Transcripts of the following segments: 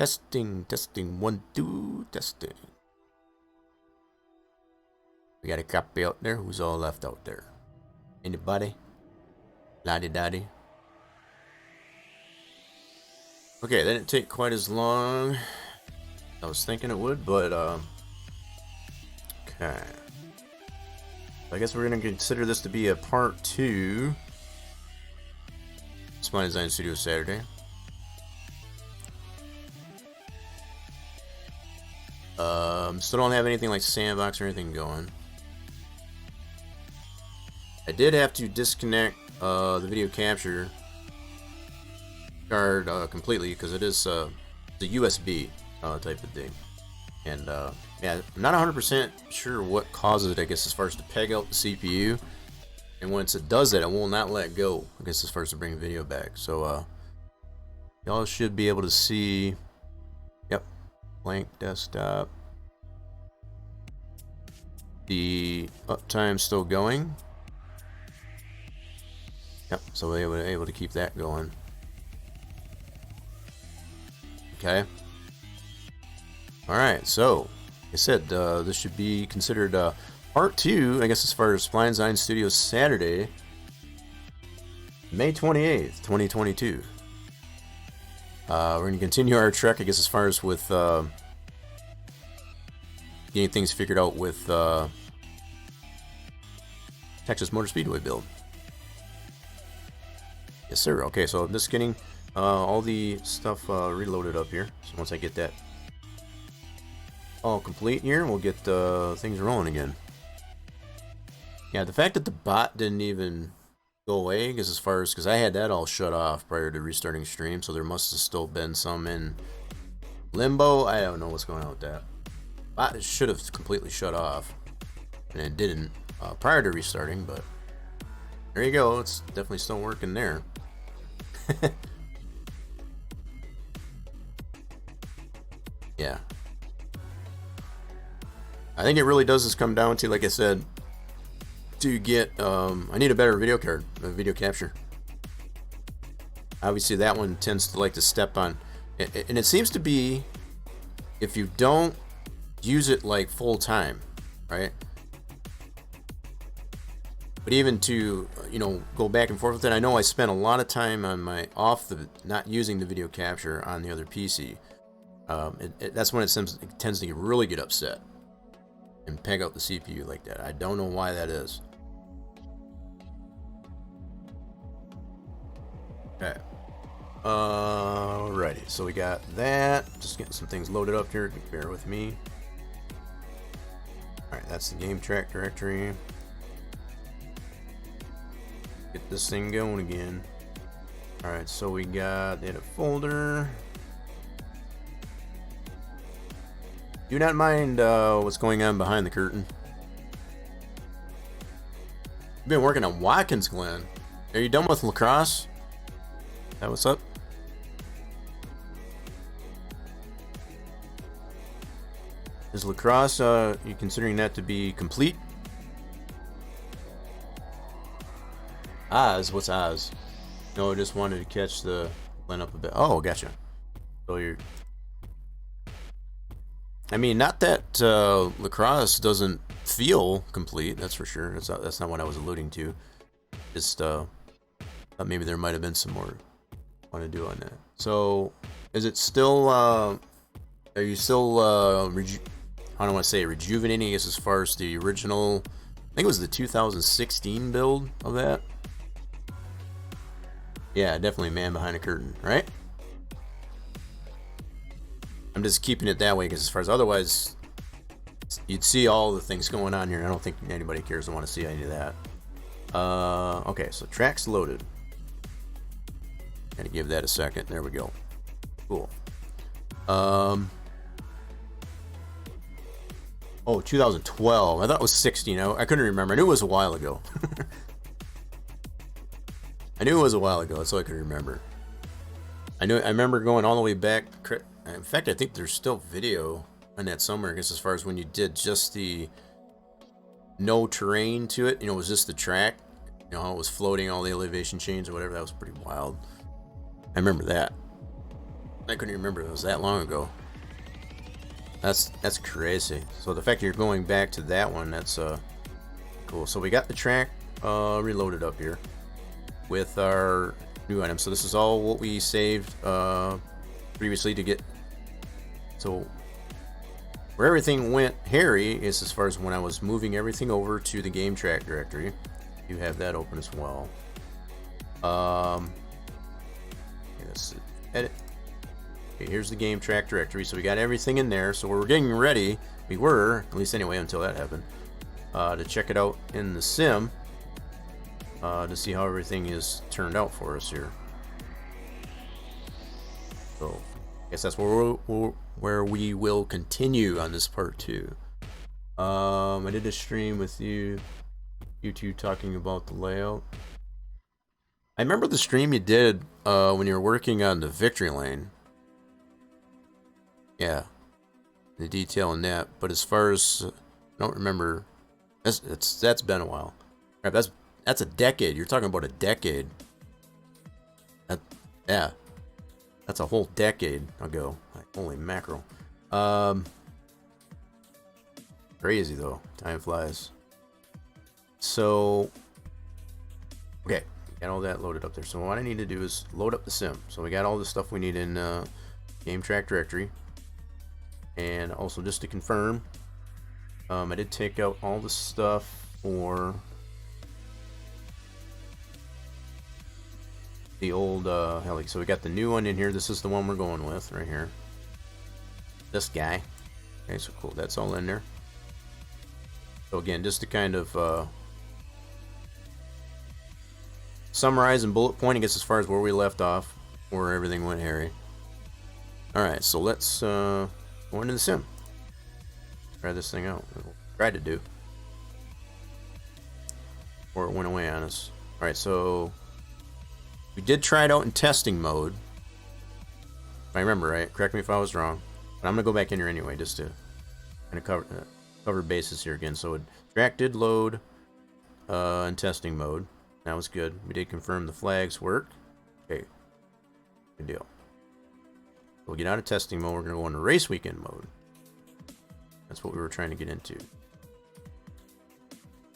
Testing, testing, 1, 2, testing. We got a copy out there. Who's all left out there? Anybody? Lottie Dottie. Okay, that didn't take quite as long as I was thinking it would, but okay. I guess we're gonna consider this to be a part 2. Spline Design Studios Saturday. Still don't have anything like sandbox or anything going. I did have to disconnect the video capture card completely because it is the USB type of thing, and yeah, I'm not 100% sure what causes it. I guess as far as to peg out the CPU, and once it does that, it will not let go. I guess as far as to bring the video back. So y'all should be able to see. Yep, blank desktop. The uptime still going. Yep, so we're able to keep that going. Okay. Alright, so, like I said, this should be considered part 2, I guess, as far as Spline Design Studios Saturday, May 28th, 2022. We're going to continue our trek, I guess, as far as with getting things figured out with Texas Motor Speedway build. Yes, sir. Okay, so I'm just getting all the stuff reloaded up here. So once I get that all complete here, we'll get things rolling again. Yeah, the fact that the bot didn't even go away, because I had that all shut off prior to restarting stream, so there must have still been some in limbo. I don't know what's going on with that. Bot should have completely shut off, and it didn't prior to restarting, but there you go. It's definitely still working there. Yeah, I think it really does just come down to, like I said, to get I need a better video card, a video capture. Obviously that one tends to like to step on, and it seems to be if you don't use it like full time, right? But even to, you know, go back and forth with it, I know I spent a lot of time on my not using the video capture on the other PC. That's when it tends to really get upset and peg out the CPU like that. I don't know why that is. Okay. Alrighty, so we got that. Just getting some things loaded up here. Bear with me. Alright, that's the game track directory. Get this thing going again. Alright, so we got the edit folder. Do not mind what's going on behind the curtain. We've been working on Watkins Glen. Are you done with lacrosse? Is that what's up? Is lacrosse, you considering that to be complete? Oz? What's Oz? No, I just wanted to catch the Glen up a bit. Oh, gotcha. So you're... I mean, not that lacrosse doesn't feel complete, that's for sure. That's not what I was alluding to. Just thought maybe there might have been some more I want to do on that. So, is it still? Are you still? I don't want to say rejuvenating, I guess, as far as the original. I think it was the 2016 build of that. Yeah, definitely man behind a curtain, right? I'm just keeping it that way because as far as otherwise, you'd see all the things going on here. I don't think anybody cares to want to see any of that. Okay, so tracks loaded. Gotta give that a second. There we go. Cool. Oh, 2012. I thought it was 16. I couldn't remember. I knew it was a while ago. I knew it was a while ago. That's all I could remember. I remember going all the way back. In fact, I think there's still video on that somewhere. I guess as far as when you did just the no terrain to it, you know, it was just the track. You know how it was floating, all the elevation change or whatever. That was pretty wild. I remember that. I couldn't remember it was that long ago. That's crazy. So the fact that you're going back to that one, that's cool. So we got the track reloaded up here with our new items. So this is all what we saved previously to get. So where everything went hairy is as far as when I was moving everything over to the game track directory. You have that open as well. Let's edit. Okay, here's the game track directory. So we got everything in there. So we're getting ready. We were, at least anyway, until that happened, to check it out in the sim to see how everything is turned out for us here. So I guess that's where we will continue on this part 2. I did a stream with you two talking about the layout. I remember the stream you did when you were working on the victory lane. Yeah, the detail in that. But as far as I don't remember, that's been a while. Right, that's a decade. You're talking about a decade. Yeah, that's a whole decade ago. Like, holy mackerel. Crazy though. Time flies. So, okay, got all that loaded up there. So what I need to do is load up the sim. So we got all the stuff we need in game track directory. And also just to confirm, I did take out all the stuff for the old heli. So we got the new one in here. This is the one we're going with right here. This guy. Okay, so cool. That's all in there. So again, just to kind of summarize and bullet point, I guess, as far as where we left off, where everything went hairy. Alright, so let's go into the sim. Try this thing out. Tried to do. Or it went away on us. Alright, so we did try it out in testing mode. If I remember right. Correct me if I was wrong. But I'm going to go back in here anyway, just to kind of cover bases here again. So track did load in testing mode. That was good. We did confirm the flags work. Okay. Good deal. We'll get out of testing mode. We're going to go into race weekend mode. That's what we were trying to get into.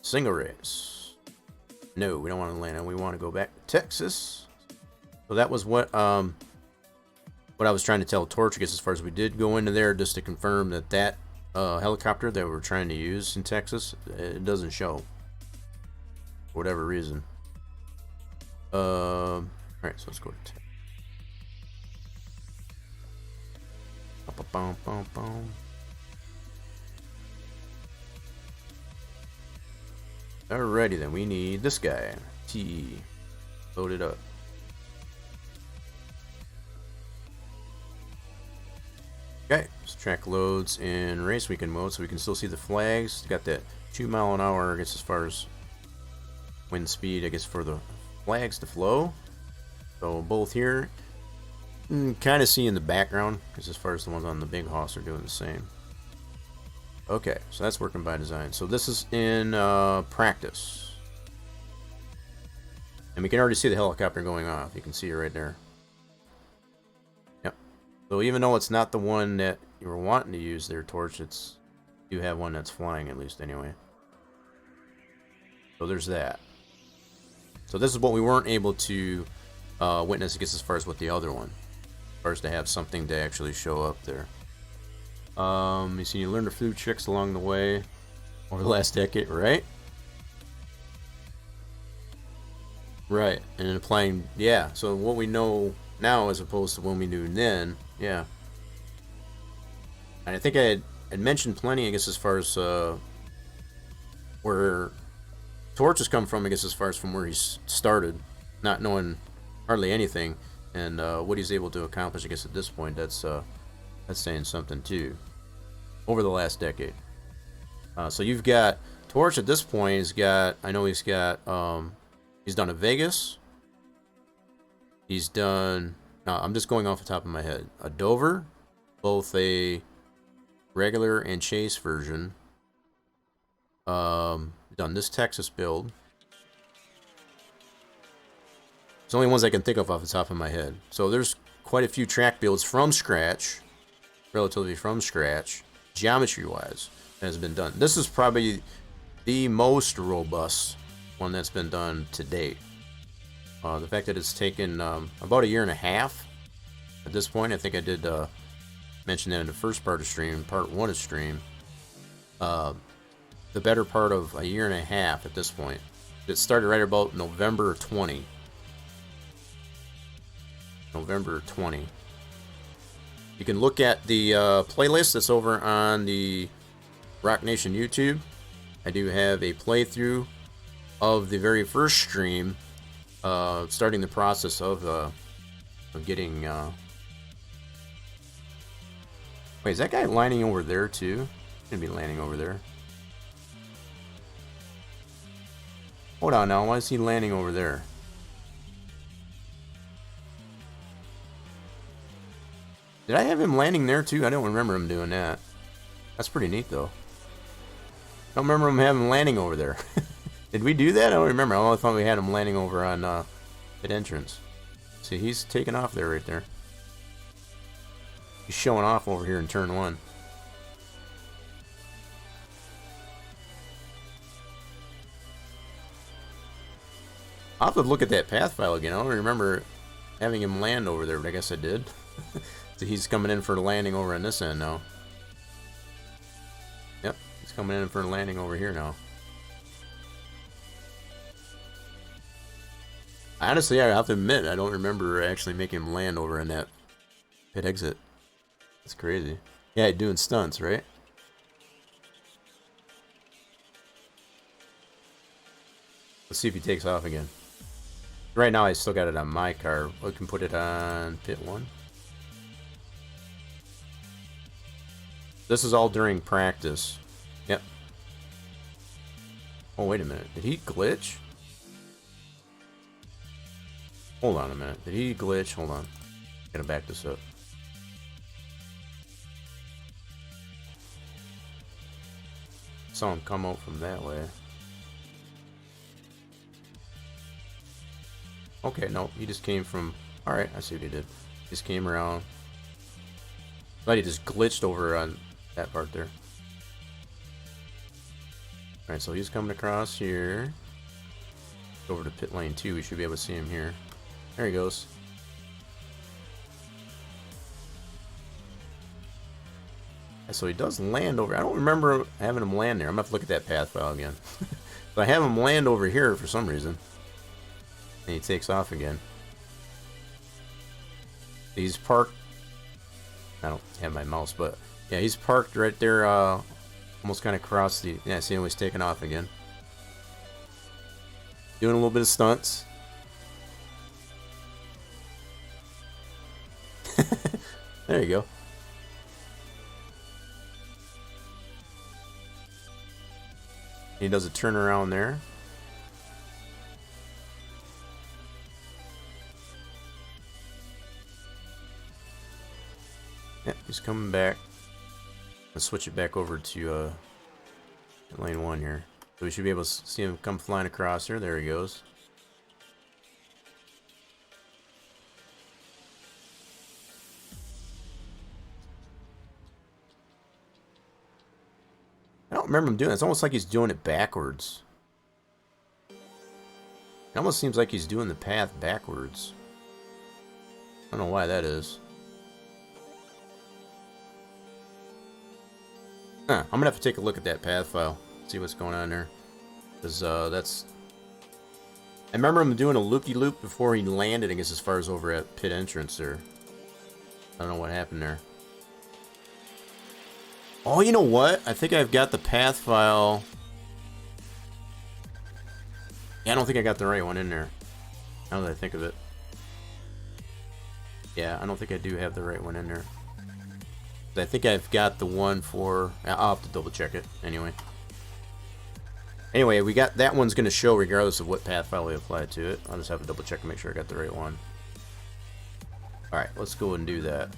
Single race. No, we don't want Atlanta. We want to go back to Texas. So that was what I was trying to tell Torch, I guess, as far as we did go into there just to confirm that helicopter that we were trying to use in Texas, it doesn't show. For whatever reason. Alright, so let's go to Texas. Alrighty then, we need this guy. T. Load it up. Okay, this track loads in race weekend mode, so we can still see the flags. Got that 2 mile an hour, I guess, as far as wind speed, I guess, for the flags to flow. So both here, kind of see in the background, because as far as the ones on the big hoss are doing the same. Okay, so that's working by design. So this is in practice. And we can already see the helicopter going off. You can see it right there. Yep. So even though it's not the one that you were wanting to use there, Torch, you have one that's flying at least anyway. So there's that. So this is what we weren't able to witness, I guess, as far as with the other one. As far as to have something to actually show up there. You see, you learned a few tricks along the way over the last decade, right? Right, and applying, yeah. So what we know now as opposed to when we knew then, yeah. And I think I had mentioned plenty, I guess, as far as where Torch has come from, I guess, as far as from where he's started, not knowing hardly anything, and what he's able to accomplish, I guess, at this point. That's saying something too. Over the last decade. So you've got Torch at this point. He's got, I know he's got, he's done a Vegas. He's done, I'm just going off the top of my head, a Dover, both a regular and chase version. Done this Texas build. It's the only ones I can think of off the top of my head. So there's quite a few track builds from scratch, relatively from scratch, geometry-wise, that has been done. This is probably the most robust one that's been done to date. The fact that it's taken about a year and a half at this point. I think I did mention that in the first part of stream, part 1 of stream. The better part of a year and a half at this point. It started right about November 20. November 20. You can look at the playlist that's over on the Rock Nation YouTube. I do have a playthrough of the very first stream, starting the process of getting. Wait, is that guy landing over there too? He's gonna be landing over there. Hold on now, why is he landing over there? Did I have him landing there too? I don't remember him doing that. That's pretty neat though. I don't remember him having him landing over there. Did we do that? I don't remember. I only thought we had him landing over on at entrance. See, he's taking off there right there. He's showing off over here in turn 1. I'll have to look at that path file again. I don't remember having him land over there, but I guess I did. So he's coming in for the landing over on this end now. Yep, he's coming in for a landing over here now. Honestly, I have to admit, I don't remember actually making him land over in that pit exit. That's crazy. Yeah, doing stunts, right? Let's see if he takes off again. Right now, I still got it on my car. We can put it on pit 1. This is all during practice. Yep. Oh, wait a minute. Did he glitch? Hold on a minute. Did he glitch? Hold on. Gotta back this up. Saw him come out from that way. Okay, no, he just came from... Alright, I see what he did. He just came around. Thought he just glitched over on that part there. Alright, so he's coming across here. Over to pit lane 2, we should be able to see him here. There he goes. So he does land over... I don't remember having him land there. I'm going to have to look at that path file again. But I have him land over here for some reason. And he takes off again. He's parked... I don't have my mouse, but... Yeah, he's parked right there, almost kind of across the... Yeah, see him, he's taking off again. Doing a little bit of stunts. There you go. He does a turnaround there. Yep, he's coming back. Let's switch it back over to lane 1 here. So we should be able to see him come flying across here. There he goes. I don't remember him doing it. It's almost like he's doing it backwards. It almost seems like he's doing the path backwards. I don't know why that is. Huh, I'm gonna have to take a look at that path file, see what's going on there. Because that's... I remember him doing a loop-de-loop before he landed, I guess, as far as over at pit entrance there. I don't know what happened there. Oh, you know what? I think I've got the path file. Yeah, I don't think I got the right one in there. Now that I think of it. Yeah, I don't think I do have the right one in there. I think I've got the one for... I'll have to double check it anyway. Anyway, we got that one's going to show regardless of what path file we apply to it. I'll just have to double check and make sure I got the right one. Alright, let's go and do that.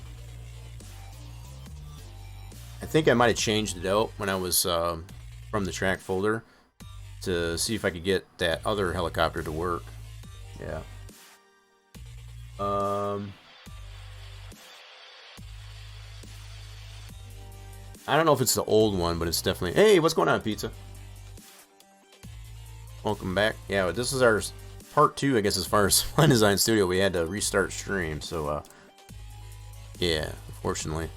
I think I might have changed it out when I was from the track folder to see if I could get that other helicopter to work. Yeah. I don't know if it's the old one, but it's definitely... Hey, what's going on, Pizza? Welcome back. Yeah, this is our part 2, I guess, as far as Spline Design Studio. We had to restart stream, so, yeah, unfortunately.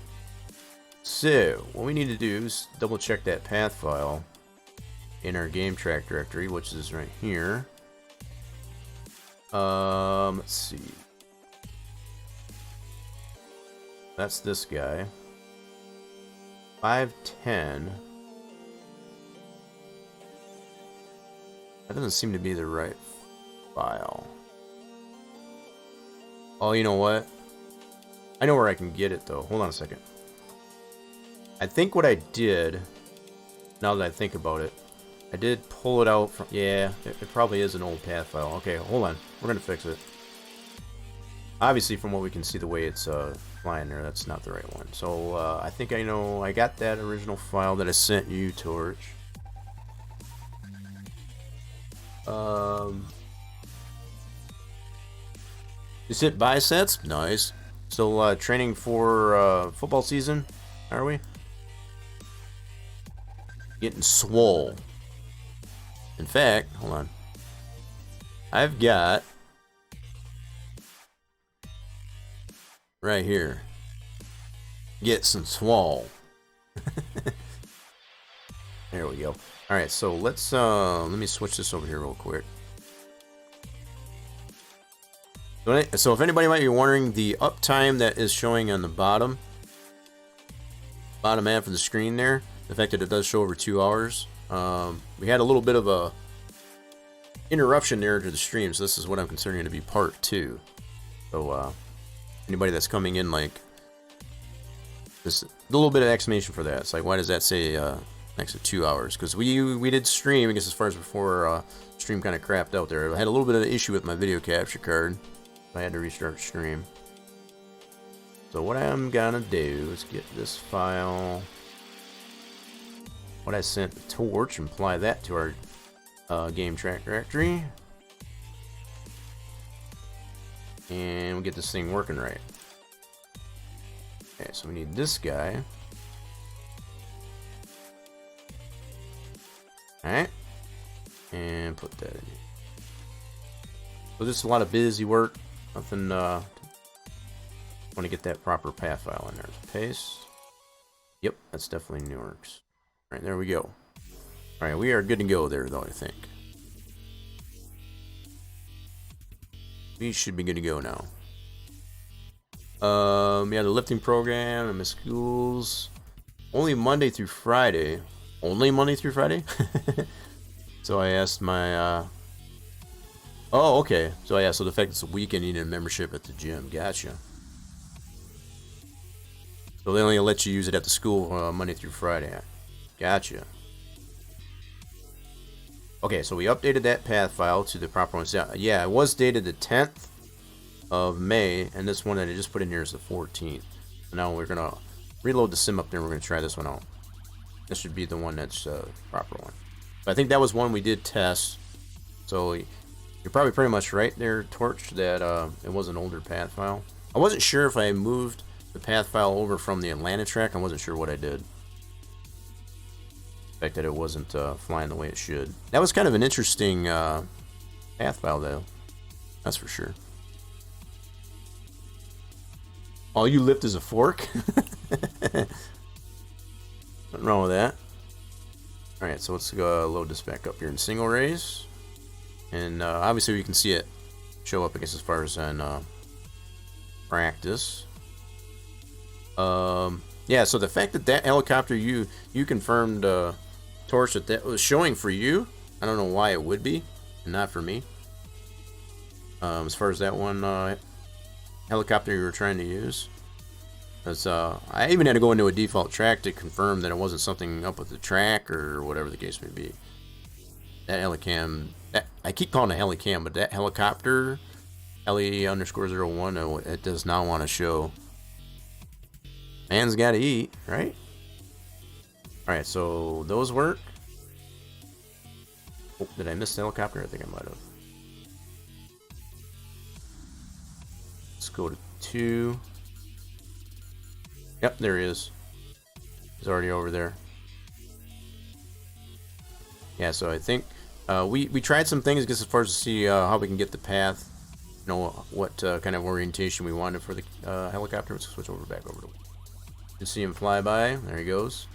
So, what we need to do is double check that path file in our game track directory, which is right here. Let's see. That's this guy. 510. That doesn't seem to be the right file. Oh, you know what? I know where I can get it, though. Hold on a second. I think what I did, now that I think about it, I did pull it out from... Yeah, it probably is an old path file. Okay, hold on. We're going to fix it. Obviously, from what we can see, the way it's flying there, that's not the right one. So, I think I know... I got that original file that I sent you, Torch. Just hit biceps? Nice. Still training for football season, are we? Getting swole. In fact, hold on. I've got... right here. Get some swole. There we go. Alright, so let's let me switch this over here real quick. So if anybody might be wondering, the uptime that is showing on the bottom half of the screen there, the fact that it does show over 2 hours, we had a little bit of a interruption there to the stream, so this is what I'm considering to be part 2. So anybody that's coming in, like, just a little bit of explanation for that. It's like, why does that say next to 2 hours? Because we did stream, I guess, as far as before stream kind of crapped out there. I had a little bit of an issue with my video capture card. I had to restart stream. So what I'm gonna do is get this file, what I sent to Torch, and apply that to our game track directory, and we'll get this thing working right. Okay, so we need this guy. Alright, and put that in here. So just a lot of busy work. Nothing, want to get that proper path file in there. Paste. Yep, that's definitely Newark's. Alright, there we go. Alright, we are good to go there, though, I think. We should be good to go now. Yeah, the lifting program and my schools. Only Monday through Friday. Only Monday through Friday? So I asked my, oh, okay. So yeah, so the fact it's a weekend, you need a membership at the gym. Gotcha. So they only let you use it at the school Monday through Friday. Gotcha. Okay, so we updated that path file to the proper one. Yeah, it was dated the 10th of May, and this one that I just put in here is the 14th. So now we're gonna reload the sim up there, and we're gonna try this one out. This should be the one that's the proper one. But I think that was one we did test. So you're probably pretty much right there, Torch, that it was an older path file. I wasn't sure if I moved the path file over from the Atlanta track. I wasn't sure what I did. The fact that it wasn't flying the way it should. That was kind of an interesting path file, though. That's for sure. All you lift is a fork? Nothing wrong with that. Alright, so let's go load this back up here in single race. And obviously we can see it show up, I guess, as far as on practice. Yeah, so the fact that that helicopter you confirmed, Torch, that was showing for you, I don't know why it would be, and not for me. As far as that one helicopter you were trying to use. Because I even had to go into a default track to confirm that it wasn't something up with the track or whatever the case may be. That helicam, I keep calling it a helicam, but that helicopter, Heli_01, it does not want to show. Man's got to eat, right? Alright, so those work. Oh, did I miss the helicopter? I think I might have. Let's go to 2. Yep, there he is. He's already over there. Yeah, so I think we tried some things just as far as to see how we can get the path, you know, what kind of orientation we wanted for the helicopter. Let's switch over back over to. You can see him fly by. There he goes.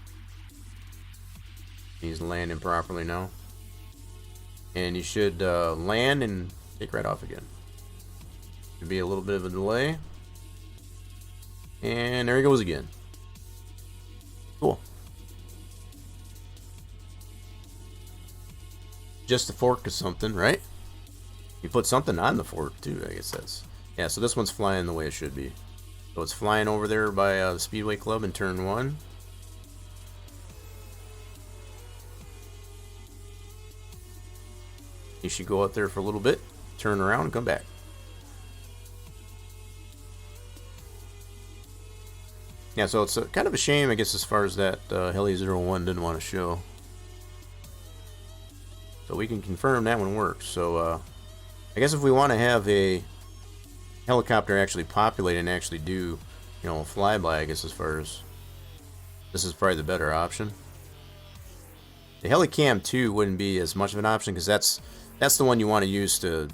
He's landing properly now. And he should land and take right off again. Could be a little bit of a delay. And there he goes again. Cool. Just a fork of something, right? You put something on the fork too, I guess that's. Yeah, so this one's flying the way it should be. So it's flying over there by the Speedway Club in turn 1. You should go out there for a little bit, turn around, and come back. Yeah, so it's kind of a shame, I guess, as far as that Heli 01 didn't want to show. So we can confirm that one works. So I guess if we want to have a helicopter actually populate and actually do, you know, a flyby, I guess as far as this is probably the better option. The Helicam 2 wouldn't be as much of an option because that's the one you want to use to,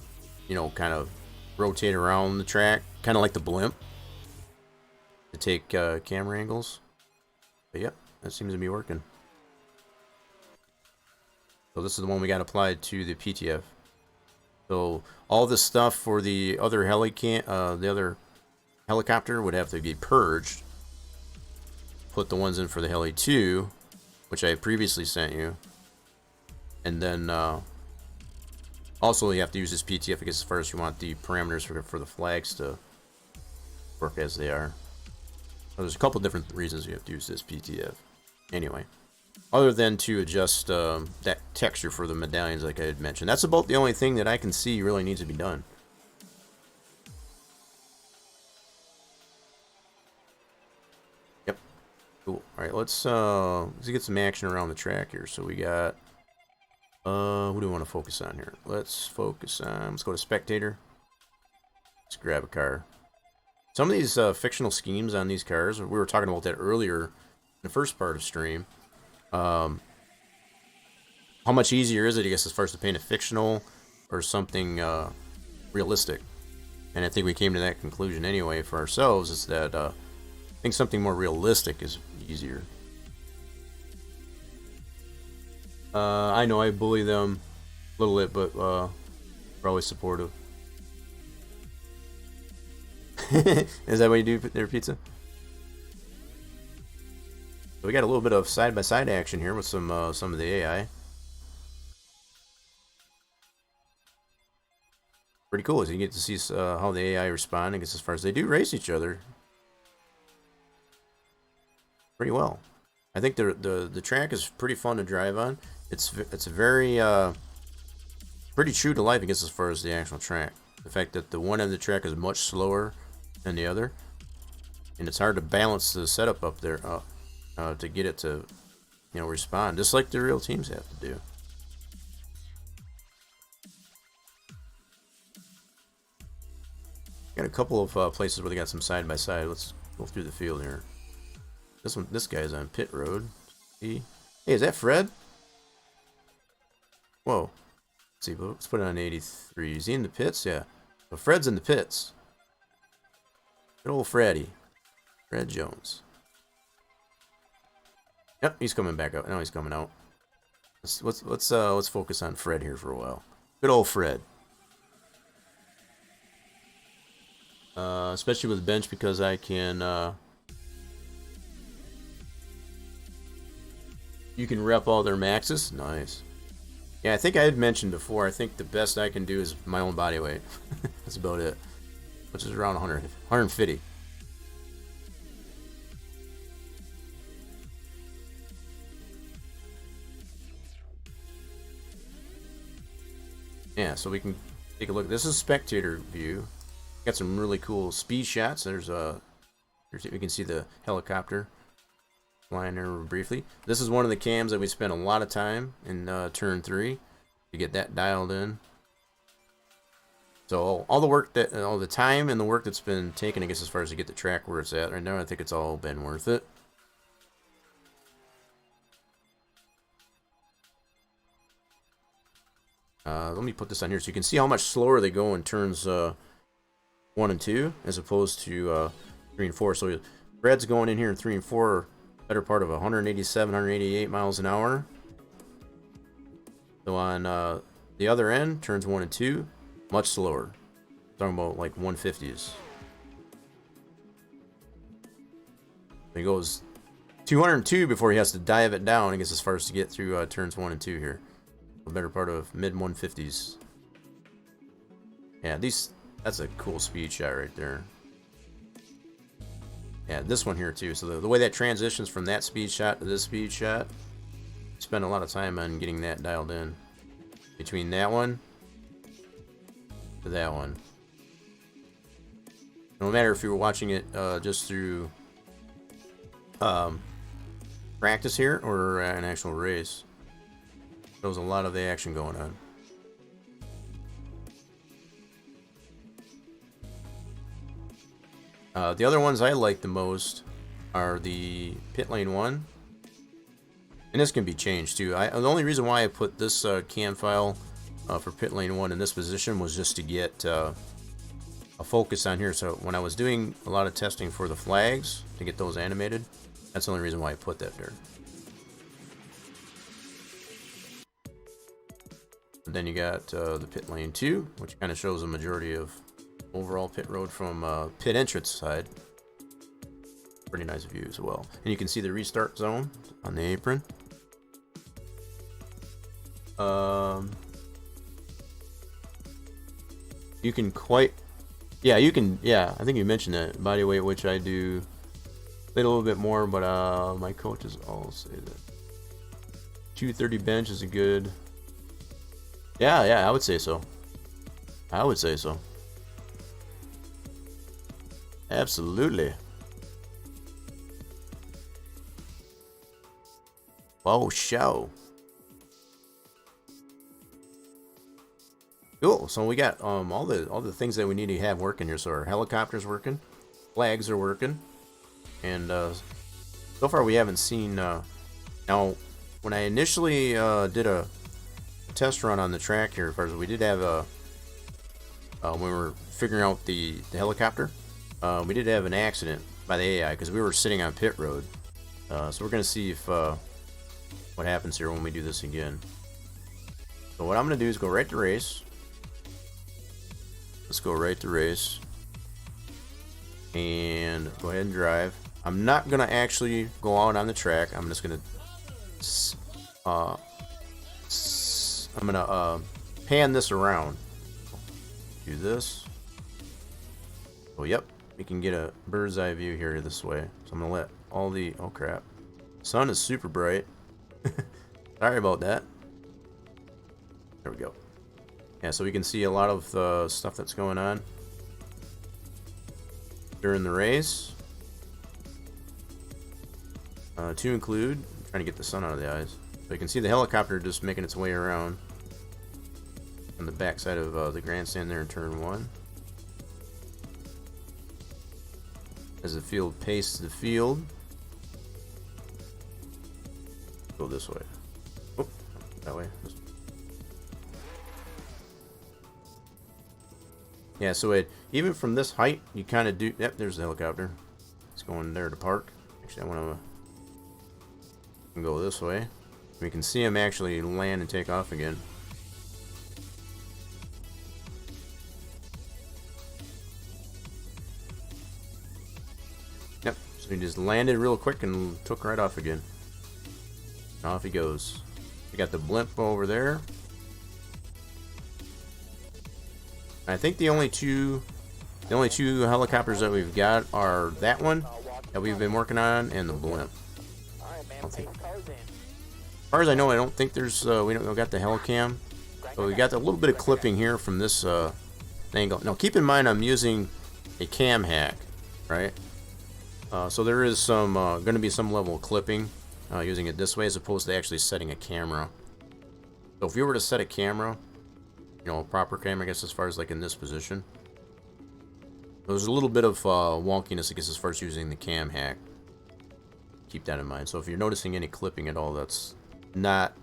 you know, kind of rotate around the track, kind of like the blimp, to take camera angles. But yep, that seems to be working. So this is the one we got applied to the PTF. So all this stuff for the other the other helicopter would have to be purged. Put the ones in for the Heli 2, which I previously sent you, and then also you have to use this PTF because as far as you want the parameters for the flags to work as they are. So there's a couple different reasons you have to use this PTF. Anyway. Other than to adjust that texture for the medallions like I had mentioned. That's about the only thing that I can see really needs to be done. Yep. Cool. Alright, let's get some action around the track here. So we got who do we want to focus on here? Let's focus on, let's go to spectator. Let's grab a car. Some of these fictional schemes on these cars, we were talking about that earlier in the first part of stream. How much easier is it, I guess, as far as to paint a fictional or something realistic? And I think we came to that conclusion anyway for ourselves, is that I think something more realistic is easier. I know I bully them a little bit, but we're always supportive. Is that what you do their pizza? So we got a little bit of side-by-side action here with some of the AI. Pretty cool, as you get to see how the AI respond, I guess, as far as they do race each other pretty well. I think the track is pretty fun to drive on. It's very pretty true to life, I guess, as far as the actual track. The fact that the one end of the track is much slower than the other, and it's hard to balance the setup up there. To get it to, you know, respond, just like the real teams have to do. Got a couple of places where they got some side by side. Let's go through the field here. This guy's on pit road. Hey, is that Fred? Whoa. Let's see, let's put it on 83. Is he in the pits? Yeah. Well, Fred's in the pits. Good old Freddy. Fred Jones. Yep, he's coming back up. Now he's coming out. Let's focus on Fred here for a while. Good old Fred. Especially with bench, because I can you can rep all their maxes. Nice. Yeah, I think I had mentioned before, I think the best I can do is my own body weight. That's about it. Which is around 150. Yeah, so we can take a look. This is spectator view. Got some really cool speed shots. There's we can see the helicopter flying there briefly. This is one of the cams that we spent a lot of time in turn 3 to get that dialed in. So all the work that, all the time and the work that's been taken, I guess, as far as to get the track where it's at right now, I think it's all been worth it. Let me put this on here so you can see how much slower they go in turns 1 and 2 as opposed to 3 and 4. So Brad's going in here in 3 and 4, better part of 187, 188 miles an hour. So on the other end, turns 1 and 2, much slower. Talking about like 150s. He goes 202 before he has to dive it down. I guess as far as to get through turns 1 and 2 here. A better part of mid 150s. Yeah, that's a cool speed shot right there. Yeah, this one here too. So the way that transitions from that speed shot to this speed shot, spend a lot of time on getting that dialed in. Between that one to that one. No matter if you were watching it just through practice here or an actual race. Shows a lot of the action going on. The other ones I like the most are the pit lane one. And this can be changed too. The only reason why I put this cam file for pit lane 1 in this position was just to get a focus on here. So when I was doing a lot of testing for the flags to get those animated, that's the only reason why I put that there. And then you got the pit lane 2, which kind of shows the majority of overall pit road from pit entrance side. Pretty nice view as well. And you can see the restart zone on the apron. You can quite, yeah, you can, yeah, I think you mentioned that body weight, which I do a little bit more, but my coaches all say that 230 bench is a good, yeah, I would say so. I would say so. Absolutely. Oh, show. Cool. So we got all the things that we need to have working here. So our helicopter's working, flags are working, and so far we haven't seen. Now, when I initially did a test run on the track here, first we did have when we were figuring out the helicopter, we did have an accident by the AI because we were sitting on pit road. So we're gonna see if what happens here when we do this again. So what I'm gonna do is go right to race. Let's go right to race and go ahead and drive. I'm not gonna actually go out on the track. I'm just gonna pan this around. Do this. Oh, yep, we can get a bird's eye view here this way. So I'm gonna let all the, oh crap, sun is super bright. Sorry about that. There we go. Yeah, so we can see a lot of stuff that's going on during the race. To include, I'm trying to get the sun out of the eyes. So you can see the helicopter just making its way around on the backside of the grandstand there in turn 1. As the field paces the field. Go this way. Oh, that way. Yeah, so even from this height, you kind of do. Yep, there's the helicopter. It's going there to park. Actually, I want to go this way. We can see him actually land and take off again. Yep, so he just landed real quick and took right off again. And off he goes. We got the blimp over there. I think the only two helicopters that we've got are that one that we've been working on and the blimp. As far as I know, I don't think there's we don't got the helicam, but we got a little bit of clipping here from this angle. Now keep in mind I'm using a cam hack, right? So there is some going to be some level of clipping using it this way as opposed to actually setting a camera. So if you were to set a camera, you know, a proper camera, I guess, as far as like in this position, there's a little bit of wonkiness, I guess, as far as using the cam hack. Keep that in mind. So if you're noticing any clipping at all, that's not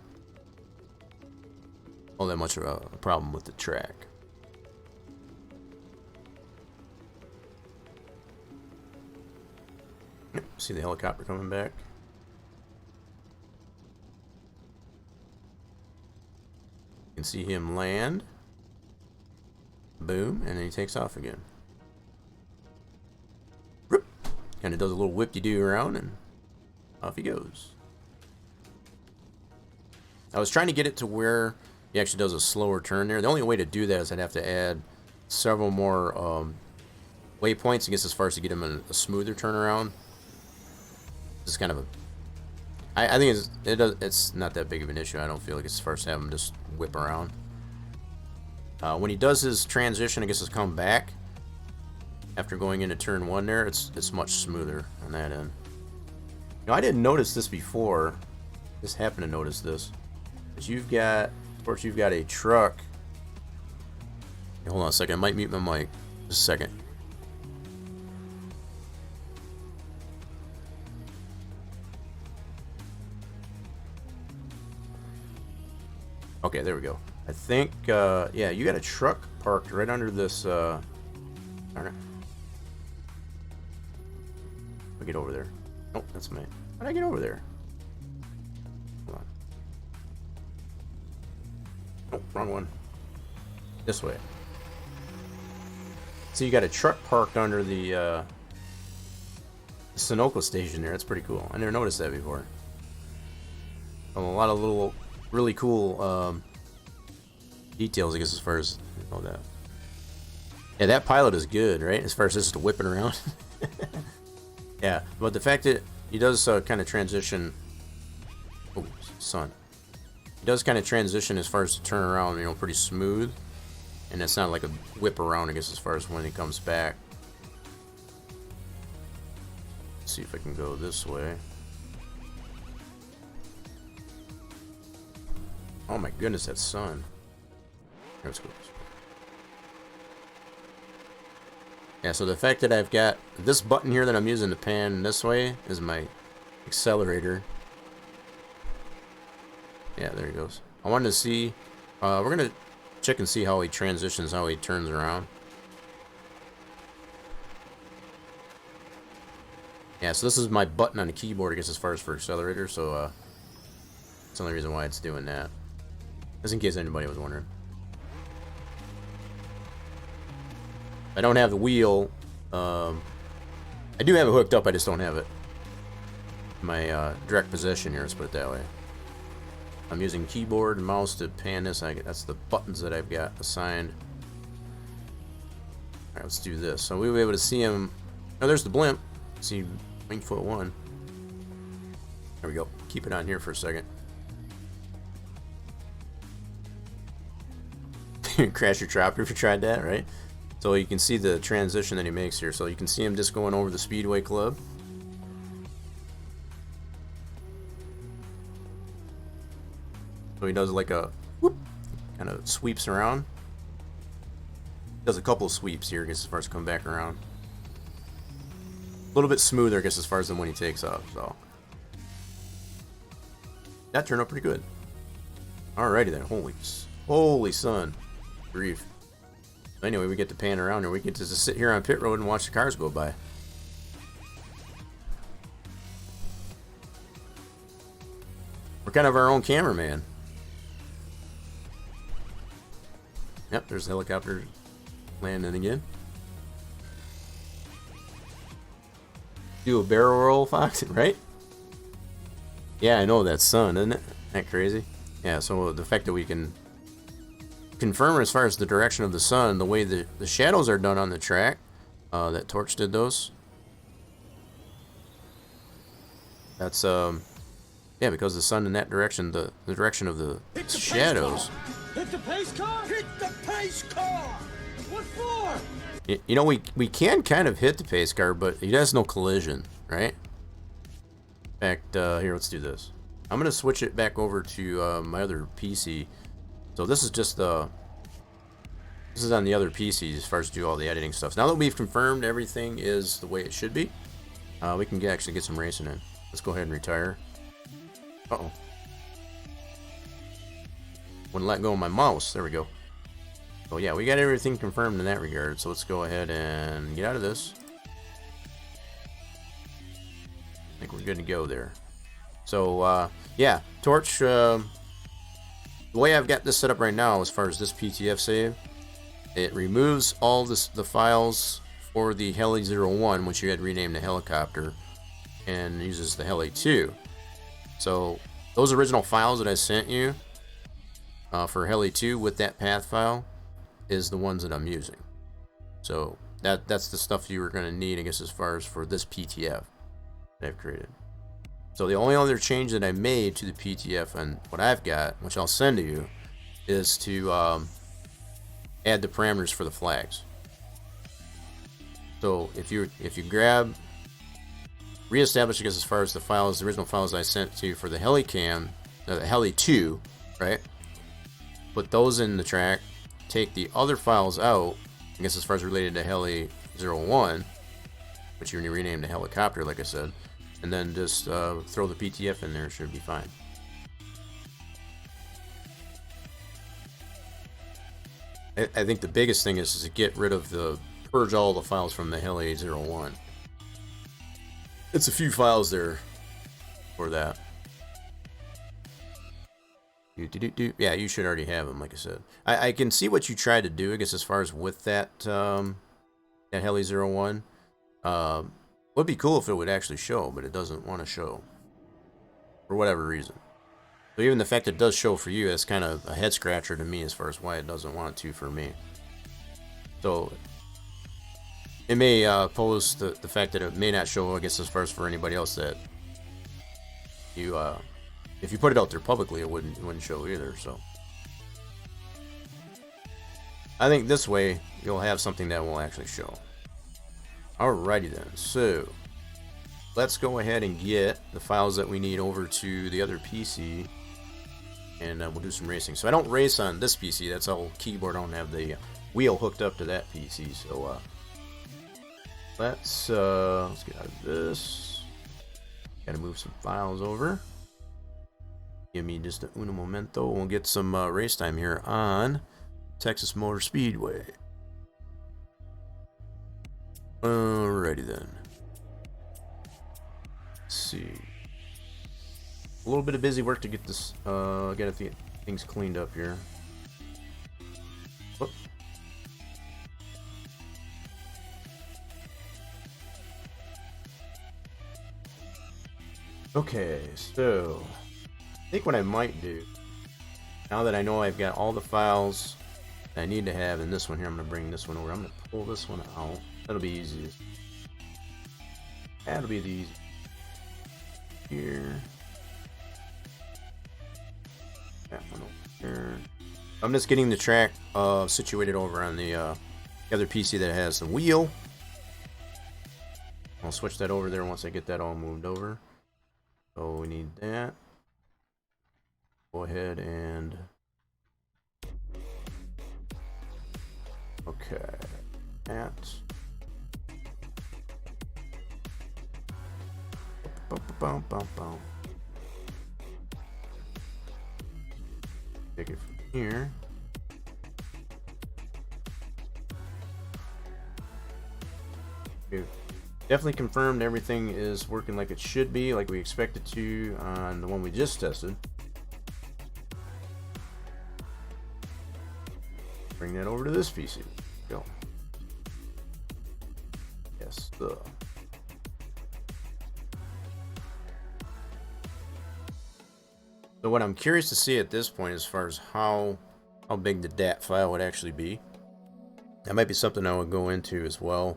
all that much of a problem with the track. Yep, see the helicopter coming back. You can see him land. Boom, and then he takes off again. Kind of does a little whip-de-doo around, and off he goes. I was trying to get it to where he actually does a slower turn there. The only way to do that is I'd have to add several more waypoints, I guess, as far as to get him a smoother turnaround. It's kind of a... I think it's not that big of an issue. I don't feel like it's as far as to have him just whip around. When he does his transition, I guess, his come back, after going into turn 1 there, it's much smoother on that end. You know, I didn't notice this before. Just happened to notice this. But you've got, of course, you've got a truck. Hey, hold on a second. I might mute my mic. Just a second. Okay, there we go. I think, yeah, you got a truck parked right under this, darn it. I'll get over there. Oh, that's me. How did I get over there? Hold on. Oh, wrong one. This way. So you got a truck parked under the Sunoco station there. That's pretty cool. I never noticed that before. A lot of little, really cool details, I guess, as far as all that. Yeah, that pilot is good, right? As far as just whipping around. Yeah, but the fact that he does kind of transition... Oh, sun. He does kind of transition as far as to turn around, you know, pretty smooth. And it's not like a whip around, I guess, as far as when he comes back. Let's see if I can go this way. Oh my goodness, that sun. Let's go this way. Yeah, so the fact that I've got this button here that I'm using to pan this way is my accelerator. Yeah, there he goes. I wanted to see, we're going to check and see how he transitions, how he turns around. Yeah, so this is my button on the keyboard, I guess, as far as for accelerator, so that's the only reason why it's doing that. Just in case anybody was wondering. I don't have the wheel. I do have it hooked up, I just don't have it. My direct possession here, let's put it that way. I'm using keyboard and mouse to pan this. That's the buttons that I've got assigned. Alright, let's do this. So we'll be able to see him. Oh, there's the blimp. See Wingfoot 1. There we go. Keep it on here for a second. Crash your chopper if you tried that, right? So you can see the transition that he makes here. So you can see him just going over the Speedway Club. So he does like a whoop, kind of sweeps around. Does a couple of sweeps here, I guess, as far as come back around. A little bit smoother, I guess, as far as when he takes off. So that turned out pretty good. Alrighty then. Holy sun, grief. Anyway, we get to pan around here. We get to just sit here on pit road and watch the cars go by. We're kind of our own cameraman. Yep, there's the helicopter landing again. Do a barrel roll, Fox, right? Yeah, I know that sun, isn't it? Isn't that crazy? Yeah, so the fact that we can confirm as far as the direction of the sun, the way the shadows are done on the track, that Torch did those. That's yeah, because the sun in that direction, the direction of the shadows. Hit the pace car! Hit the pace car! What for? You know, we can kind of hit the pace car, but he has no collision, right? In fact, here, let's do this. I'm gonna switch it back over to my other PC. So this is just this is on the other PC as far as do all the editing stuff. Now that we've confirmed everything is the way it should be, we can actually get some racing in. Let's go ahead and retire. Uh-oh. Wouldn't let go of my mouse. There we go. So yeah, we got everything confirmed in that regard. So let's go ahead and get out of this. I think we're good to go there. So yeah, Torch. The way I've got this set up right now, as far as this PTF save, it removes all the files for the Heli 01, which you had renamed the helicopter, and uses the Heli 2. So those original files that I sent you for Heli 2 with that path file is the ones that I'm using. So that's the stuff you were going to need, I guess, as far as for this PTF that I've created. So the only other change that I made to the PTF and what I've got, which I'll send to you, is to add the parameters for the flags. So if you grab, reestablish, I guess, as far as the files, the original files I sent to you for the Helicam, the Heli 2, right? Put those in the track. Take the other files out, I guess, as far as related to Heli 01, which you renamed the helicopter, like I said, and then just throw the PTF in there. It should be fine. I think the biggest thing is to get rid of purge all the files from the Heli 01. It's a few files there for that. Yeah, you should already have them, like I said. I can see what you tried to do, I guess, as far as with that that Heli 01. Would be cool if it would actually show, but it doesn't want to show for whatever reason. So even the fact that it does show for you, that's kind of a head scratcher to me as far as why it doesn't want to for me. So it may pose the fact that it may not show, I guess, as far as for anybody else, that you if you put it out there publicly, it wouldn't show either. So I think this way you'll have something that will actually show. Alrighty then, so let's go ahead and get the files that we need over to the other PC, and we'll do some racing. So I don't race on this PC, that's all keyboard. I don't have the wheel hooked up to that PC. So let's get out of this. Gotta move some files over. Give me just a uno momento. We'll get some race time here on Texas Motor Speedway. Alrighty then. Let's see. A little bit of busy work to get this, get things cleaned up here. Whoop. Okay, so I think what I might do, now that I know I've got all the files I need to have in this one here, I'm going to bring this one over. I'm going to pull this one out. That'll be easiest. That'll be the easy. Here. That one over here. I'm just getting the track situated over on the other PC that has the wheel. I'll switch that over there once I get that all moved over. So we need that. Go ahead and... Okay. That. Take it from here. Okay. Definitely confirmed everything is working like it should be, like we expected to on the one we just tested. Bring that over to this PC. Go. Yes, the. So what I'm curious to see at this point, as far as how big the DAT file would actually be, that might be something I would go into as well.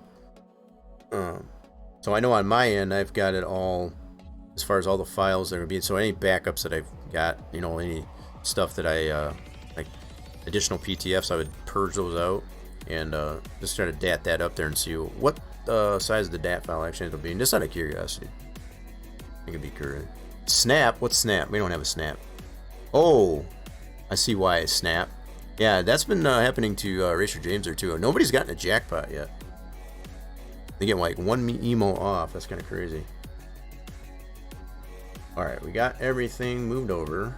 So I know on my end I've got it all, as far as all the files that are being. So any backups that I've got, you know, any stuff that I like additional PTFs, I would purge those out and just try to DAT that up there and see what size of the DAT file actually ends up being, just out of curiosity. I think it'd be correct. Snap? What's snap? We don't have a snap. Oh, I see why it's snap. Yeah, that's been happening to Racer James there too. Nobody's gotten a jackpot yet. They get like one emo off. That's kind of crazy. Alright, we got everything moved over.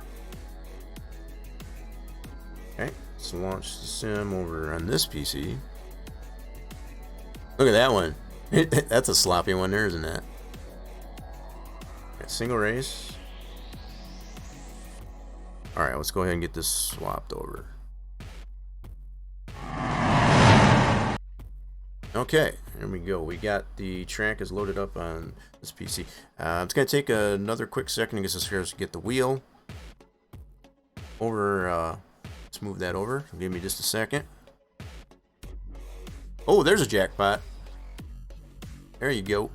Let's launch the sim over on this PC. Look at that one. That's a sloppy one there, isn't it? Single race. Alright, let's go ahead and get this swapped over. Okay, here we go. We got the track is loaded up on this PC. It's going to take another quick second to get this here to get the wheel over. Let's move that over. Give me just a second. Oh, there's a jackpot. There you go.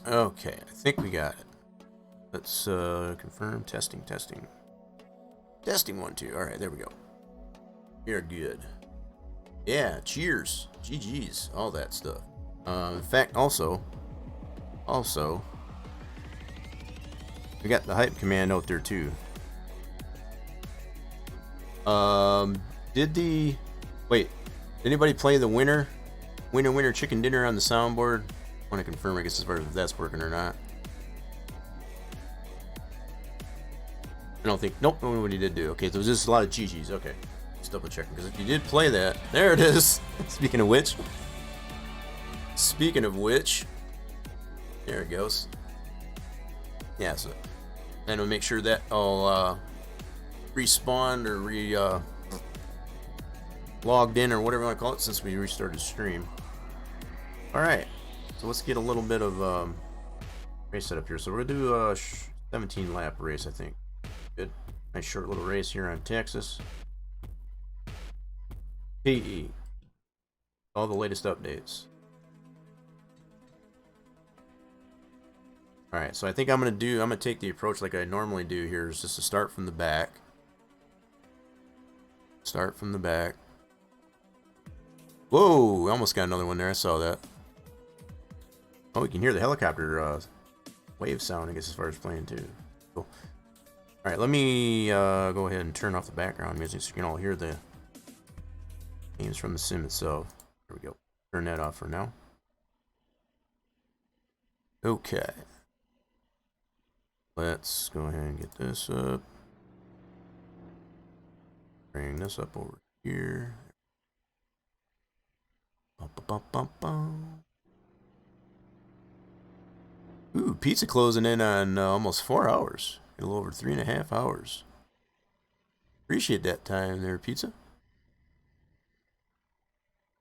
Okay, I think we got it. Let's confirm. Testing. Testing 1, 2. Alright, there we go. You're good. Yeah, cheers. GG's. All that stuff. In fact, also, we got the hype command out there too. Wait, did anybody play the winner chicken dinner on the soundboard? I want to confirm, I guess, as far as if that's working or not. I don't think, nope, nobody did do. Okay, so it was just a lot of GG's. Okay, just double checking, because if you did play that, there it is. Speaking of which, there it goes. Yeah, so and we'll make sure that I'll respawned or logged in or whatever you want to call it since we restarted stream. All right. So let's get a little bit of race set up here. So we're gonna do a 17 lap race, I think. Good, nice short little race here on Texas. PE, all the latest updates. All right, so I think I'm gonna take the approach like I normally do here, is just to start from the back. Start from the back. Whoa! I almost got another one there. I saw that. Oh, we can hear the helicopter wave sound, I guess, as far as playing too. Cool. All right, let me go ahead and turn off the background music so you can all hear the games from the sim itself. There we go. Turn that off for now. Okay. Let's go ahead and get this up. Bring this up over here. Bum, bum, bum, bum. Ooh, pizza closing in on almost 4 hours. A little over 3.5 hours. Appreciate that time there, pizza.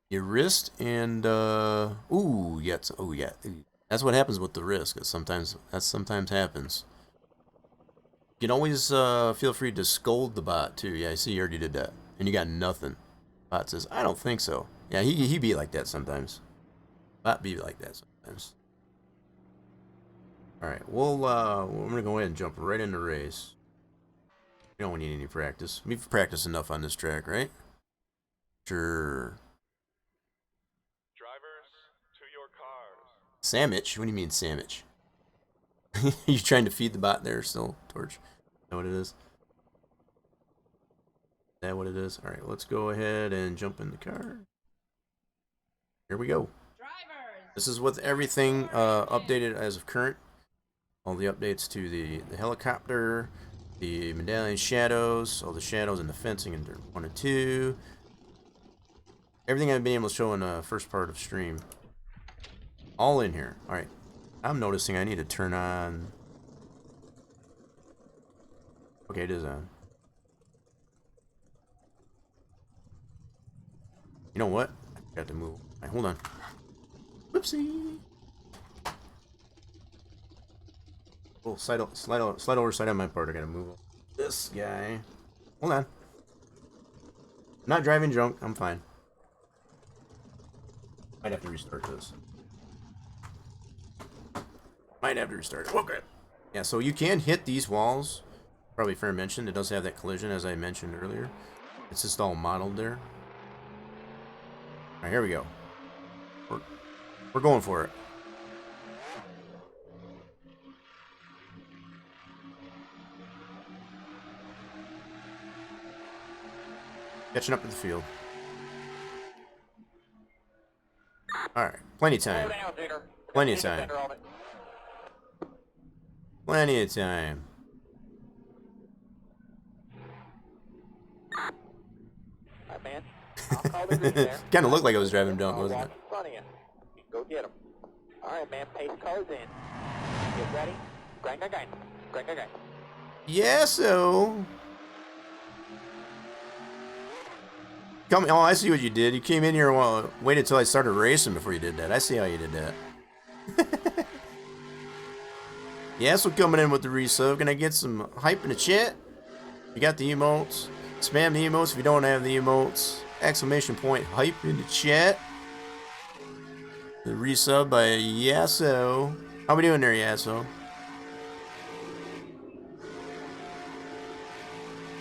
Your wrist and ooh, yeah, oh yeah. That's what happens with the wrist. That sometimes happens. You can always feel free to scold the bot too. Yeah, I see you already did that, and you got nothing. Bot says, "I don't think so." Yeah, he be like that sometimes. Bot be like that sometimes. All right, we're gonna go ahead and jump right into race. We don't need any practice. We've practiced enough on this track, right? Sure. Drivers, to your cars. Sandwich? What do you mean sandwich? You trying to feed the bot there still, Torch? Is that what it is? Is that what it is? All right, let's go ahead and jump in the car. Here we go. Drivers. This is with everything updated as of current. All the updates to the helicopter, the medallion shadows, all the shadows and the fencing in 1 and 2. Everything I've been able to show in the first part of stream. All in here. All right. I'm noticing I need to turn on. Okay, it is on. You know what? I got to move. All right, hold on. Whoopsie. Oh, slide over side on my part. I gotta move this guy. Hold on. I'm not driving drunk. I'm fine. Might have to restart this. Might have to restart it. Okay. Yeah, so you can hit these walls. Probably fair mention. It does have that collision, as I mentioned earlier. It's just all modeled there. Alright, here we go. We're going for it. Catching up to the field. Alright, plenty of time. Plenty of time. Plenty of time. Kind of looked like I was driving him down, wasn't it? Go get him. Alright, man, pace cars in. Get ready. Grind, grind, grind. Grind, grind, grind. Yeah, so. Come. Oh, I see what you did. You came in here and waited until I started racing before you did that. I see how you did that. Yeah, so coming in with the resub. Gonna get some hype in the chat. You got the emotes. Spam the emotes if you don't have the emotes. Exclamation point hype in the chat. The resub by Yasso. How we doing there, Yasso?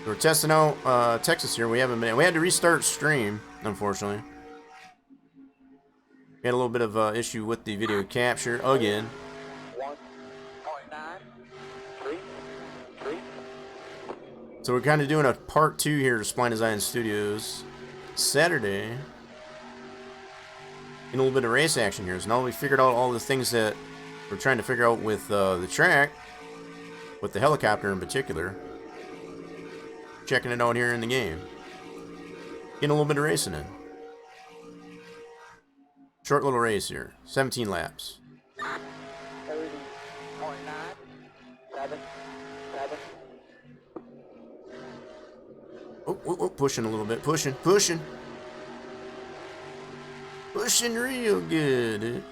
We're testing out Texas here. We haven't been. We had to restart stream, unfortunately. We had a little bit of issue with the video capture again. 1.9. So we're kind of doing a part 2 here to Spline Design Studios Saturday. And a little bit of race action here. So now we figured out all the things that we're trying to figure out with the track, with the helicopter in particular. Checking it out here in the game. Getting a little bit of racing in. Short little race here. 17 laps. 30.9. 7. Oh, pushing a little bit. Pushing. Pushing real good.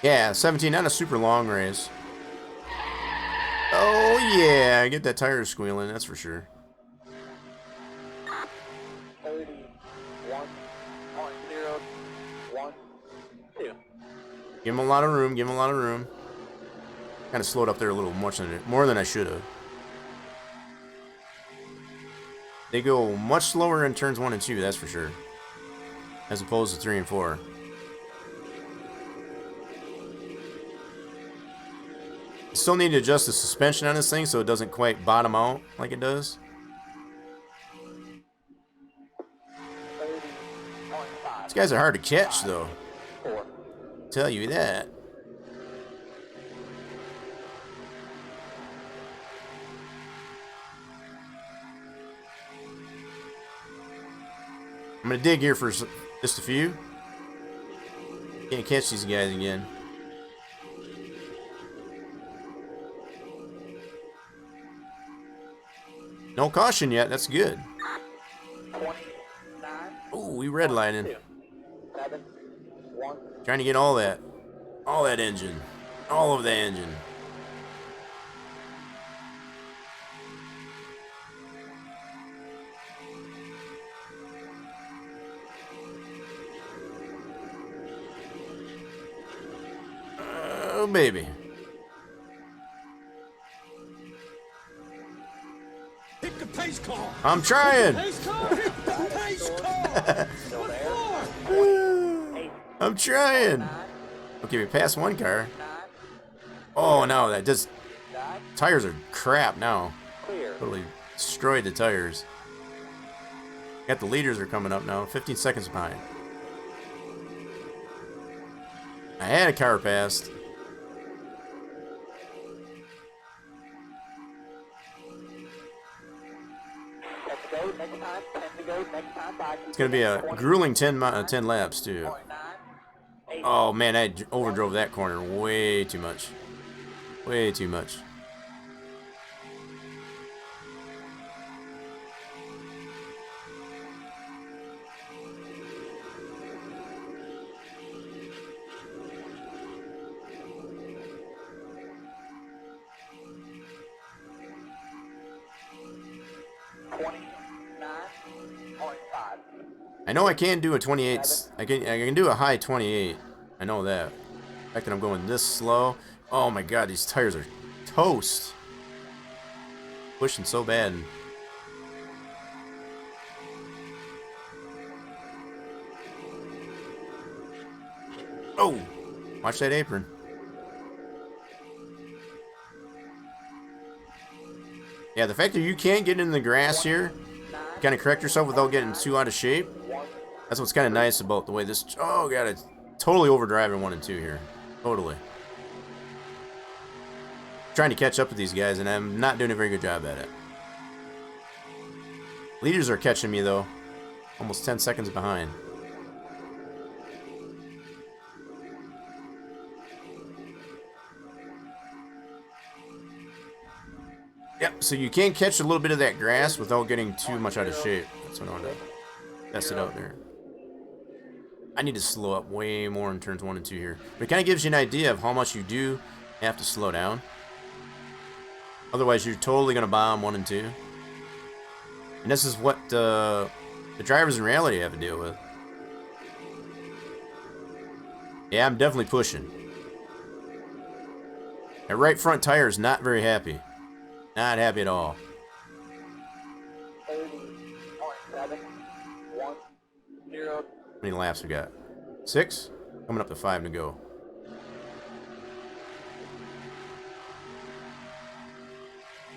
Yeah, 17, not a super long race. Oh yeah, get that tire squealing, that's for sure. 31.012. Give him a lot of room, Kind of slowed up there a little more than I should have. They go much slower in turns 1 and 2, that's for sure. As opposed to 3 and 4. Still need to adjust the suspension on this thing so it doesn't quite bottom out like it does. 30.5. These guys are hard to catch though. 4. Tell you that. I'm gonna dig here for just a few. Can't catch these guys again. No caution yet, that's good. 29. Ooh, we redlining. 7. 1. Trying to get all that engine. All of the engine. Oh, baby. Hit the pace car. I'm trying. Pace car. Hit the pace car. Still What there. for? I'm trying. Okay, we passed one car. Oh no, that just tires are crap now. Clear. Totally destroyed the tires. Got the leaders are coming up now. 15 seconds behind. I had a car passed. It's gonna be a grueling 10 laps too. Oh man, I overdrove that corner way too much. Way too much. I know I can do a 28. I can do a high 28. I know that. The fact that I'm going this slow. Oh my god, these tires are toast. Pushing so bad. Oh! Watch that apron. Yeah, the fact that you can't get in the grass here, kind of correct yourself without getting too out of shape. That's what's kind of nice about the way this... Oh god, it's totally overdriving 1 and 2 here. Totally. Trying to catch up with these guys, and I'm not doing a very good job at it. Leaders are catching me, though. Almost 10 seconds behind. Yep, so you can catch a little bit of that grass without getting too much out of shape. That's what I want to test it out there. I need to slow up way more in turns 1 and 2 here. But it kind of gives you an idea of how much you do have to slow down. Otherwise, you're totally going to bomb 1 and 2. And this is what the drivers in reality have to deal with. Yeah, I'm definitely pushing. That right front tire is not very happy. Not happy at all. 30.7, 1, 0. How many laps we got? 6? Coming up to 5 to go.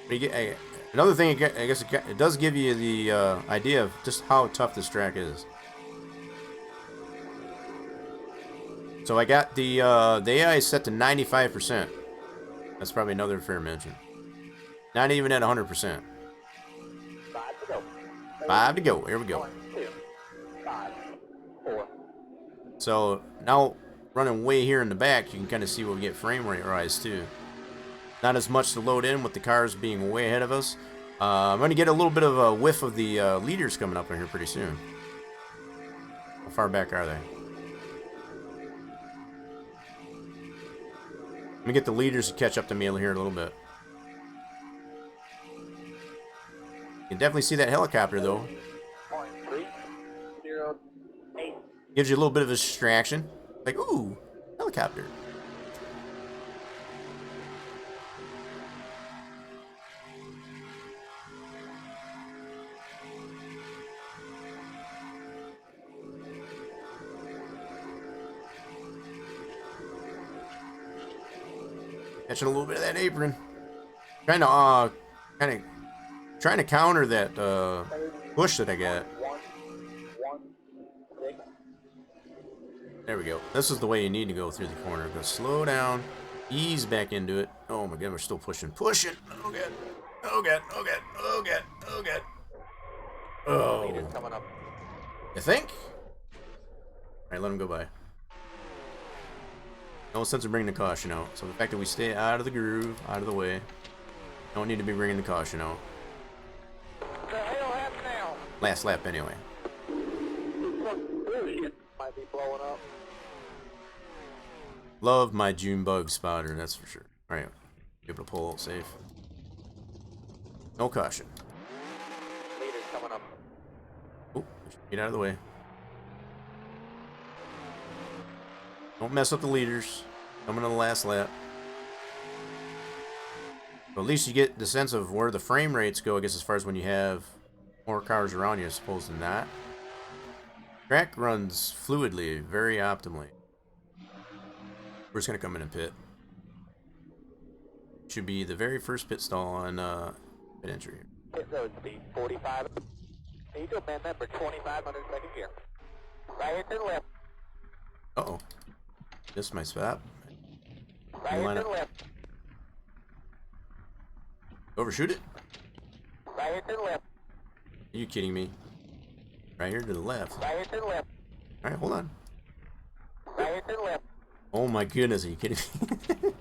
But you get, another thing, I guess it does give you the idea of just how tough this track is. So I got the AI set to 95%. That's probably another fair mention. Not even at 100%. 5 to go. 5 to go. Here we go. 1, 2, 5, 4. So now running way here in the back, you can kind of see what we get frame rate rise too. Not as much to load in with the cars being way ahead of us. I'm going to get a little bit of a whiff of the leaders coming up in here pretty soon. How far back are they? Let me get the leaders to catch up to me here a little bit. You can definitely see that helicopter though. 3, 0, 8. Gives you a little bit of a distraction. Like, ooh, helicopter. Catching a little bit of that apron. Trying to counter that push that I got. 1, 6. There we go. This is the way you need to go through the corner. Go slow down, ease back into it. Oh my god, we're still pushing. Pushing! Oh god. Oh god. Oh god. Oh god. Oh god. Leaders Oh. coming up. You think? Alright, let him go by. No sense of bringing the caution out. So the fact that we stay out of the groove, out of the way, don't need to be bringing the caution out. The hell happened now? Last lap anyway. Might be blowing up. Love my June bug spotter, that's for sure. Alright, be able to pull out safe. No caution. Leaders coming up. Oh, get out of the way. Don't mess up the leaders. Coming to the last lap. But at least you get the sense of where the frame rates go, I guess, as far as when you have more cars around you, as opposed to not. Track runs fluidly, very optimally. We're just going to come in and pit. Should be the very first pit stall on pit entry. Pit road speed 45. Need to amend that for 2,500 second gear. Right here to the left. Uh-oh. Missed my spot. Right here to the left. Overshoot it? Right here to the left. Are you kidding me? Right here to the left. Right here to the left. Alright, hold on. Right here to the left. Oh my goodness, are you kidding me?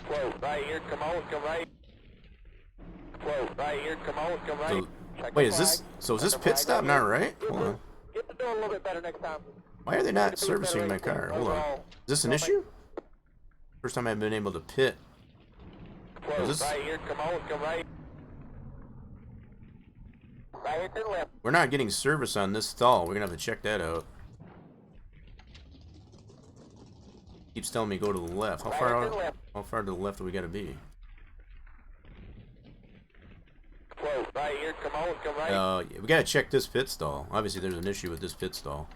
Close. Right here. Come on. Come right. Close. Right here. Come on. Come right. So, wait, is this pit stop not right? Hold on. Get the door a little bit better next time. Why are they not servicing my car? Hold on. Is this an issue? First time I've been able to pit. Close. Is this- Right here. Come on. Come right. Right here to the left. We're not getting service on this stall. We're gonna have to check that out. Keeps telling me go to the left. How Right far here to out? the left. How far to the left do we gotta be? Close. Right here. Come on. Come right. We gotta check this pit stall. Obviously, there's an issue with this pit stall.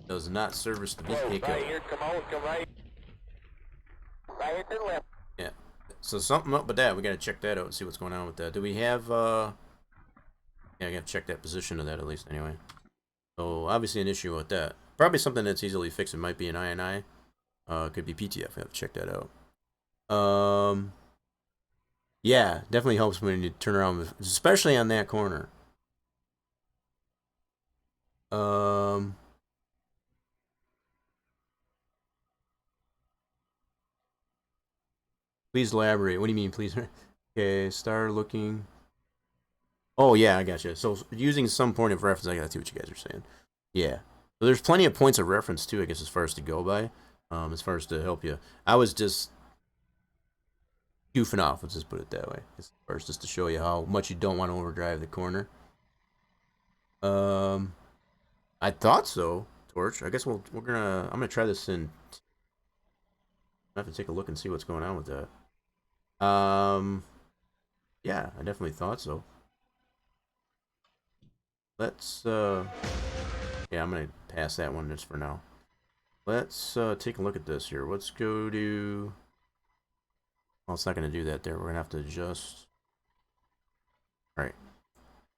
Does not service the Close. vehicle. Right here. Come on. Come right. Right here to the left. Yeah. So something up with that. We gotta check that out and see what's going on with that. Do we have? Yeah, I gotta check that position of that at least anyway. So obviously an issue with that. Probably something that's easily fixed. It might be an INI. Could be PTF. We have to check that out. Yeah, definitely helps when you turn around, especially on that corner. Please elaborate. What do you mean, please? Okay, start looking. Oh, yeah, I gotcha. So, using some point of reference, I gotta see what you guys are saying. Yeah. So, there's plenty of points of reference, too, I guess, as far as to go by. As far as to help you. I was just goofing off, let's just put it that way. As far as just to show you how much you don't want to overdrive the corner. I thought so, Torch. I guess I'm gonna try this in. I have to take a look and see what's going on with that. Yeah, I definitely thought so. Let's yeah, I'm gonna pass that one just for now. Let's take a look at this here. Let's go to. Well, it's not gonna do that there. We're gonna have to adjust. All right.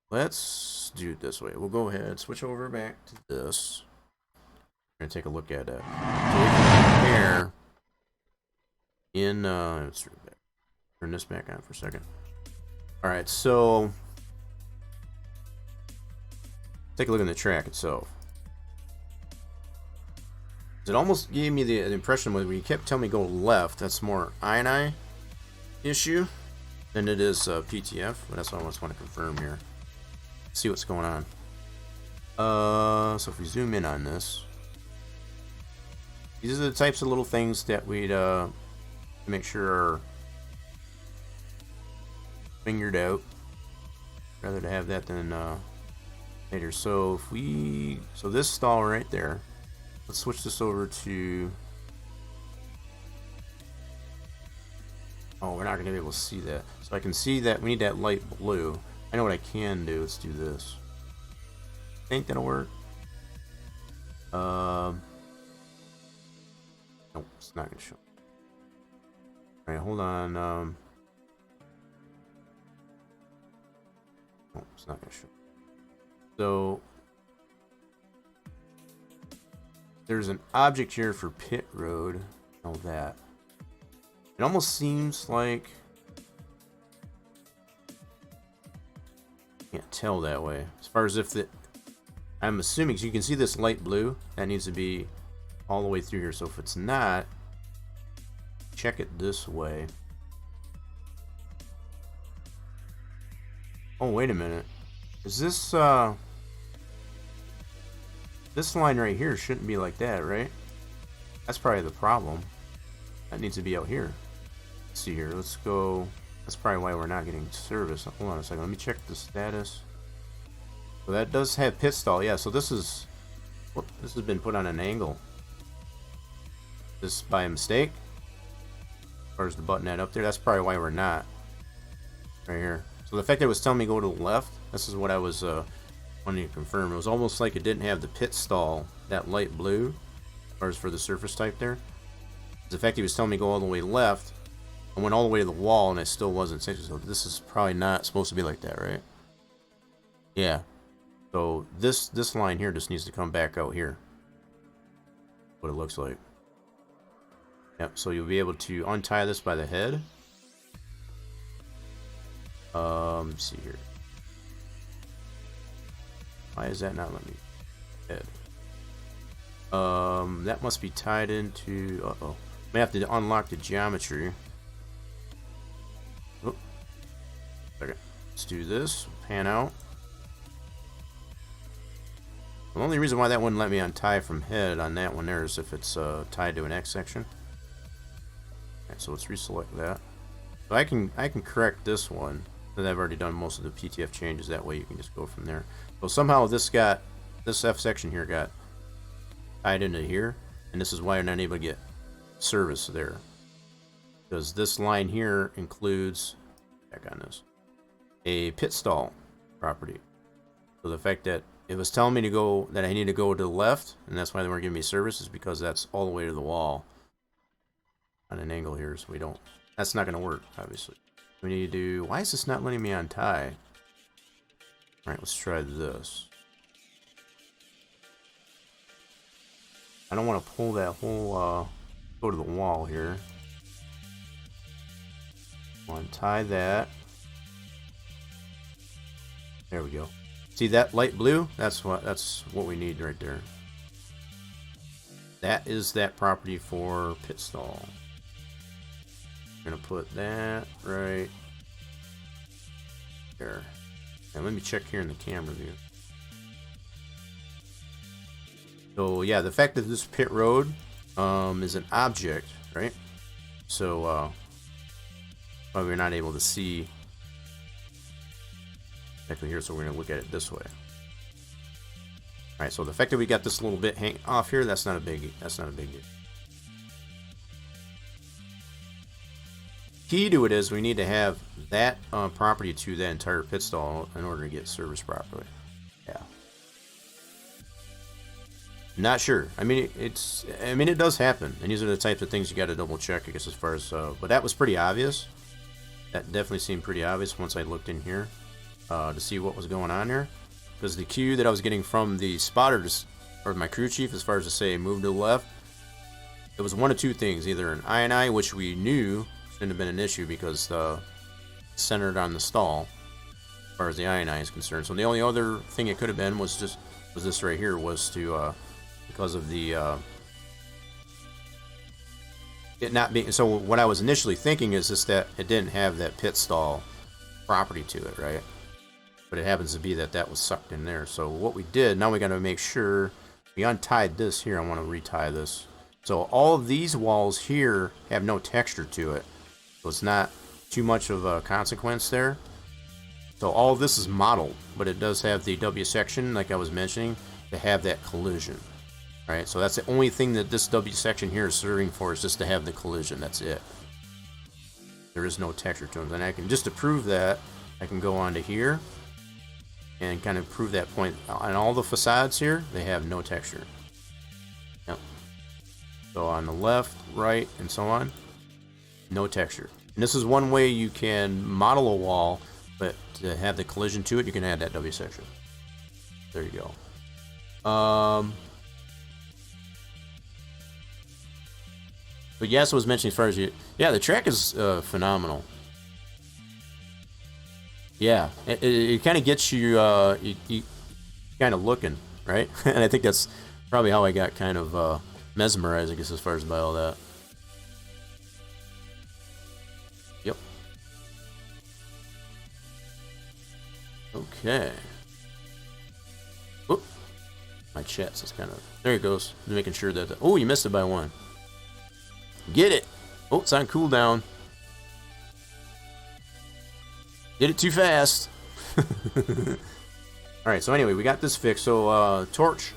Let's do it this way. We'll go ahead, switch over back to this. We're gonna take a look at it. So we can compare in let's turn this back on for a second. All right, so take a look at the track itself. It almost gave me the impression when you kept telling me go left, that's more INI issue than it is PTF, but that's what I just want to confirm here. See what's going on. So if we zoom in on this, these are the types of little things that we'd make sure are fingered out. Rather to have that than later. So if we, so this stall right there, let's switch this over to. Oh, we're not going to be able to see that. So I can see that we need that light blue. I know what I can do. Let's do this. Think that'll work? Nope, it's not going to show. Alright, hold on. No, it's not going to show. So there's an object here for pit road. All that. It almost seems like can't tell that way. As far as if the, I'm assuming, so you can see this light blue that needs to be all the way through here. So if it's not, check it this way. Oh, wait a minute. Is this this line right here shouldn't be like that, right? That's probably the problem. That needs to be out here. Let's see here. Let's go. That's probably why we're not getting service. Hold on a second. Let me check the status. So that does have pit stall. Yeah, so this is. Well, this has been put on an angle. This by mistake. As far as the button head up there, that's probably why we're not. Right here. So the fact that it was telling me go to the left, this is what I was wanting to confirm. It was almost like it didn't have the pit stall, that light blue, as far as for the surface type there. The fact he was telling me go all the way left, I went all the way to the wall and it still wasn't safe. So this is probably not supposed to be like that, right? Yeah. So this line here just needs to come back out here. What it looks like. Yep. So you'll be able to untie this by the head. Let's see here. Why is that not letting me head? That must be tied into. Uh-oh. May have to unlock the geometry. Oh. Okay. Let's do this. Pan out. The only reason why that wouldn't let me untie from head on that one there is if it's tied to an X section. Okay, so let's reselect that. So I can correct this one. And I've already done most of the PTF changes. That way you can just go from there. So somehow this F section here got tied into here, and this is why I'm not able to get service there. Because this line here includes, back on this, a pit stall property. So the fact that it was telling me to go, that I need to go to the left, and that's why they weren't giving me service, is because that's all the way to the wall on an angle here, so we don't, that's not going to work, obviously. We need to do, why is this not letting me untie? Alright, let's try this. I don't want to pull that whole, go to the wall here. Untie that. There we go. See that light blue? That's what we need right there. That is that property for pit stall. I'm gonna put that right there. And let me check here in the camera view. So yeah, the fact that this pit road is an object, right? So why we're not able to see exactly here, so we're gonna look at it this way. Alright, so the fact that we got this little bit hang off here, that's not a big deal. Key to it is we need to have that property to that entire pit stall in order to get service properly. Yeah. Not sure. I mean, it does happen, and these are the types of things you got to double check, I guess, as far as. But that was pretty obvious. That definitely seemed pretty obvious once I looked in here to see what was going on there, because the cue that I was getting from the spotters or my crew chief, as far as to say move to the left, it was one of two things: either an INI, which we knew shouldn't have been an issue because centered on the stall, as far as the INI is concerned. So the only other thing it could have been was this right here, was to because of the it not being. So what I was initially thinking is just that it didn't have that pit stall property to it, right? But it happens to be that that was sucked in there. So what we did, now we got to make sure we untied this here. I want to retie this. So all of these walls here have no texture to it, so it's not too much of a consequence there. So all of this is modeled, but it does have the W section, like I was mentioning, to have that collision. Right, so that's the only thing that this W section here is serving for, is just to have the collision. That's it. There is no texture to them. And I can, just to prove that, I can go on to here and kind of prove that point. On all the facades here, they have no texture. Yep. So on the left, right, and so on, no texture. And this is one way you can model a wall, but to have the collision to it, you can add that W section. There you go. But yes, I was mentioning as far as yeah, the track is phenomenal. Yeah, it kind of gets you, you kind of looking, right? And I think that's probably how I got kind of mesmerized, I guess, as far as by all that. Yep. Okay. Whoop. My chat says kind of, there it goes. Making sure that, oh, you missed it by one. Get it! Oh, it's on cooldown. Did it too fast. Alright, so anyway, we got this fixed. So, torch.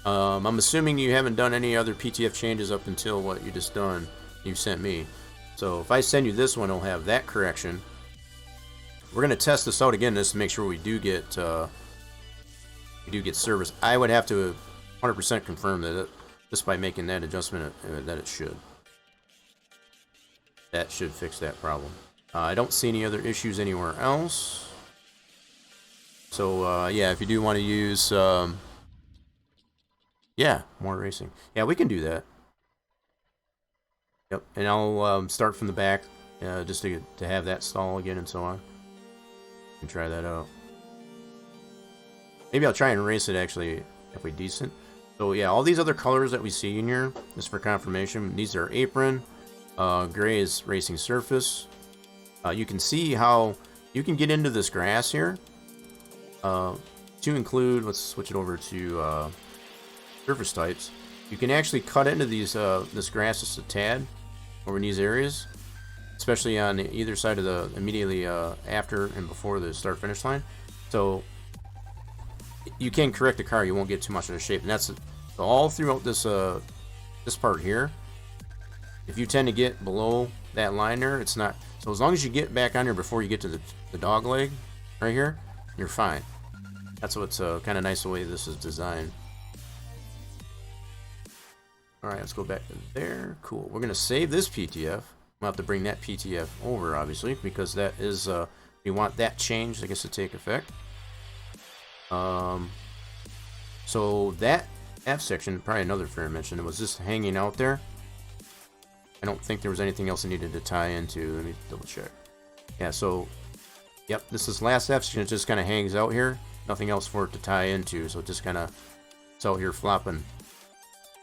I'm assuming you haven't done any other PTF changes up until what you just done. You sent me. So, if I send you this one, it'll have that correction. We're going to test this out again just to make sure we do get service. I would have to 100% confirm that just by making that adjustment that it should. That should fix that problem. I don't see any other issues anywhere else. So, yeah, if you do want to use, yeah, more racing. Yeah, we can do that. Yep, and I'll start from the back just to have that stall again and so on. And try that out. Maybe I'll try and race it actually halfway decent. So, yeah, all these other colors that we see in here, just for confirmation, these are apron. Gray is racing surface. You can see how you can get into this grass here. To include, let's switch it over to surface types. You can actually cut into these this grass just a tad over in these areas. especially on either side of the immediately after and before the start finish line. So you can correct the car, you won't get too much of the shape, and that's so all throughout this this part here. If you tend to get below that line there, it's not. So as long as you get back on here before you get to the dog leg right here, you're fine. That's what's kind of nice the way this is designed. All right, let's go back to there. Cool. We're gonna save this PTF. We'll have to bring that PTF over, obviously, because that is we want that change, I guess, to take effect. So that F section, probably another fair mention, it was just hanging out there. I don't think there was anything else I needed to tie into. Let me double check. Yeah, so, yep, this is last F section. It just kind of hangs out here. Nothing else for it to tie into, so it just kind of, it's out here flopping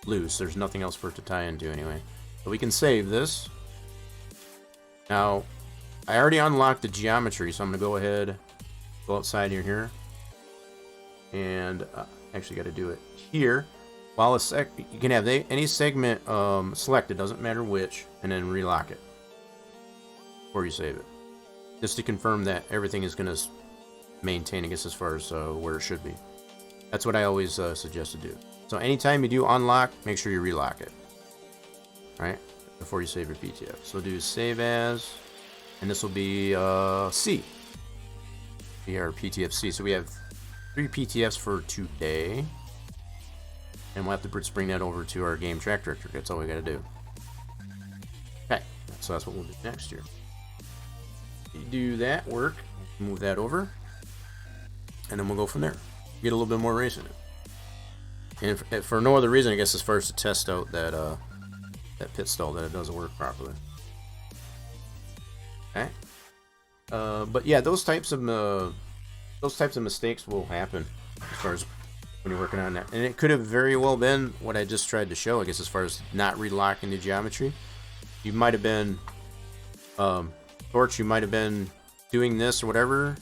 loose. There's nothing else for it to tie into anyway. So we can save this. Now, I already unlocked the geometry, so I'm going to go ahead, go outside here, and actually got to do it here. While you can have any segment selected, doesn't matter which, and then relock it before you save it, just to confirm that everything is going to maintain, I guess, as far as where it should be. That's what I always suggest to do. So anytime you do unlock, make sure you relock it, right, before you save your PTF. So do save as, and this will be C. Be our PTF C. So we have 3 PTFs for today. And we'll have to just bring that over to our game track director. That's all we got to do. Okay, so that's what we'll do next year. You do that work, move that over, and then we'll go from there. Get a little bit more race in it. And if for no other reason, I guess, as far as to test out that that pit stall, that it doesn't work properly. Okay. But yeah, those types of mistakes will happen as far as when you're working on that, and it could have very well been what I just tried to show, I guess, as far as not relocking the geometry. You might have been Torch, you might have been doing this or whatever,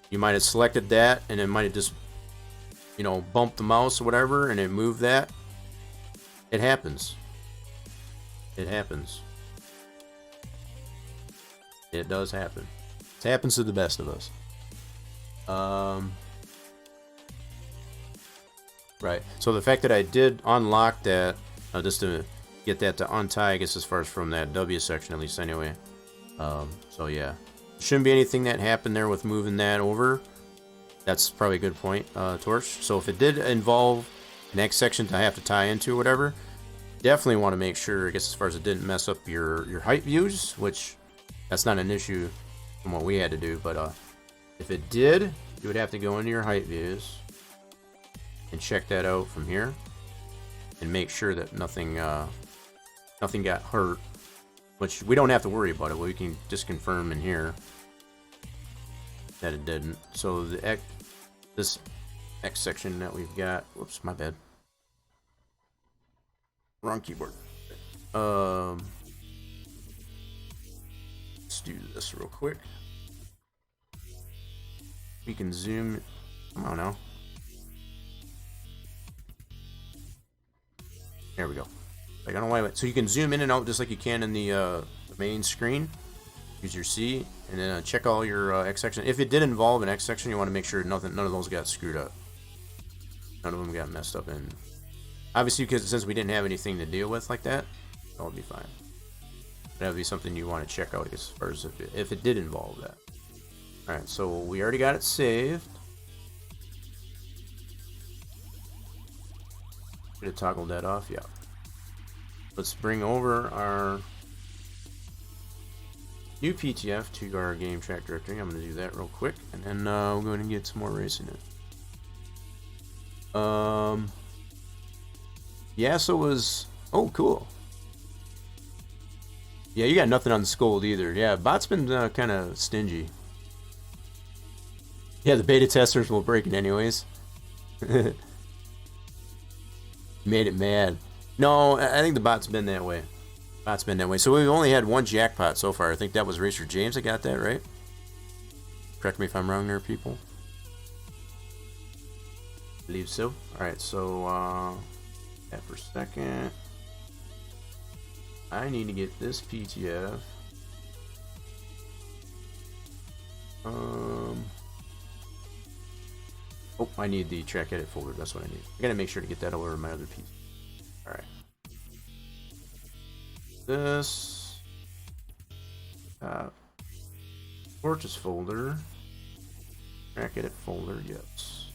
you might have selected that and it might have just, you know, bumped the mouse or whatever and it moved that. It happens. It happens. It does happen. It happens to the best of us. Right. So the fact that I did unlock that, just to get that to untie, I guess, as far as from that W section, at least anyway. So yeah, shouldn't be anything that happened there with moving that over. That's probably a good point, Torch. So if it did involve an X section to have to tie into or whatever, definitely want to make sure, I guess, as far as it didn't mess up your height views, which that's not an issue from what we had to do. But if it did, you would have to go into your height views and check that out from here and make sure that nothing got hurt, which we don't have to worry about it. We can just confirm in here that it didn't. So this X section that we've got, whoops, my bad, wrong keyboard. Let's do this real quick. We can zoom, come on now. There we go. Like, I don't know why. So you can zoom in and out just like you can in the main screen. Use your C, and then check all your X section. If it did involve an X section, you want to make sure none of those got screwed up. None of them got messed up. And obviously, because since we didn't have anything to deal with like that, that would be fine. That would be something you want to check out as far as if it did involve that. All right, so we already got it saved. Should have toggled that off, yeah. Let's bring over our new PTF to our game track directory. I'm going to do that real quick, and then we're going to get some more racing in. Yeah, so it was, oh, cool. Yeah, you got nothing on the Scold either. Yeah, bot's been kind of stingy. Yeah, the beta testers will break it anyways. Made it mad. No, I think the bot's been that way. Bot's been that way. So we've only had one jackpot so far. I think that was Racer James that got that, right? Correct me if I'm wrong there, people. I believe so. Alright, so that for a second. I need to get this PTF Oh, I need the track edit folder. That's what I need. I gotta make sure to get that over my other piece. All right. This torches folder. Track edit folder. Yes.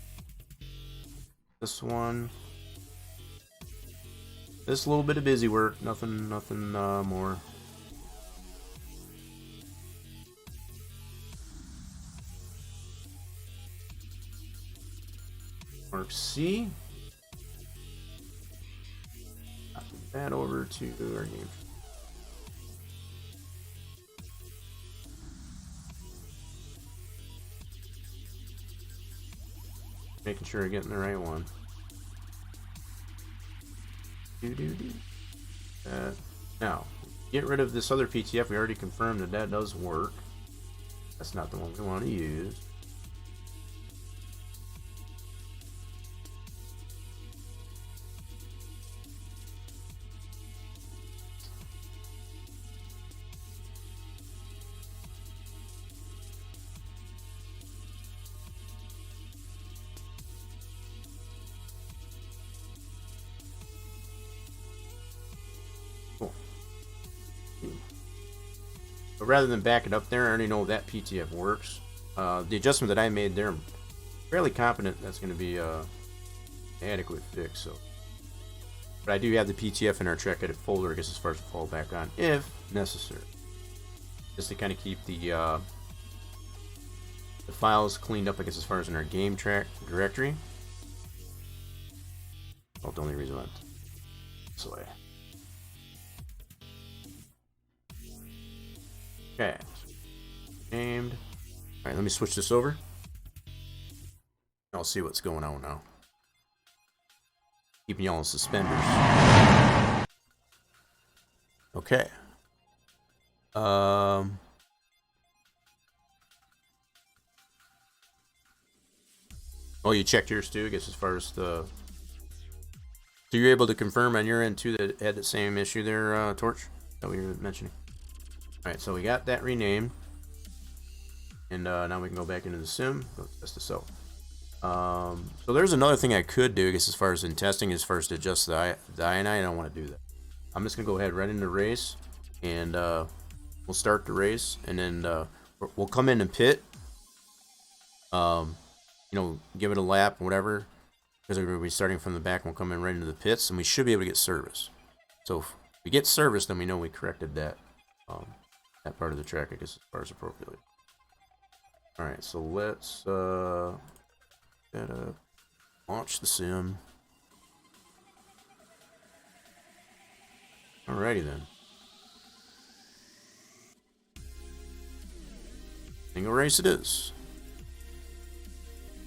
This one. This little bit of busy work. Nothing more. Mark C. Copy that over to our game. Making sure we're getting the right one. Now, get rid of this other PTF. We already confirmed that that does work. That's not the one we want to use. But rather than back it up there, I already know that PTF works. The adjustment that I made there, I'm fairly confident that's going to be an adequate fix. So, but I do have the PTF in our track edit folder, I guess, as far as to fall back on if necessary, just to kind of keep the files cleaned up, I guess, as far as in our game track directory. Well, the only reason why this way. Okay. Named. Alright, let me switch this over. I'll see what's going on now. Keeping y'all in suspenders. Okay. Oh, you checked yours too, I guess, as far as the... So you're able to confirm on your end too that it had the same issue there, Torch? That we were mentioning. Alright, so we got that renamed. And now we can go back into the sim, go test this out. So there's another thing I could do, I guess, as far as in testing, as far as to adjust the INI. I don't want to do that. I'm just going to go ahead right into race, and we'll start the race, and then we'll come in and pit. You know, give it a lap, whatever, because we're going to be starting from the back, and we'll come in right into the pits, and we should be able to get service. So if we get service, then we know we corrected that. That part of the track, I guess, as far as appropriately. Alright, so let's launch the sim. Alrighty then. Single race it is.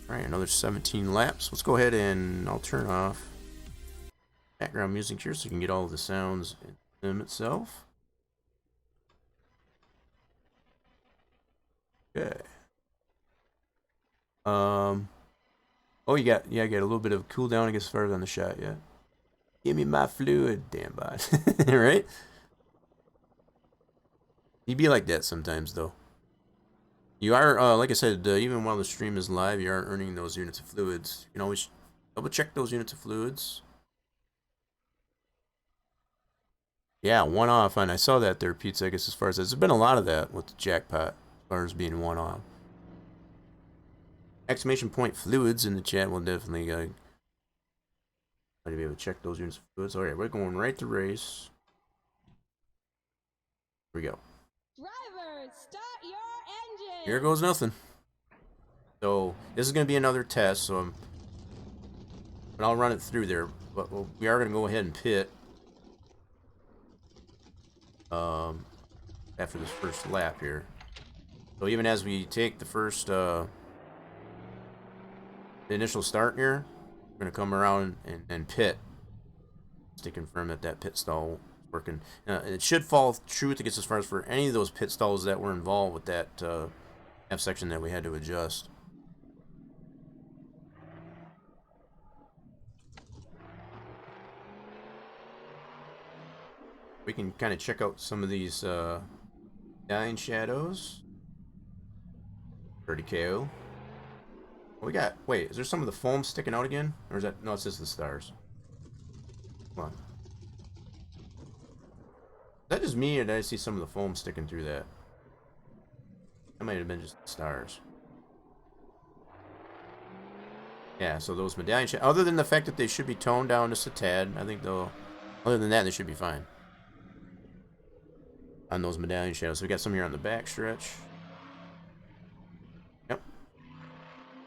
Alright, another 17 laps. Let's go ahead and I'll turn off background music here so you can get all of the sounds in the sim itself. Okay. Oh, you got a little bit of cooldown, I guess, further on the shot, yeah. Give me my fluid, damn bot. Right? You be like that sometimes, though. You are, like I said, even while the stream is live, you are earning those units of fluids. You can always double check those units of fluids. Yeah, one off, and I saw that there, Pizza, I guess, as far as there's been a lot of that with the jackpot, as far as being one off. Exclamation point fluids in the chat will definitely be able to check those units of fluids. Alright, we're going right to race. Here we go. Drivers, start your engine. Here goes nothing. So this is going to be another test, so but I'll run it through there. But we are going to go ahead and pit after this first lap here. So even as we take the first the initial start here, we're going to come around and pit to confirm that that pit stall is working. It should fall true, I guess, as far as for any of those pit stalls that were involved with that F section that we had to adjust. We can kind of check out some of these dying shadows. Pretty KO. We got, wait, is there some of the foam sticking out again? Or is that, no, it's just the stars. Come on. Is that just me, or did I see some of the foam sticking through that? That might have been just the stars. Yeah, so those medallion shadows, other than the fact that they should be toned down just a tad, I think they'll, other than that, they should be fine. On those medallion shadows. So we got some here on the back stretch. Yep.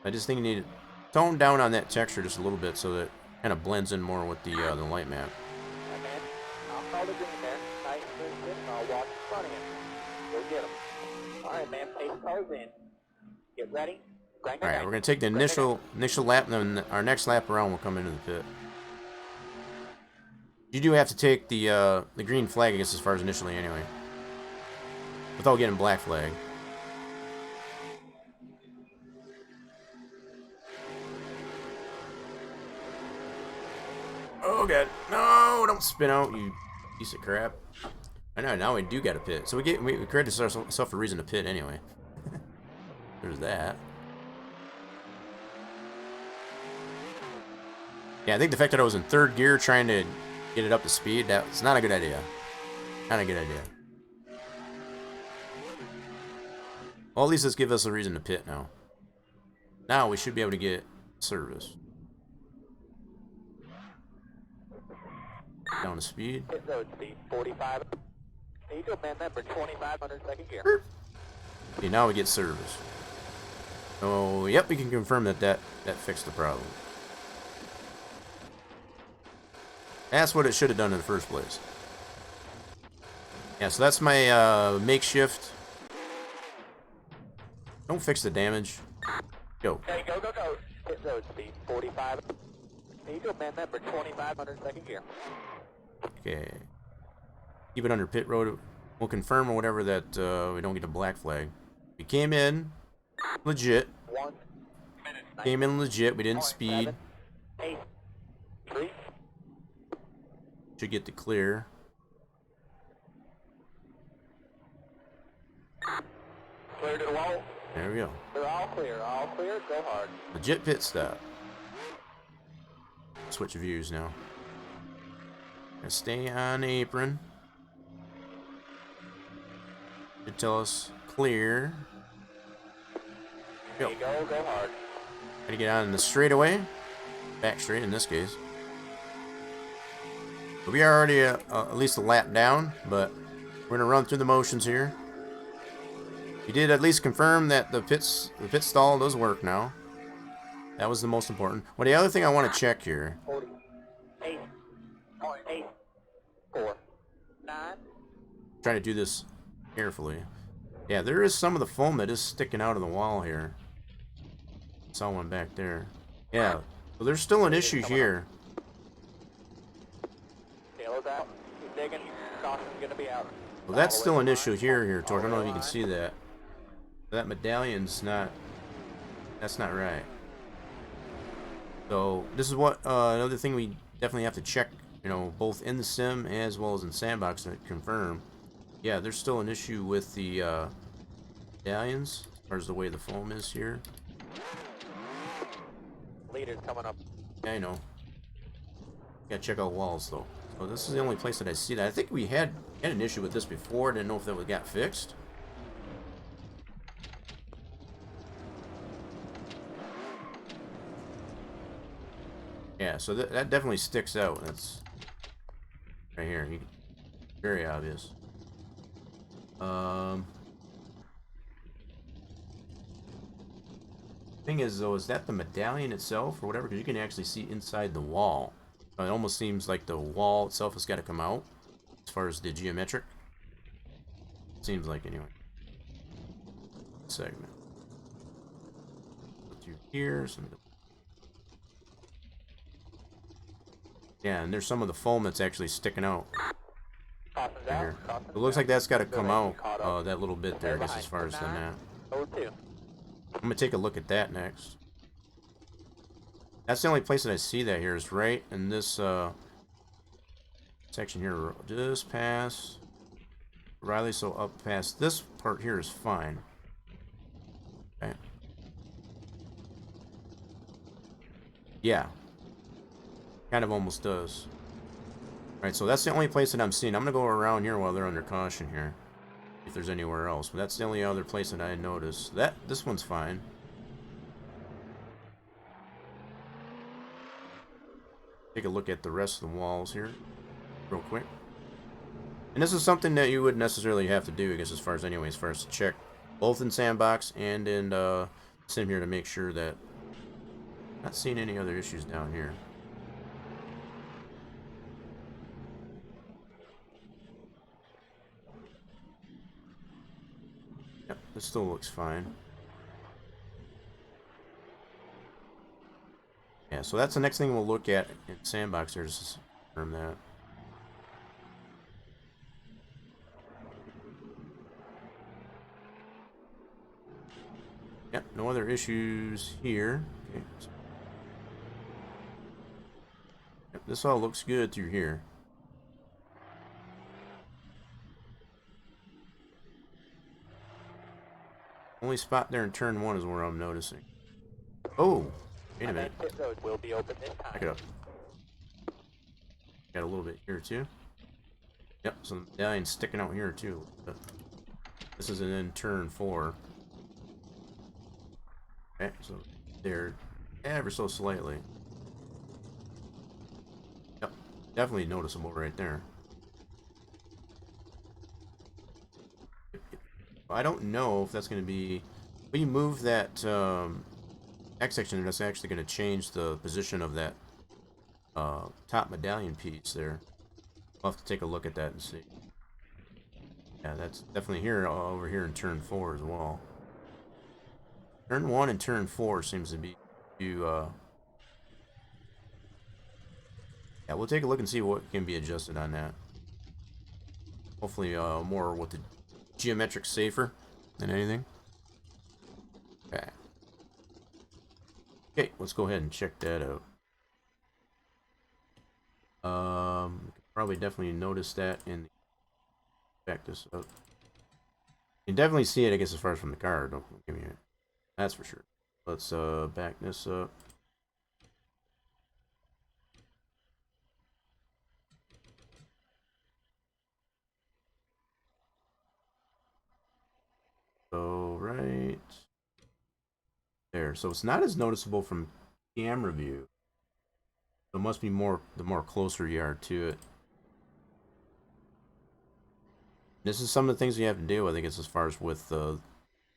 I just think you need to tone down on that texture just a little bit so that it kind of blends in more with the light map. Hey, man. I'll call the green there. Nice and good, and I'll walk in front of you. Go get him. All right, man. Pace cars in. Get ready. Alright, we're going to take the initial lap, and then our next lap around will come into the pit. You do have to take the green flag, I guess, as far as initially anyway. Without getting black flag. Oh god, no, don't spin out, you piece of crap. I know, now we do got a pit. So we created ourselves a reason to pit anyway. There's that. Yeah, I think the fact that I was in third gear trying to get it up to speed, that's not a good idea. Not a good idea. Well, at least let's give us a reason to pit now. Now we should be able to get service. Down to speed. Pit road speed 45. Need to amend that for 2500 second gear. Okay, now we get service. Oh, yep, we can confirm that fixed the problem. That's what it should have done in the first place. Yeah, so that's my makeshift. Don't fix the damage. Go. Okay, go. Pit road speed 45. Need to amend that for 2500 second gear. Okay. Keep it under pit road. We'll confirm or whatever that we don't get a black flag. We came in legit. 1 minute. Came in legit. We didn't speed. 8, 3. Should get the clear. Clear to the wall. There we go. They're all clear. Go hard. Legit pit stop. Switch views now. Gonna stay on apron. Should tell us clear. There you go hard. Gotta get on the straightaway. Back straight in this case. But we are already at least a lap down, but we're gonna run through the motions here. We did at least confirm that the pit stall does work now. That was the most important. Well, the other thing I want to check here. 48, 8, 4, 9. Trying to do this carefully. Yeah, there is some of the foam that is sticking out of the wall here. Saw one back there. Yeah, so there's still an issue here. Tail's out. Keep digging. Caution's gonna be out. Well, that's still an issue here, Torque. I don't know if you can see that. That medallion's not. That's not right. So this is what another thing we definitely have to check. You know, both in the sim as well as in sandbox to confirm. Yeah, there's still an issue with the medallions as far as the way the foam is here. Leader's coming up. Yeah, I know. Gotta check out walls though. So this is the only place that I see that. I think we had an issue with this before. Didn't know if that got fixed. Yeah, so that definitely sticks out. That's right here. Very obvious. Thing is though, is that the medallion itself or whatever? Because you can actually see inside the wall. It almost seems like the wall itself has got to come out as far as the geometric. Seems like anyway. Segment. Through here, yeah, and there's some of the foam that's actually sticking out. Right here. It looks like that's got to come out that little bit there, I guess, as far as the map. I'm gonna take a look at that next. That's the only place that I see that here is right in this section here, just past Riley. So up past this part here is fine. Okay. Yeah. Kind of almost does. Alright, so that's the only place that I'm seeing. I'm going to go around here while they're under caution here. If there's anywhere else. But that's the only other place that I noticed. This one's fine. Take a look at the rest of the walls here. Real quick. And this is something that you wouldn't necessarily have to do, I guess, as far as to check. Both in Sandbox and in Sim here to make sure that... Not seeing any other issues down here. Yep, this still looks fine. Yeah, so that's the next thing we'll look at in Sandbox here, just to confirm that. Yep, no other issues here. Okay. Yep, this all looks good through here. Only spot there in turn 1 is where I'm noticing. Oh, wait a minute. Pit road will be open this time. Back it up. Got a little bit here too. Yep, some medallions sticking out here too. This is an in turn 4. Okay, so they're ever so slightly. Yep, definitely noticeable right there. I don't know if that's going to be... When you move that X section, that's actually going to change the position of that top medallion piece there. I'll have to take a look at that and see. Yeah, that's definitely here, over here in turn 4 as well. Turn 1 and turn 4 seems to be... Yeah, we'll take a look and see what can be adjusted on that. Hopefully more with the geometric safer than anything. Okay. Okay, let's go ahead and check that out. Probably definitely notice that in the... Back this up. You can definitely see it, I guess, as far as from the car. Don't give me it. That's for sure. Let's back this up. So right there. So it's not as noticeable from camera view. So it must be more the more closer you are to it. This is some of the things you have to deal with, I guess, as far as with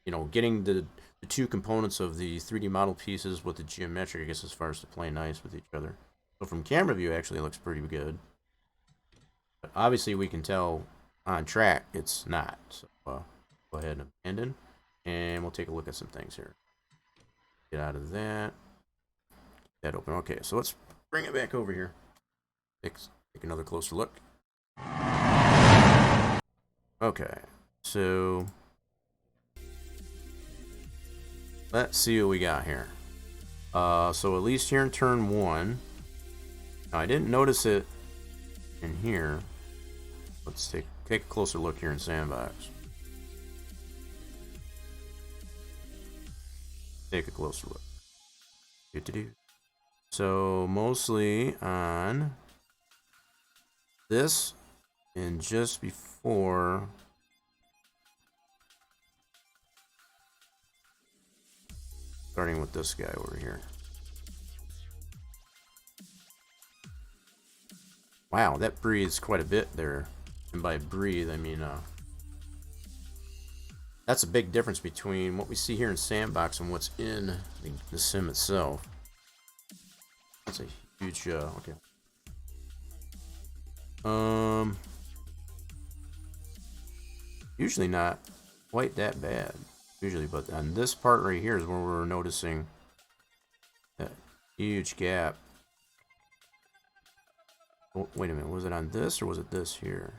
you know, getting the two components of the 3D model pieces with the geometric, I guess, as far as to play nice with each other. So from camera view, actually, it looks pretty good. But obviously, we can tell on track it's not. So go ahead and abandon, and we'll take a look at some things here. Get out of that. That open. Okay, so let's bring it back over here. Take another closer look. Okay, so let's see what we got here. So at least here in turn 1, now, I didn't notice it in here. Let's take a closer look here in Sandbox. Take a closer look. So mostly on this and just before starting with this guy over here. Wow, that breathes quite a bit there. And by breathe, I mean that's a big difference between what we see here in Sandbox and what's in the sim itself. That's a huge okay. Usually not quite that bad. Usually, but on this part right here is where we're noticing that huge gap. Oh, wait a minute, was it on this or was it this here?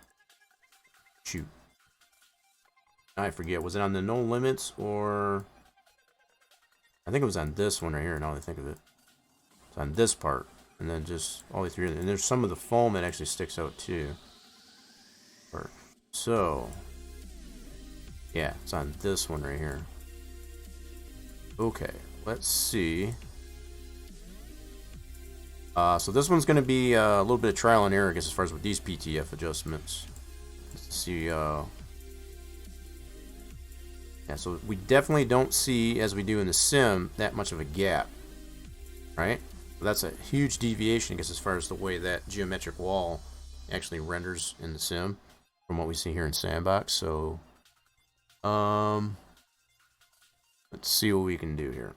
Shoot. I forget. Was it on the no limits or... I think it was on this one right here, now that I think of it. It's on this part. And then just all the way through. And there's some of the foam that actually sticks out too. So... yeah, it's on this one right here. Okay, let's see. So this one's going to be a little bit of trial and error, I guess, as far as with these PTF adjustments. Let's see. Yeah, so we definitely don't see, as we do in the sim, that much of a gap, right? So that's a huge deviation, I guess, as far as the way that geometric wall actually renders in the sim from what we see here in Sandbox. So, let's see what we can do here.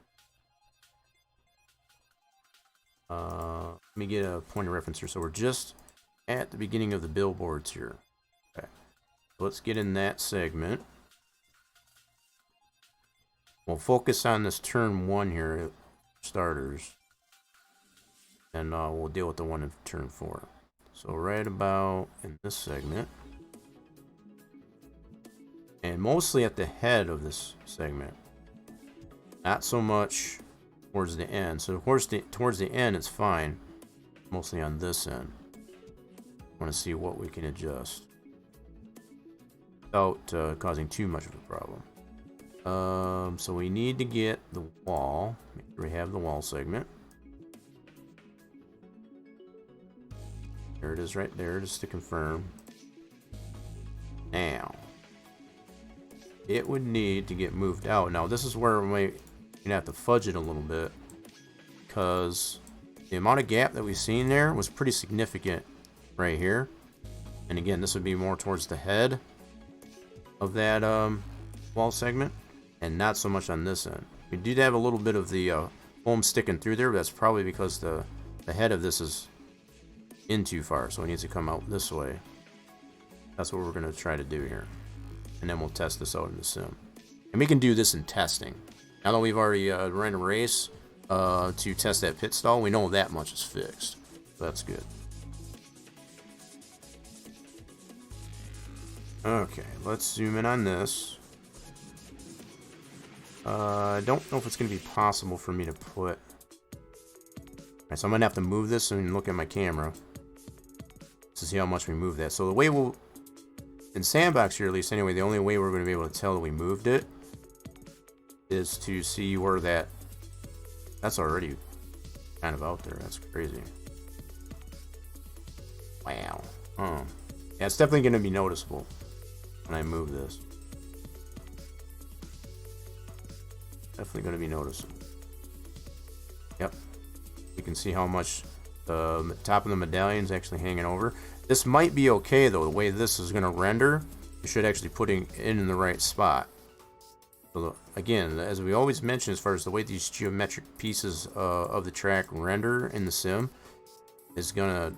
Let me get a point of reference here. So we're just at the beginning of the billboards here. Okay. So let's get in that segment. We'll focus on this turn 1 here, starters. And we'll deal with the one in turn 4. So right about in this segment. And mostly at the head of this segment. Not so much towards the end. So towards the end it's fine. Mostly on this end. I want to see what we can adjust without causing too much of a problem. So we need to get the wall. Make sure we have the wall segment. There it is right there, just to confirm. Now, it would need to get moved out. Now this is where we might have to fudge it a little bit, because the amount of gap that we've seen there was pretty significant right here. And again, this would be more towards the head of that wall segment, and not so much on this end. We do have a little bit of the foam sticking through there, but that's probably because the head of this is in too far, so it needs to come out this way. That's what we're going to try to do here. And then we'll test this out in the sim. And we can do this in testing. Now that we've already ran a race to test that pit stall, we know that much is fixed. So that's good. Okay, let's zoom in on this. I don't know if it's going to be possible for me to put... Alright, so I'm going to have to move this and look at my camera to see how much we move that. So the way we'll... In Sandbox here, at least anyway, the only way we're going to be able to tell that we moved it is to see where that... That's already kind of out there. That's crazy. Wow. Yeah, it's definitely going to be noticeable when I move this. Definitely going to be noticeable. Yep. You can see how much the top of the medallion is actually hanging over. This might be okay though. The way this is going to render, you should actually put it in the right spot. So again, as we always mention, as far as the way these geometric pieces of the track render in the sim, it's gonna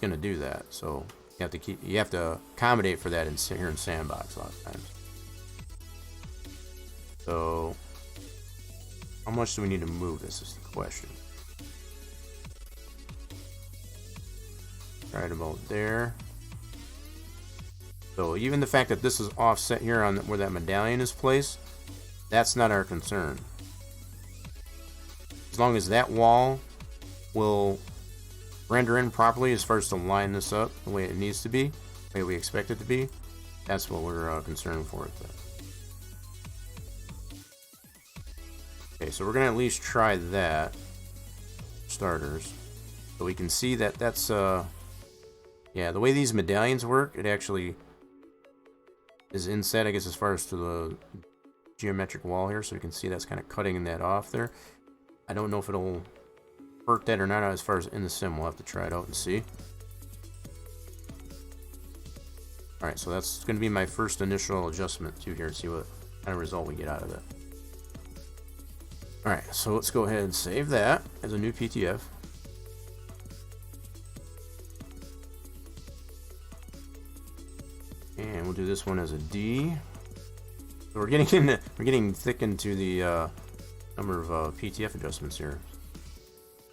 do that. So you have to accommodate for that here in Sandbox a lot of times. So how much do we need to move this is the question. Right about there. So even the fact that this is offset here on where that medallion is placed, that's not our concern. As long as that wall will render in properly as far as to line this up the way it needs to be, the way we expect it to be, that's what we're concerned for. Okay, so we're going to at least try that, starters. So we can see that that's, yeah, the way these medallions work, it actually is inset, I guess, as far as to the geometric wall here. So you can see that's kind of cutting that off there. I don't know if it'll hurt that or not as far as in the sim. We'll have to try it out and see. Alright, so that's going to be my first initial adjustment to here to see what kind of result we get out of it. Alright, so let's go ahead and save that as a new PTF. And we'll do this one as a D. So we're getting thick into the number of PTF adjustments here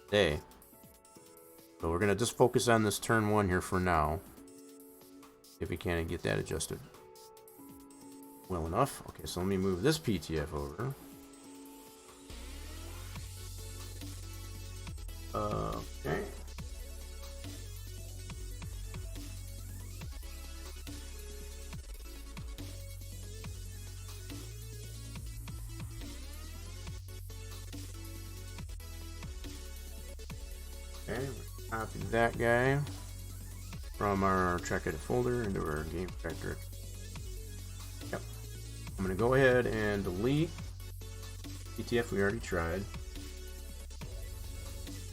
today. So we're gonna just focus on this turn 1 here for now. If we can get that adjusted well enough. Okay, so let me move this PTF over. Okay. Okay, copy that guy from our track edit folder into our game factor. Yep. I'm gonna go ahead and delete PTF we already tried.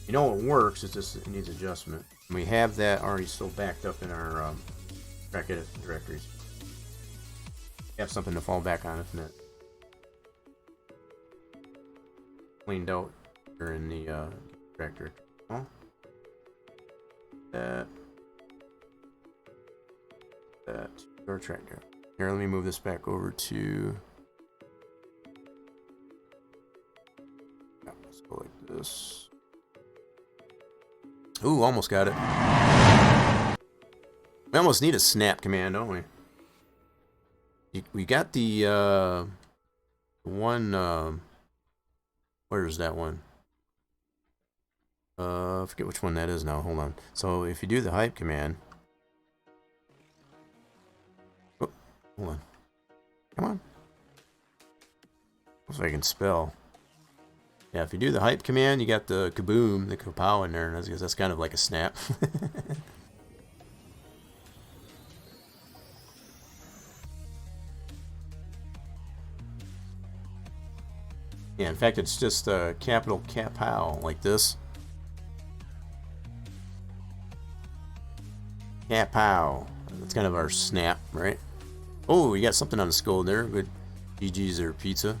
You know it works, it's just it needs adjustment. And we have that already still backed up in our track edit directories. Have something to fall back on if not cleaned out here in the directory. Oh. That our tracker. Here, let me move this back over to. Yeah, let's go like this. Ooh, almost got it. We almost need a snap command, don't we? We got the one. Where's that one? I forget which one that is now. Hold on. So if you do the hype command. Oh, hold on. Come on. If I can spell. Yeah, if you do the hype command, you got the kaboom, the kapow in there. That's kind of like a snap. Yeah, in fact, it's just capital kapow like this. Kapow. That's kind of our snap, right? Oh, we got something on the skull there. Good. GG's or pizza.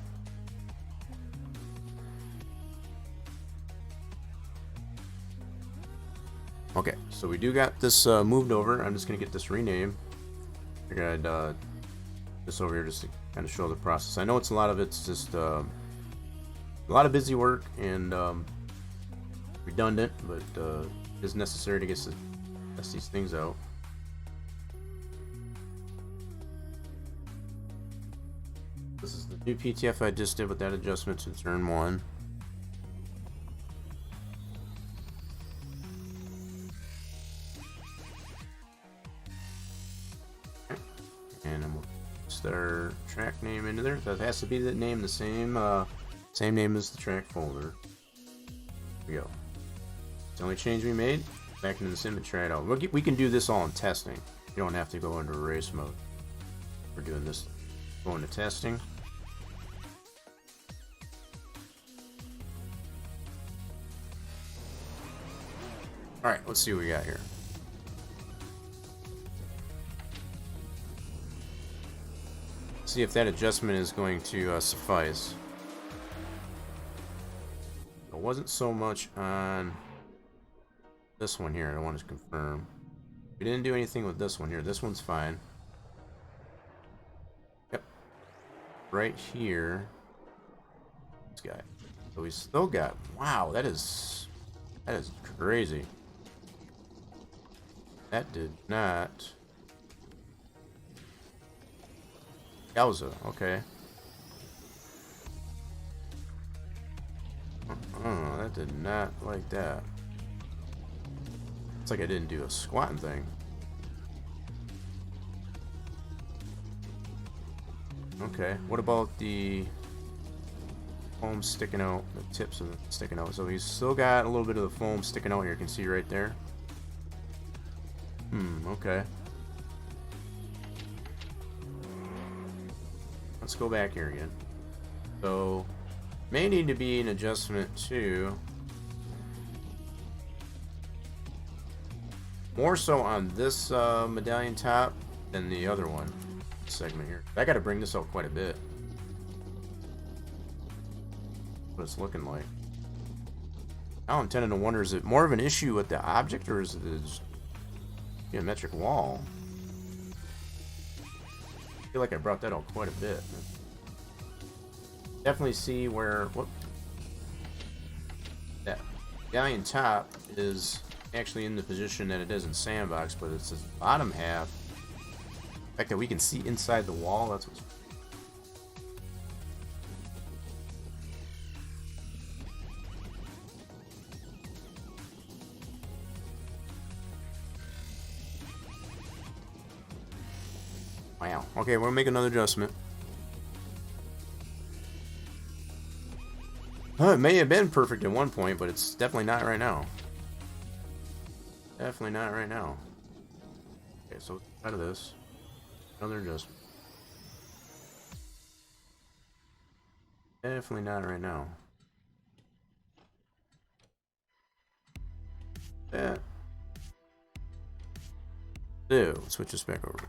Okay, so we do got this moved over. I'm just gonna get this renamed. I got this over here just to kind of show the process. I know it's a lot of it's just a lot of busy work and redundant, but it is necessary to test these things out. This is the new PTF I just did with that adjustment to turn 1. And I'm gonna put our track name into there. That has to be the name, the same name as the track folder. There we go. It's the only change we made. Back into the sim and try it out. We can do this all in testing. You don't have to go into race mode. We're doing this. Go into testing. Alright, let's see what we got here. See if that adjustment is going to suffice. It wasn't so much on this one here. I want to confirm. We didn't do anything with this one here. This one's fine. Yep. Right here. This guy. So we still got. Wow, that is crazy. That did not. Yowza. Okay. That did not like that. It's like I didn't do a squatting thing. Okay, what about the foam sticking out, the tips of it sticking out? So he's still got a little bit of the foam sticking out here. You can see right there. Okay. Let's go back here again. So, may need to be an adjustment to more so on this medallion top than the other one segment here. I got to bring this out quite a bit. What it's looking like. Now I'm tending to wonder, is it more of an issue with the object or is it the geometric wall? I feel like I brought that out quite a bit. Definitely see where that medallion top is actually in the position that it is in Sandbox, but it's this bottom half. The fact that we can see inside the wall, that's what's. Wow. Okay, we'll make another adjustment. It may have been perfect at one point, but it's definitely not right now. Definitely not right now. Okay, so out of this. Another adjustment. Definitely not right now. That. Ew, switch this back over.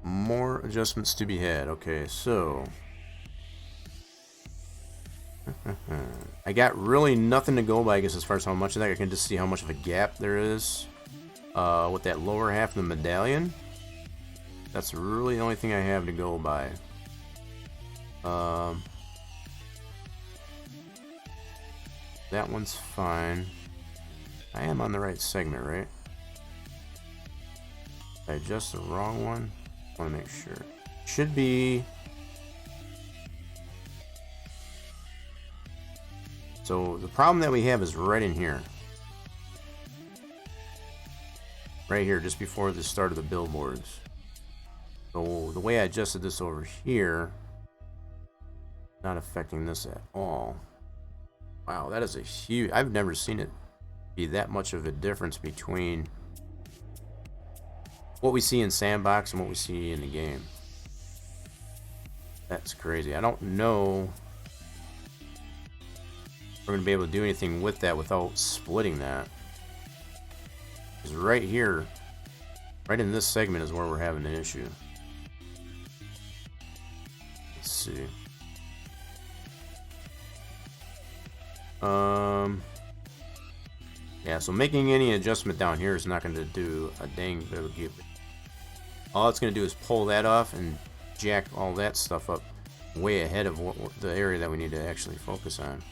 More adjustments to be had. Okay, so I got really nothing to go by, I guess, as far as how much of that. I can just see how much of a gap there is with that lower half of the medallion. That's really the only thing I have to go by. That one's fine. I am on the right segment, right? Did I adjust the wrong one? I want to make sure. Should be. So the problem that we have is right in here. Right here, just before the start of the billboards. So the way I adjusted this over here, not affecting this at all. Wow, that is a huge... I've never seen it be that much of a difference between what we see in Sandbox and what we see in the game. That's crazy. I don't know if we're going to be able to do anything with that without splitting that. Because right here, right in this segment is where we're having an issue. Let's see. Yeah, so making any adjustment down here is not going to do a dang bit of good. All it's going to do is pull that off and jack all that stuff up way ahead of what the area that we need to actually focus on.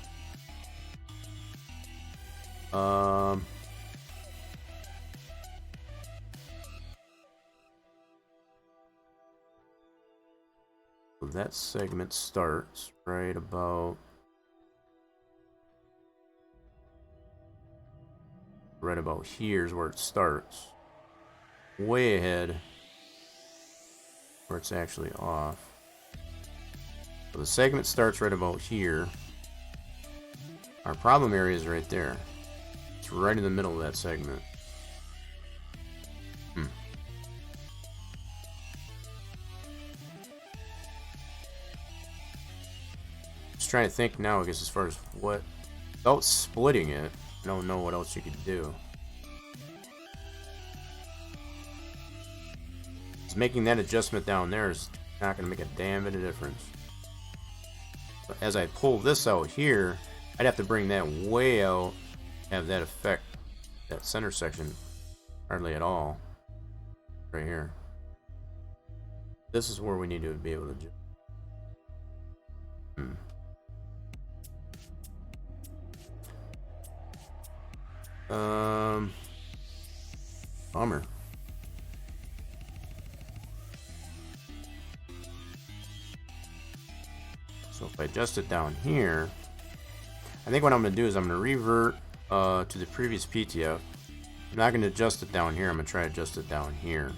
So that segment starts right about here is where it starts. Way ahead where it's actually off. So the segment starts right about here. Our problem area is right there. It's right in the middle of that segment. Just trying to think now, I guess, as far as what, without splitting it, I don't know what else you could do. Just making that adjustment down there is not going to make a damn bit of difference. But as I pull this out here, I'd have to bring that way out, have that affect that center section hardly at all. Right here. This is where we need to be able to do. Bummer. So if I adjust it down here, I think what I'm going to do is I'm going to revert to the previous PTF. I'm not going to adjust it down here. I'm going to try to adjust it down here.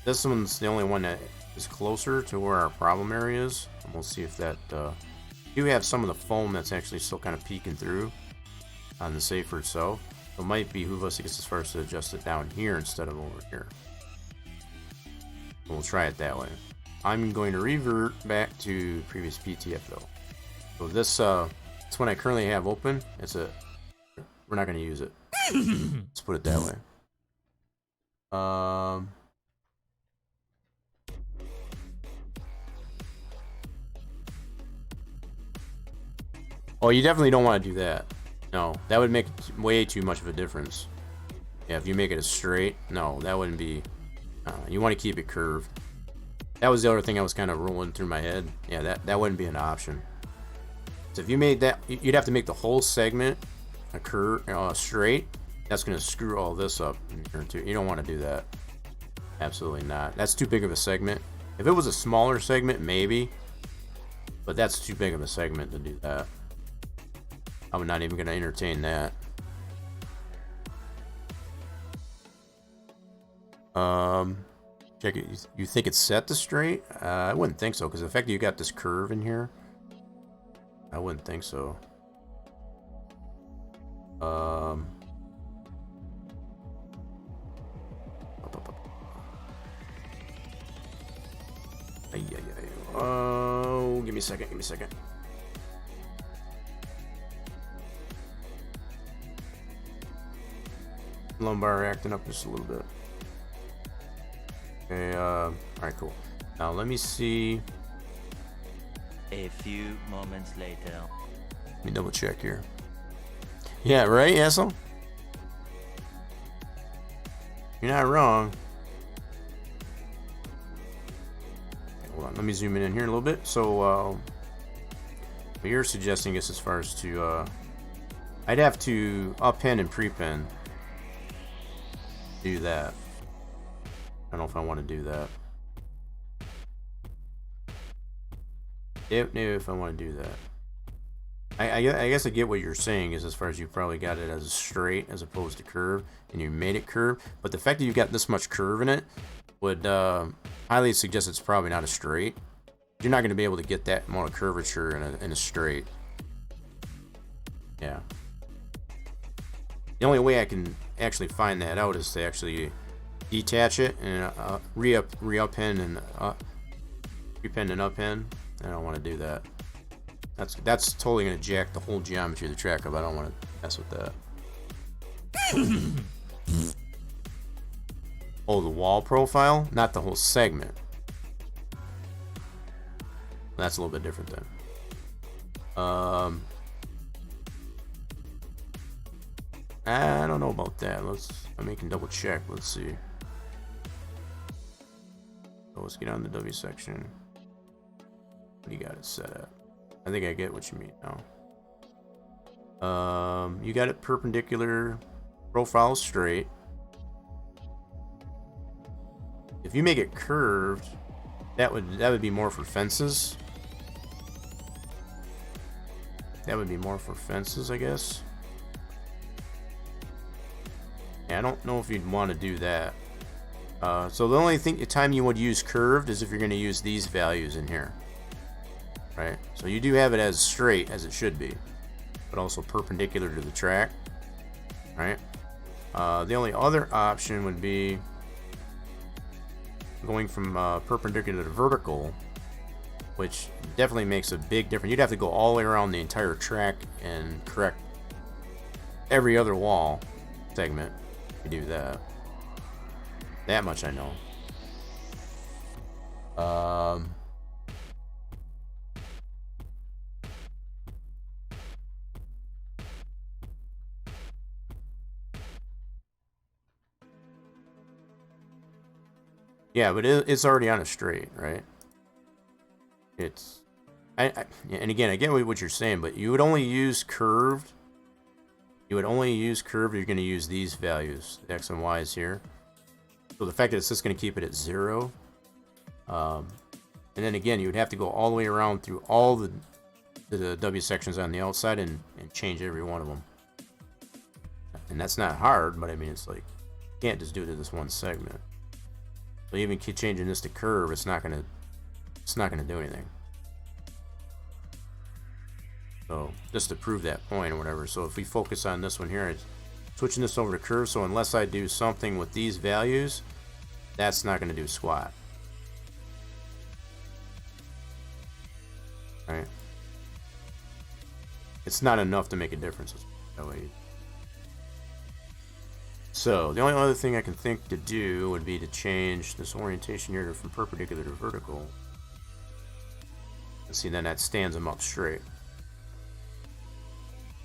This one's the only one that is closer to where our problem area is. And we'll see if that... you have some of the foam that's actually still kind of peeking through on the safer itself. So it might behoove us, I guess, as far as to adjust it down here instead of over here. We'll try it that way. I'm going to revert back to previous PTF though. So this one I currently have open. We're not going to use it. Let's put it that way. Oh, you definitely don't want to do that. No, that would make way too much of a difference. Yeah, if you make it a straight, no, that wouldn't be... you want to keep it curved. That was the other thing I was kind of rolling through my head. Yeah, that wouldn't be an option. So if you made that, you'd have to make the whole segment a curve, straight. That's going to screw all this up. You don't want to do that. Absolutely not. That's too big of a segment. If it was a smaller segment, maybe. But that's too big of a segment to do that. I'm not even going to entertain that. Check it. You think it's set to straight? I wouldn't think so, because the fact that you got this curve in here, I wouldn't think so. Oh, give me a second. Give me a second. Lumbar acting up just a little bit. Okay. All right. Cool. Now let me see. A few moments later. Let me double check here. Yeah, right, asshole? You're not wrong. Okay, hold on, let me zoom in here a little bit. So, what you're suggesting is as far as to, I'd have to up-pen and pre-pen. Do that. I don't know if I want to do that. If I want to do that. I guess I get what you're saying is as far as you probably got it as a straight as opposed to curve, and you made it curve. But the fact that you've got this much curve in it would highly suggest it's probably not a straight. You're not going to be able to get that amount of curvature in a straight. Yeah. The only way I can actually find that out is to actually detach it and re-up-pen and pre-pen and up-pen. I don't want to do that. That's totally going to jack the whole geometry of the track up. I don't want to mess with that. Oh, the wall profile? Not the whole segment. That's a little bit different then. I don't know about that. I mean, can double check. Let's see. So let's get on the W section. What do you got it set at? I think I get what you mean now. You got it perpendicular, profile straight. If you make it curved, that would be more for fences. That would be more for fences, I guess. Yeah, I don't know if you'd want to do that. So the only time you would use curved is if you're going to use these values in here. Right? So you do have it as straight as it should be, but also perpendicular to the track. Right? The only other option would be going from perpendicular to vertical, which definitely makes a big difference. You'd have to go all the way around the entire track and correct every other wall segment to do that. That much I know. Yeah, but it's already on a straight, right? It's, and again, I get what you're saying, but you would only use curved. You would only use curved if you're going to use these values, the X and Y's here. So the fact that it's just going to keep it at 0. And then again, you would have to go all the way around through all the W sections on the outside and change every one of them. And that's not hard, but I mean, it's like, you can't just do it to this one segment. So even changing this to curve, it's not gonna do anything. So just to prove that point or whatever. So if we focus on this one here, it's switching this over to curve. So unless I do something with these values, that's not gonna do squat. Right? It's not enough to make a difference. That way. So the only other thing I can think to do would be to change this orientation here from perpendicular to vertical. And see, then that stands them up straight.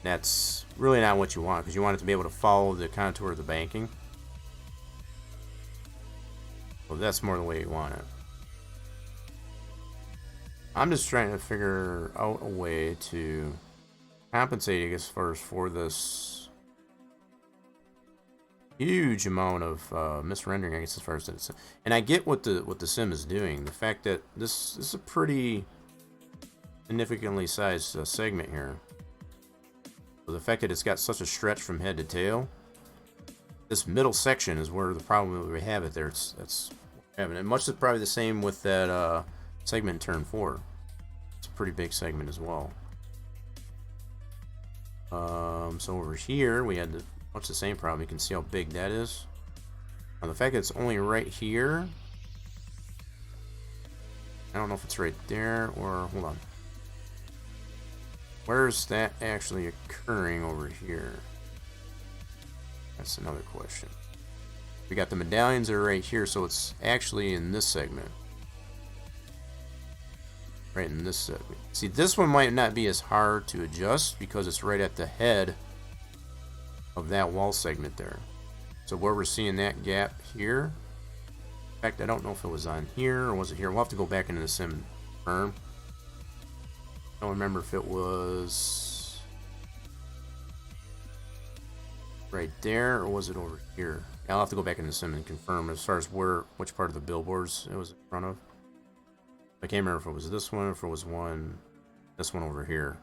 That's really not what you want, because you want it to be able to follow the contour of the banking. Well, that's more the way you want it. I'm just trying to figure out a way to compensate, I guess, first for this huge amount of misrendering, I guess, as far as that. And I get what the sim is doing. The fact that this is a pretty significantly sized segment here. So the fact that it's got such a stretch from head to tail, this middle section is where the problem we have it there. That's having it. Much is probably the same with that segment in turn 4. It's a pretty big segment as well. So over here we had much the same problem. You can see how big that is. Now the fact that it's only right here, I don't know if it's right there or hold on. Where's that actually occurring over here? That's another question. We got the medallions are right here, so it's actually in this segment. Right in this segment. See, this one might not be as hard to adjust because it's right at the head of that wall segment there. So where we're seeing that gap here, in fact, I don't know if it was on here or was it here. We'll have to go back into the sim and confirm. I don't remember if it was right there or was it over here. I'll have to go back into the sim and confirm as far as which part of the billboards it was in front of. I can't remember if it was this one or if it was this one over here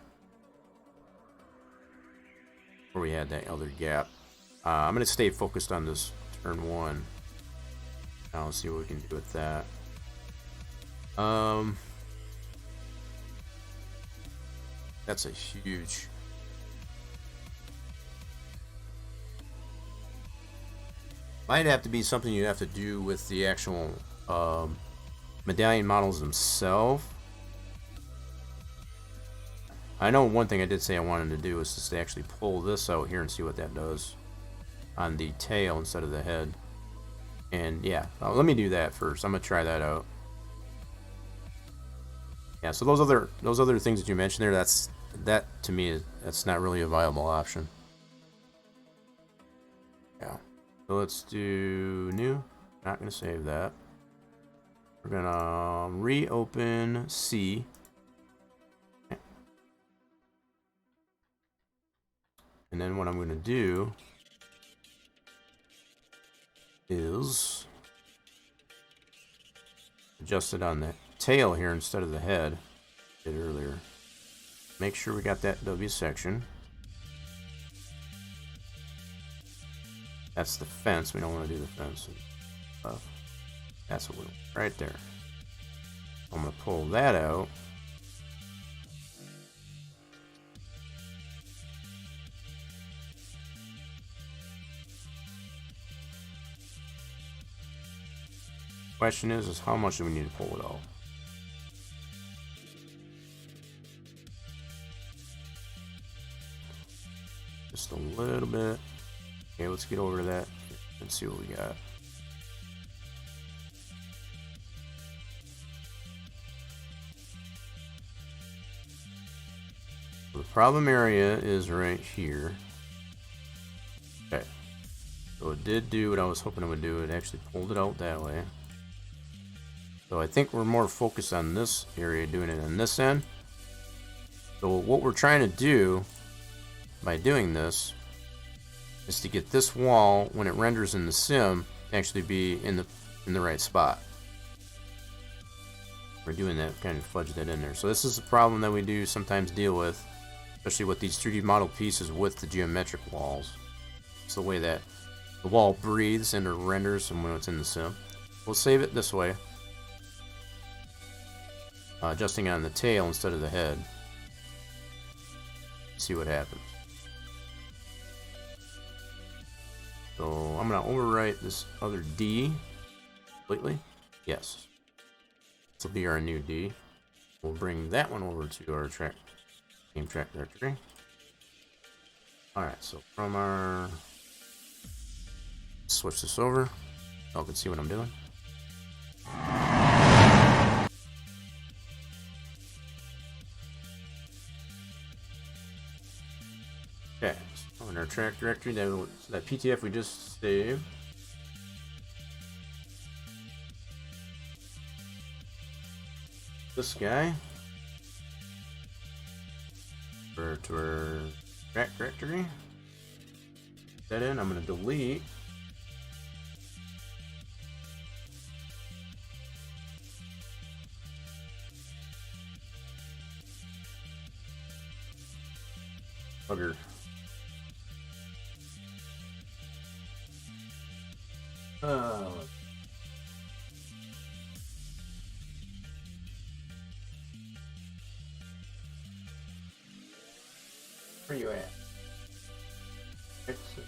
where we had that other gap. I'm going to stay focused on this turn 1. Now let's see what we can do with that. That's a huge... Might have to be something you have to do with the actual medallion models themselves. I know one thing I did say I wanted to do is just to actually pull this out here and see what that does on the tail instead of the head. And yeah, let me do that first. I'm gonna try that out. Yeah, so those other things that you mentioned there, that to me that's not really a viable option. Yeah. So let's do new. Not gonna save that. We're gonna reopen C. And then what I'm gonna do is adjust it on the tail here instead of the head. Did earlier. Make sure we got that W section. That's the fence. We don't want to do the fence. That's what we want right there. I'm gonna pull that out. Question is how much do we need to pull it out? Just a little bit. Okay, let's get over to that and see what we got. The problem area is right here. Okay. So it did do what I was hoping it would do. It actually pulled it out that way. So I think we're more focused on this area, doing it on this end. So what we're trying to do by doing this is to get this wall, when it renders in the sim, to actually be in the right spot. We're doing that, kind of fudge that in there. So this is a problem that we do sometimes deal with, especially with these 3D model pieces with the geometric walls. It's the way that the wall breathes and it renders and when it's in the sim. We'll save it this way. Adjusting on the tail instead of the head. See what happens. So I'm going to overwrite this other D completely. Yes. This will be our new D. We'll bring that one over to our game track directory. Alright, so from our... Switch this over. Y'all can see what I'm doing. Okay, so in our track directory, that PTF we just saved. This guy. To our track directory. That in, I'm going to delete. Bugger. Where you at? Fix it.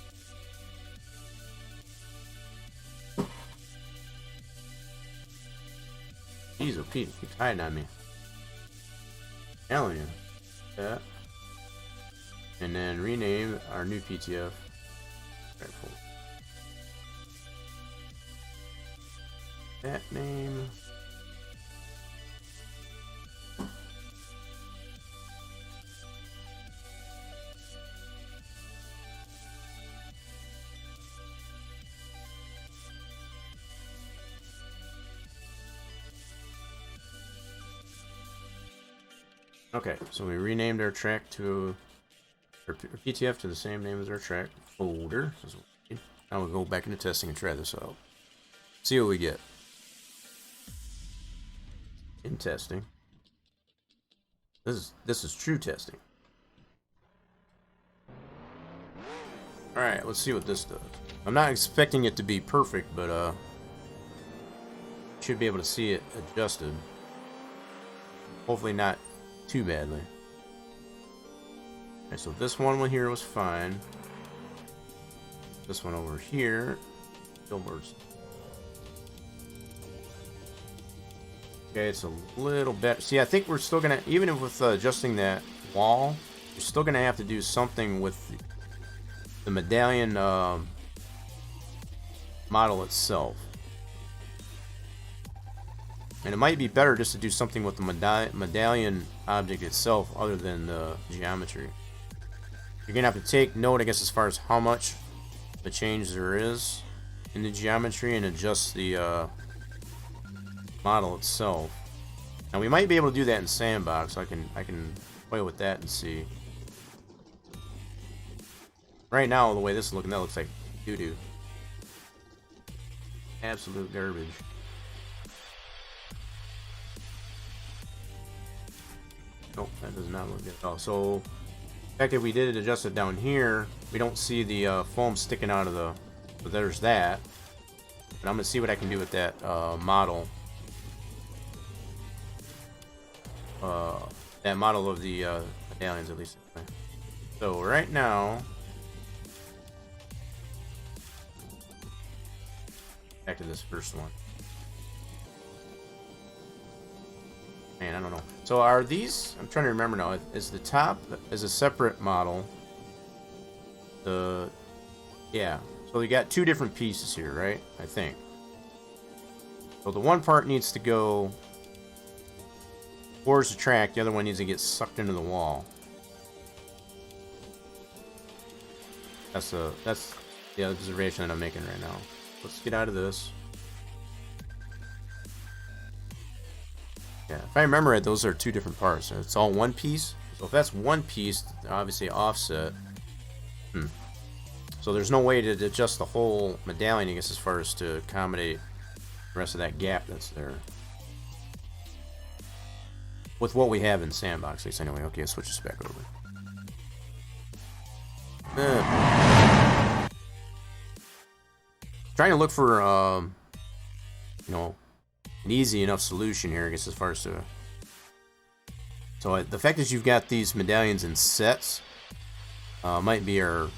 Jeez, oh Pete, keeps hiding on me. Telling you. That. And then rename our new PTF. Careful. That name. Okay, so we renamed our track to our PTF to the same name as our track folder. Now we'll go back into testing and try this out. See what we get. In testing. This is true testing. Alright, let's see what this does. I'm not expecting it to be perfect, but should be able to see it adjusted. Hopefully not too badly. Okay, so this one here was fine. This one over here, billboards. Okay, it's a little better. See, I think we're still gonna, even with adjusting that wall, we're still gonna have to do something with the medallion model itself. And it might be better just to do something with the medallion object itself other than the geometry. You're gonna have to take note, I guess, as far as how much the change there is in the geometry and adjust the model itself. Now we might be able to do that in Sandbox. I can play with that and see. Right now, the way this is looking, that looks like doo-doo. Absolute garbage. Nope, that does not look good at all. So, the fact that we did adjust it down here, we don't see the foam sticking out of the... So there's that. But I'm going to see what I can do with that model. That model of the medallions, at least. So, right now... Back to this first one. Man, I don't know. So are these... I'm trying to remember now. Is the top is a separate model? Yeah. So we got two different pieces here, right? I think. So the one part needs to go towards the track. The other one needs to get sucked into the wall. That's the observation that I'm making right now. Let's get out of this. Yeah, if I remember right, those are two different parts. It's all one piece. So if that's one piece, obviously offset. So there's no way to adjust the whole medallion, I guess, as far as to accommodate the rest of that gap that's there. With what we have in Sandbox, at least anyway. Okay, let's switch this back over. Trying to look for, you know, an easy enough solution here, I guess, as far as to... So the fact that you've got these medallions in sets might be our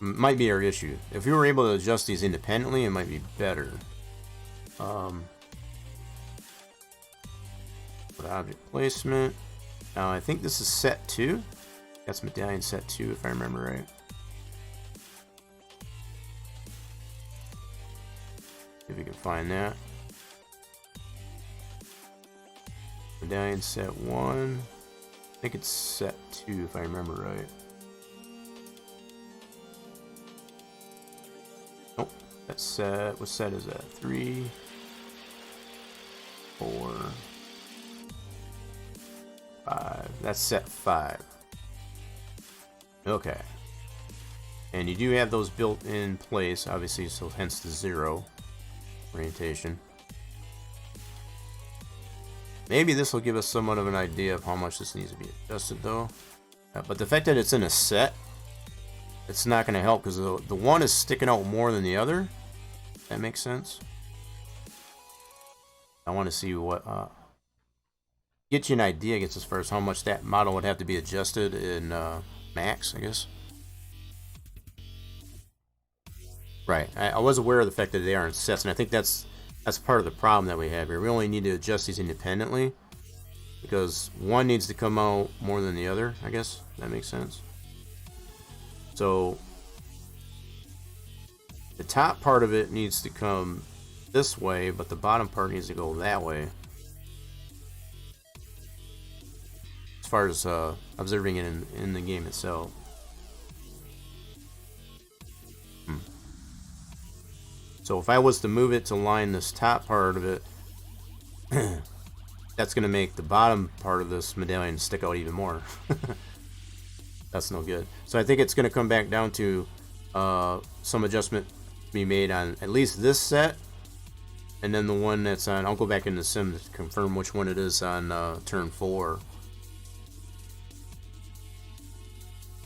issue. If we were able to adjust these independently, it might be better. With object placement. Now I think this is set 2. That's medallion set 2, if I remember right. If we can find that. Medallion set 1. I think it's set 2 if I remember right. Nope. That's set. What set is that? 3, 4, 5. That's set 5. Okay. And you do have those built in place, obviously, so hence the 0 orientation. Maybe this will give us somewhat of an idea of how much this needs to be adjusted, though. But the fact that it's in a set, it's not going to help because the one is sticking out more than the other. That makes sense. I want to see what get you an idea, I guess, as far as how much that model would have to be adjusted in max, I guess. Right. I was aware of the fact that they aren't sets, and I think that's part of the problem that we have here. We only need to adjust these independently because one needs to come out more than the other, I guess. That makes sense. So the top part of it needs to come this way, but the bottom part needs to go that way. As far as observing it in the game itself. So if I was to move it to line this top part of it, that's going to make the bottom part of this medallion stick out even more. That's no good. So I think it's going to come back down to some adjustment to be made on at least this set, and then the one that's on, I'll go back into Sim to confirm which one it is on turn 4.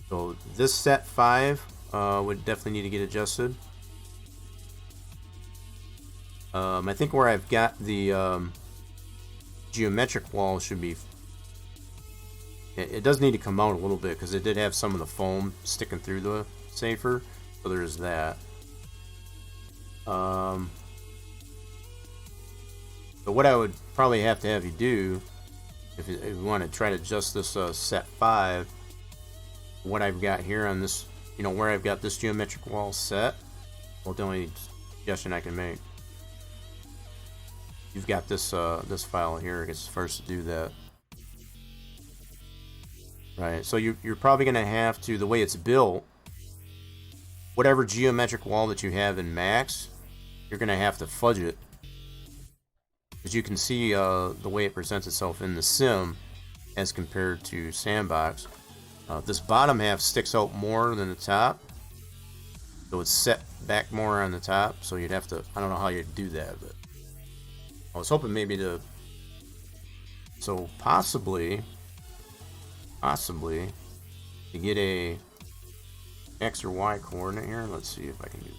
So this set 5 would definitely need to get adjusted. I think where I've got the geometric wall should be... It does need to come out a little bit because it did have some of the foam sticking through the safer. So there's that. So what I would probably have to have you do, if you want to try to adjust this set 5, what I've got here on this, you know, where I've got this geometric wall set, well, the only suggestion I can make. You've got this this file here. I guess first to do that. Right. So you're probably going to have to, the way it's built, whatever geometric wall that you have in Max, you're going to have to fudge it. As you can see, the way it presents itself in the Sim as compared to Sandbox. This bottom half sticks out more than the top. So it's set back more on the top. So you'd have to, I don't know how you'd do that, but I was hoping maybe to, so possibly to get a X or Y coordinate here. Let's see if I can do it.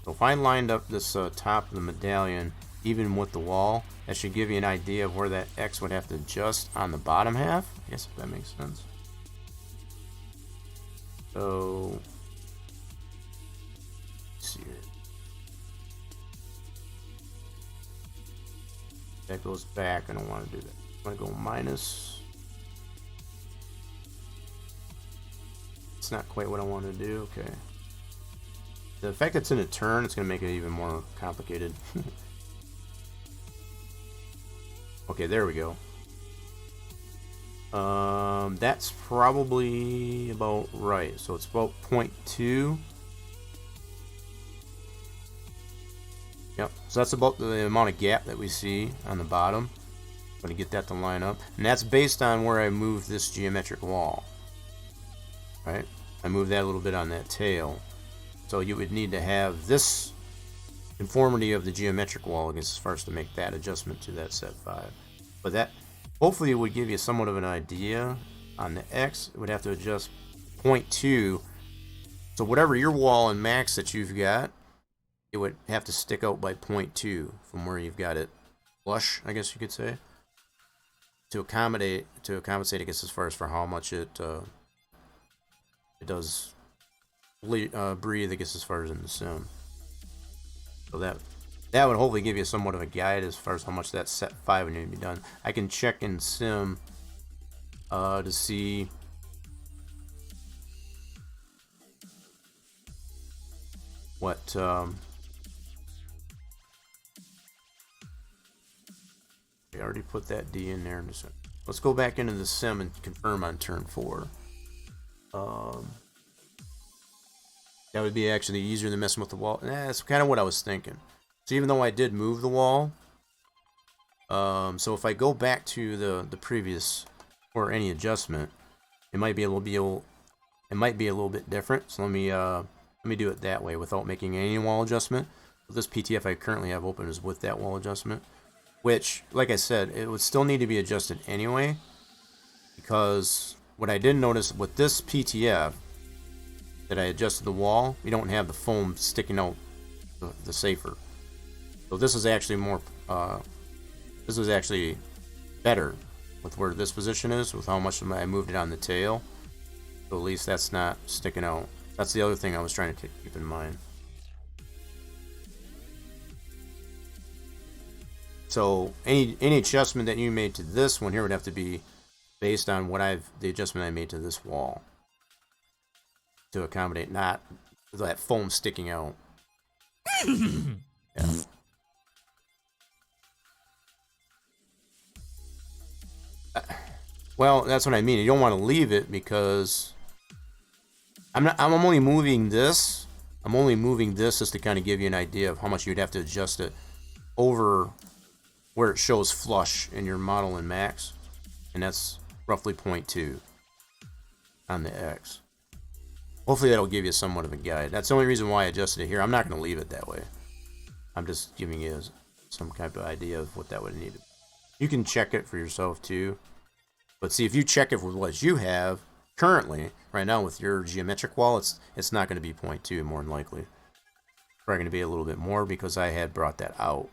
So if I lined up this top of the medallion even with the wall, that should give you an idea of where that X would have to adjust on the bottom half. I guess if that makes sense. So let's see here. That goes back. I don't want to do that. I want to go minus. It's not quite what I want to do. Okay. The fact that it's in a turn, it's going to make it even more complicated. Okay, there we go. That's probably about right. So it's about 0.2. Yep, so that's about the amount of gap that we see on the bottom. I'm going to get that to line up. And that's based on where I moved this geometric wall. Right? I moved that a little bit on that tail. So you would need to have this conformity of the geometric wall against as far as to make that adjustment to that set 5. But that hopefully it would give you somewhat of an idea. On the X, it would have to adjust 0.2. So whatever your wall and max that you've got, it would have to stick out by 0.2 from where you've got it flush, I guess you could say, to compensate, I guess, as far as for how much it does breathe, I guess, as far as in the Sim. So that would hopefully give you somewhat of a guide as far as how much that set 5 would need to be done. I can check in Sim to see what I already put that D in there. Let's go back into the Sim and confirm on turn 4. That would be actually easier than messing with the wall. That's kind of what I was thinking. So even though I did move the wall, so if I go back to the previous or any adjustment, it might be a little bit different. So let me do it that way without making any wall adjustment. This PTF I currently have open is with that wall adjustment, which, like I said, it would still need to be adjusted anyway, because what I did notice with this PTF that I adjusted the wall, we don't have the foam sticking out the safer. So this is actually more, this is actually better with where this position is, with how much I moved it on the tail. So at least that's not sticking out. That's the other thing I was trying to keep in mind. So any adjustment that you made to this one here would have to be based on what the adjustment I made to this wall to accommodate not that foam sticking out. Yeah. Well, that's what I mean. You don't want to leave it because I'm only moving this. I'm only moving this just to kind of give you an idea of how much you'd have to adjust it over where it shows flush in your model and max, and that's roughly 0.2 on the X. Hopefully that'll give you somewhat of a guide. That's the only reason why I adjusted it here. I'm not going to leave it that way. I'm just giving you some kind of idea of what that would need. You can check it for yourself too. But see, if you check it with what you have currently, right now with your geometric wall, it's not going to be 0.2 more than likely. Probably going to be a little bit more because I had brought that out.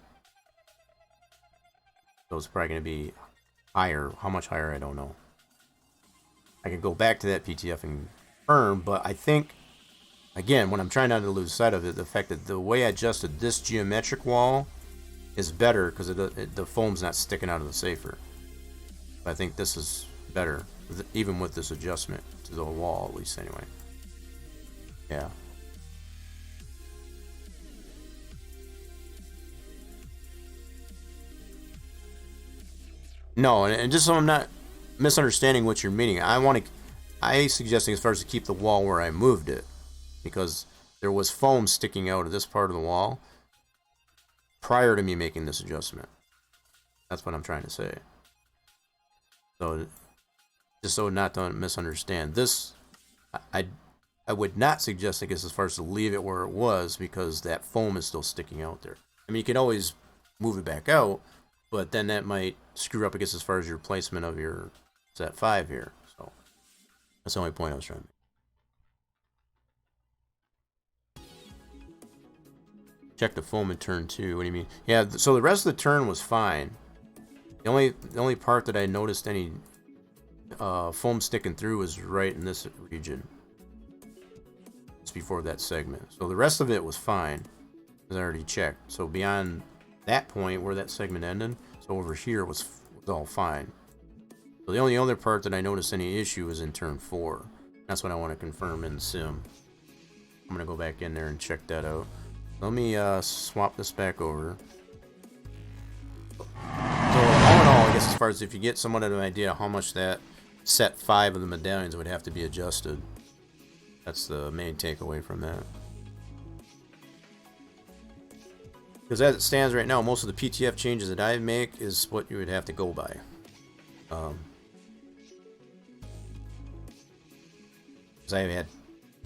So it's probably going to be higher. How much higher, I don't know. I can go back to that PTF and confirm, but I think, again, when I'm trying not to lose sight of it, the fact that the way I adjusted this geometric wall is better because the foam's not sticking out of the safer. I think this is better, even with this adjustment to the wall, at least anyway. Yeah. No, and just so I'm not misunderstanding what you're meaning, I suggesting as far as to keep the wall where I moved it, because there was foam sticking out of this part of the wall prior to me making this adjustment. That's what I'm trying to say. So, just so not to misunderstand, this, I would not suggest, I guess, as far as to leave it where it was, because that foam is still sticking out there. I mean, you can always move it back out, but then that might screw up, I guess, as far as your placement of your set 5 here. So, that's the only point I was trying to make. Check the foam in turn 2. What do you mean? Yeah, so the rest of the turn was fine. The only part that I noticed any foam sticking through was right in this region. Just before that segment. So the rest of it was fine, because I already checked. So beyond that point where that segment ended, so over here was all fine. So the only other part that I noticed any issue was in turn 4. That's what I want to confirm in the sim. I'm going to go back in there and check that out. Let me swap this back over. So all in all, I guess as far as if you get somewhat of an idea how much that set 5 of the medallions would have to be adjusted. That's the main takeaway from that. Because as it stands right now, most of the PTF changes that I make is what you would have to go by. Because I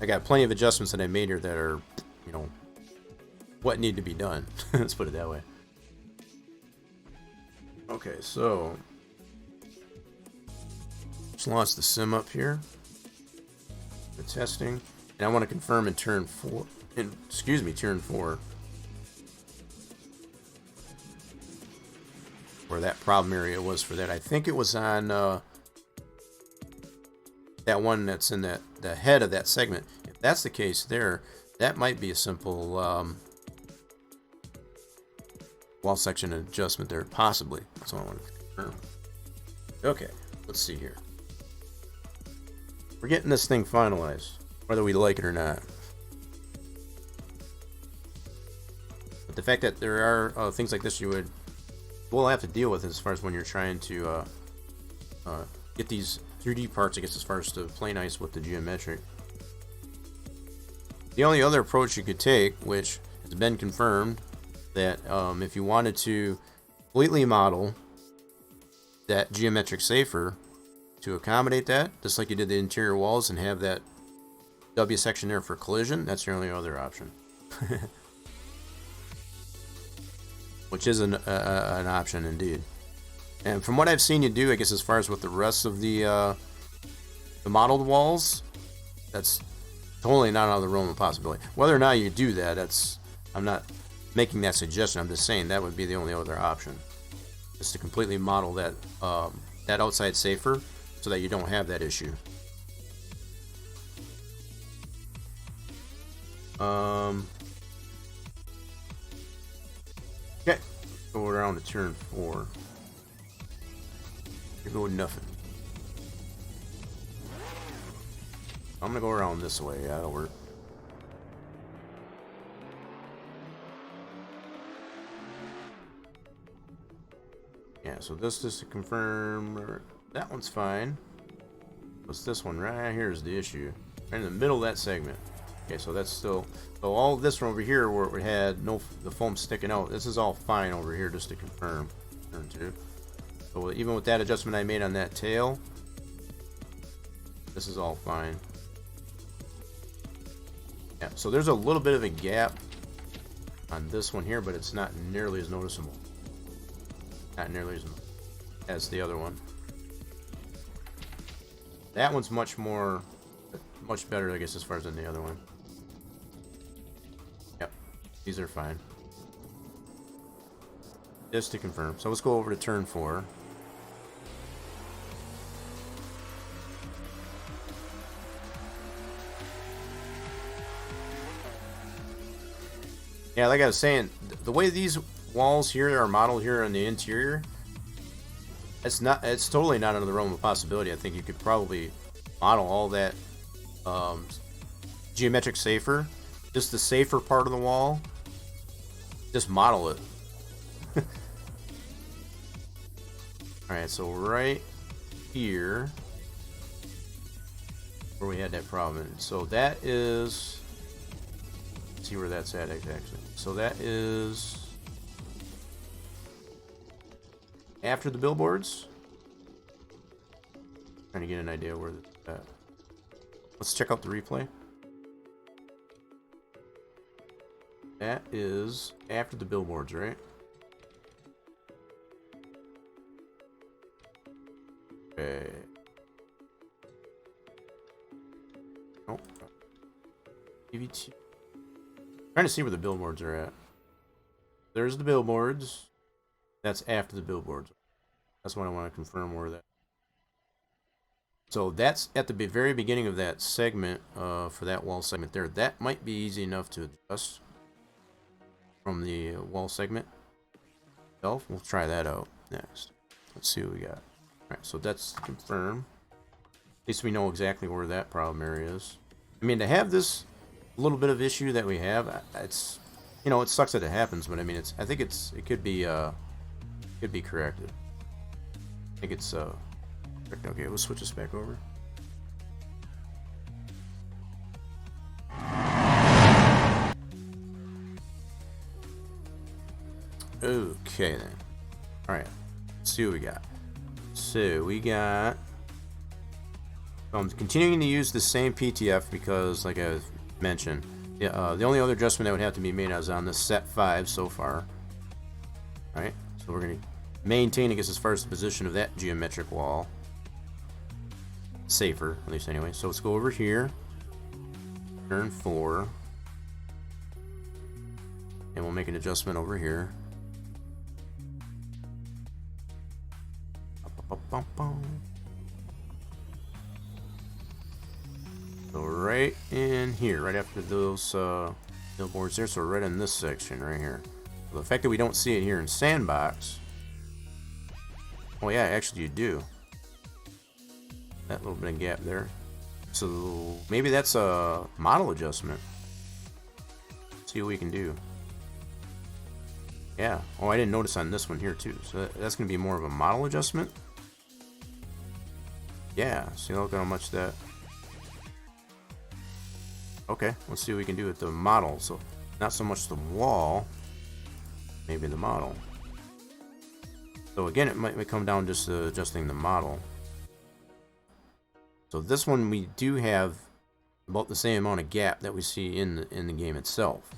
got plenty of adjustments that I made here that are, you know, what need to be done. Let's put it that way. Okay, so just launched the sim up here for testing, and I want to confirm in turn 4. Turn 4, where that problem area was for that. I think it was on that one that's in the head of that segment. If that's the case, there, that might be a simple wall section adjustment there, possibly. That's what I want to confirm. Okay, let's see here. We're getting this thing finalized, whether we like it or not. But the fact that there are things like this we'll have to deal with as far as when you're trying to get these 3D parts, I guess, as far as to play nice with the geometric. The only other approach you could take, which has been confirmed, that if you wanted to completely model that geometric safer to accommodate that, just like you did the interior walls and have that W section there for collision, that's your only other option. Which is an option indeed. And from what I've seen you do, I guess as far as with the rest of the modeled walls, that's totally not out of the realm of possibility. Whether or not you do that, I'm not making that suggestion. I'm just saying that would be the only other option, is to completely model that that outside safer so that you don't have that issue. Okay, go around to turn 4. You go with nothing. I'm gonna go around this way. Yeah, that'll work. Yeah, so this is to confirm. That one's fine. What's this one? Right here is the issue. Right in the middle of that segment. Okay, so that's still. So all this one over here where we had the foam sticking out. This is all fine over here, just to confirm. Turn 2. So even with that adjustment I made on that tail, this is all fine. Yeah, so there's a little bit of a gap on this one here, but it's not nearly as noticeable. Not nearly as the other one. That one's much better, I guess, as far as than the other one. Yep, these are fine. Just to confirm. So let's go over to turn 4. Yeah, like I was saying, the way these walls here are modeled here on the interior, it's totally not under the realm of possibility. I think you could probably model all that geometric safer, just the safer part of the wall, just model it. Alright, so right here where we had that problem, so that is, let's see where that's at exactly. So that is after the billboards. Trying to get an idea where that's at. Let's check out the replay. That is after the billboards, right? Okay. Oh. EVT. Trying to see where the billboards are at. There's the billboards. That's after the billboards. That's what I want to confirm where that. So that's at the very beginning of that segment, for that wall segment there. That might be easy enough to adjust from the wall segment itself. We'll try that out next. Let's see what we got. Alright, so that's confirmed. At least we know exactly where that problem area is. I mean, to have this little bit of issue that we have, it's, you know, it sucks that it happens, but I mean, I think it could be corrected. I think it's okay. We'll switch this back over. Okay then. All right. Let's see what we got. So we got. I'm continuing to use the same PTF because, like I mentioned, the only other adjustment that would have to be made is on the set 5 so far. All right. So we're gonna maintain, I guess, as far as the position of that geometric wall. Safer, at least anyway. So let's go over here. Turn 4. And we'll make an adjustment over here. So right in here, right after those billboards there, so right in this section right here. So the fact that we don't see it here in Sandbox. Oh yeah, actually you do. That little bit of gap there. So maybe that's a model adjustment. Let's see what we can do. Yeah. Oh, I didn't notice on this one here too. So that's going to be more of a model adjustment. Yeah. See, look how much that. Okay. Let's see what we can do with the model. So not so much the wall. Maybe the model. So again, it might come down just to adjusting the model. So this one we do have about the same amount of gap that we see in the game itself.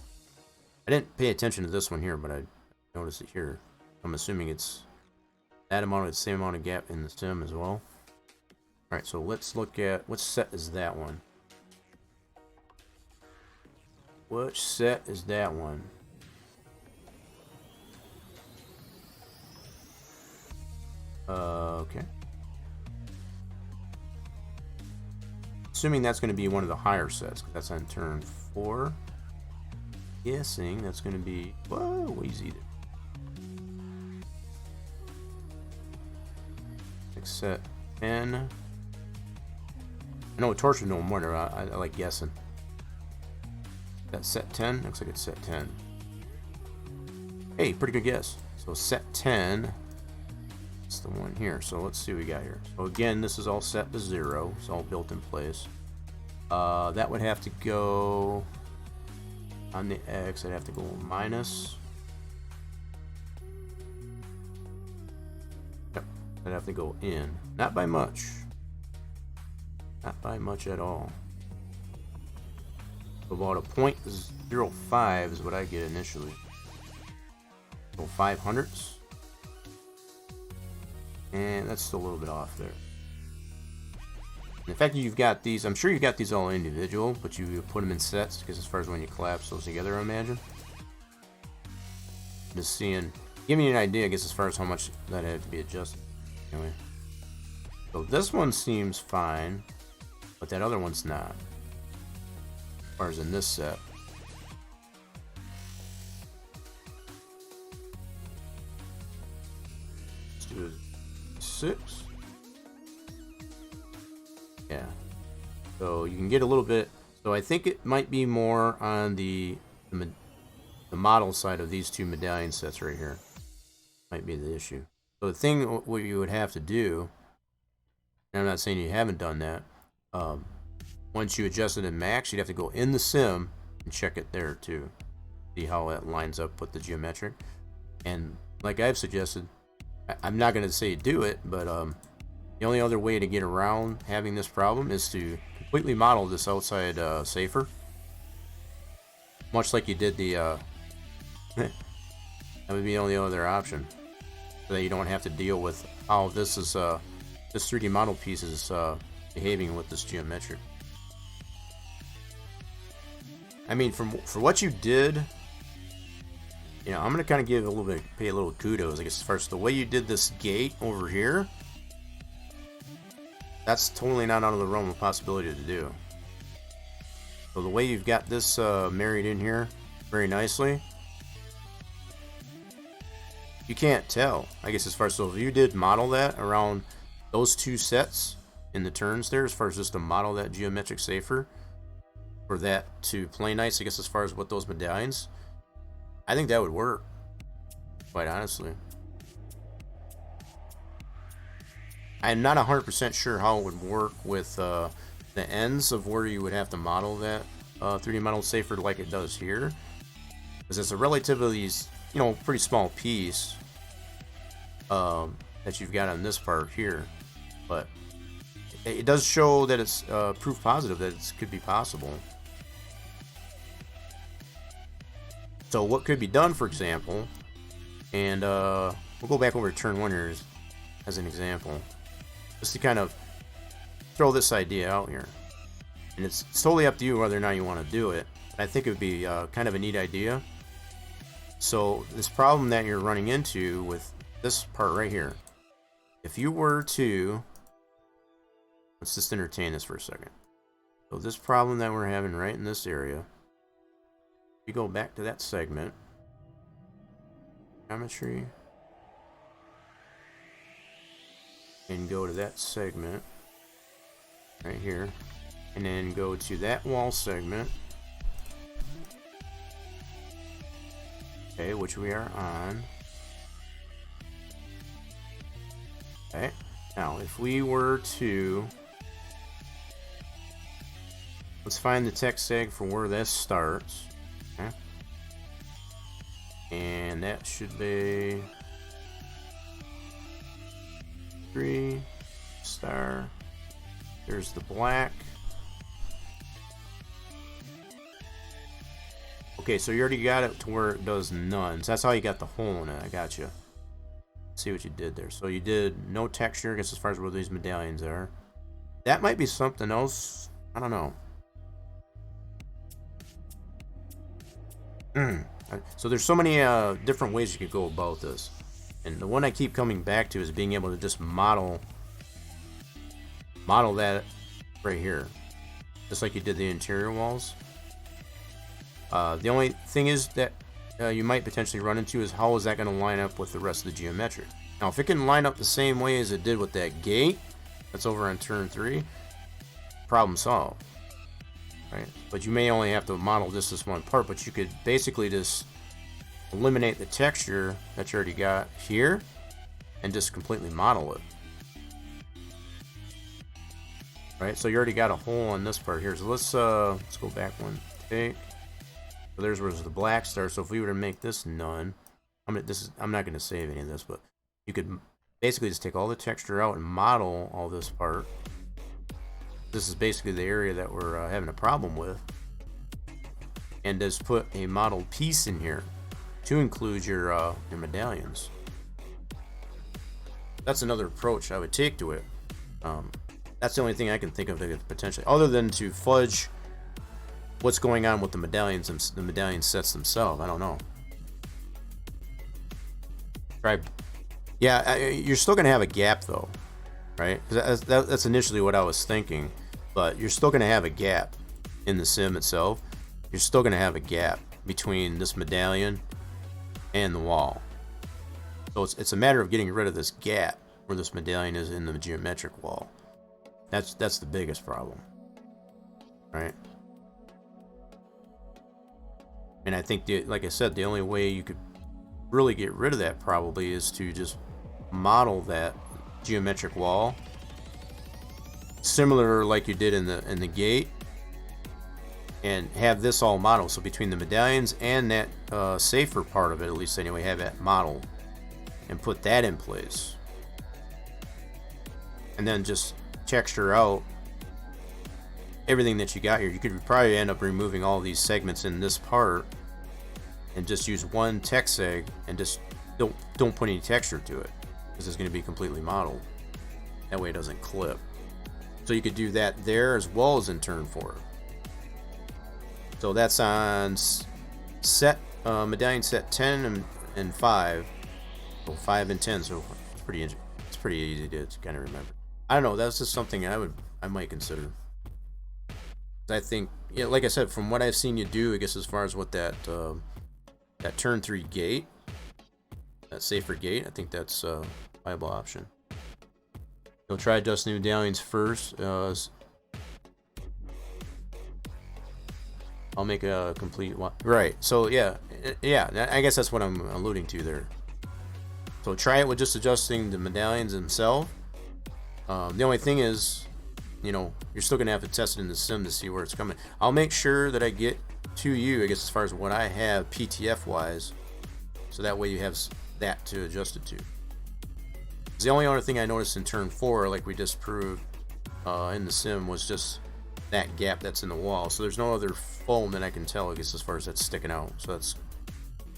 I didn't pay attention to this one here, but I noticed it here. I'm assuming it's that amount, the same amount of gap in the sim as well. All right, so let's look at what set is that one. Which set is that one? Okay. assuming that's going to be one of the higher sets. That's on turn 4. Guessing that's going to be, whoa, easy. Next set 10. I know torture no mortar. I like guessing. That's set 10. Looks like it's set 10. Hey, pretty good guess. So set 10. It's the one here. So let's see what we got here. So again, this is all set to 0. It's all built in place. That would have to go on the X. I'd have to go minus. Yep. I'd have to go in. Not by much. Not by much at all. About a 0.05 is what I get initially. So 500ths. And that's still a little bit off there. And the fact that you've got these, I'm sure you've got these all individual, but you put them in sets, because as far as when you collapse those together, I imagine. Just seeing, give me an idea, I guess, as far as how much that had to be adjusted. Anyway. So this one seems fine, but that other one's not. As far as in this set. Let's do 6. Yeah. So you can get a little bit. So I think it might be more on the model side of these two medallion sets right here. Might be the issue. So the thing what you would have to do, and I'm not saying you haven't done that, once you adjust it in max, you'd have to go in the sim and check it there too. See how that lines up with the geometric. And like I've suggested, I'm not going to say do it, but the only other way to get around having this problem is to completely model this outside safer. Much like you did the... that would be the only other option. So that you don't have to deal with how this is this 3D model piece is behaving with this geometric. I mean, for what you did, you know, I'm gonna kind of give a little bit, pay a little kudos. I guess first, the way you did this gate over here, that's totally not out of the realm of possibility to do. So the way you've got this married in here very nicely, you can't tell. I guess as far as, so if you did model that around those two sets in the turns there, as far as just to model that geometric safer, for that to play nice, I guess as far as what those medallions, I think that would work, quite honestly. I'm not 100% sure how it would work with the ends of where you would have to model that 3D model safer like it does here, because it's a relatively, you know, pretty small piece that you've got on this part here, but it does show that it's proof positive that it could be possible. So what could be done, for example, and we'll go back over to turn 1 here as an example, just to kind of throw this idea out here. And it's totally up to you whether or not you want to do it. I think it would be kind of a neat idea. So this problem that you're running into with this part right here, if you were to, let's just entertain this for a second. So this problem that we're having right in this area, you go back to that segment, geometry, and go to that segment right here, and then go to that wall segment, okay, which we are on. Okay, now if we were to, let's find the text seg for where this starts. Okay. And that should be 3 star. There's the black. Okay, so you already got it to where it does none. So that's how you got the hole in it. I got you. See what you did there. So you did no texture, I guess, as far as where these medallions are. That might be something else. I don't know. So there's so many different ways you could go about this, and the one I keep coming back to is being able to just model that right here. just like you did the interior walls. The only thing is that you might potentially run into is how is that going to line up with the rest of the geometric. Now, if it can line up the same way as it did with that gate that's over on turn 3, problem solved. Right? But you may only have to model just this one part, but you could basically just eliminate the texture that you already got here and just completely model it. Right? So you already got a hole on this part here. So let's go back one. Okay. So there's where the black starts. So if we were to make this none, I'm not going to save any of this, but you could basically just take all the texture out and model all this part. This is basically the area that we're having a problem with, and just put a modeled piece in here to include your medallions. That's another approach I would take to it. That's the only thing I can think of that could potentially, other than to fudge what's going on with the medallions and the medallion sets themselves. I don't know. Try. Yeah, you're still gonna have a gap though, right? That's initially what I was thinking, but you're still gonna have a gap in the sim itself. You're still gonna have a gap between this medallion and the wall. So it's a matter of getting rid of this gap where this medallion is in the geometric wall. That's the biggest problem, right? And I think, like I said, the only way you could really get rid of that probably is to just model that geometric wall similar like you did in the gate, and have this all modeled. So between the medallions and that safer part of it, at least anyway, have that model and put that in place, and then just texture out everything that you got here. You could probably end up removing all these segments in this part and just use one text seg and just don't put any texture to it, because it's going to be completely modeled. That way it doesn't clip. So you could do that there as well as in turn 4. So that's on set medallion set 10 and 5. So 5 and 10. So it's pretty easy to kind of remember. I don't know. That's just something I might consider. I think, yeah, like I said, from what I've seen you do, I guess as far as what that turn 3 gate, that safer gate, I think that's a viable option. You'll try adjusting the medallions first. I'll make a complete one. Right. So yeah. I guess that's what I'm alluding to there. So try it with just adjusting the medallions themselves. The only thing is, you're still gonna have to test it in the sim to see where it's coming. I'll make sure that I get to you, I guess, as far as what I have PTF wise, so that way you have that to adjust it to. The only other thing I noticed in turn 4, like we just proved in the sim, was just that gap that's in the wall. So there's no other foam that I can tell, I guess, as far as that's sticking out. So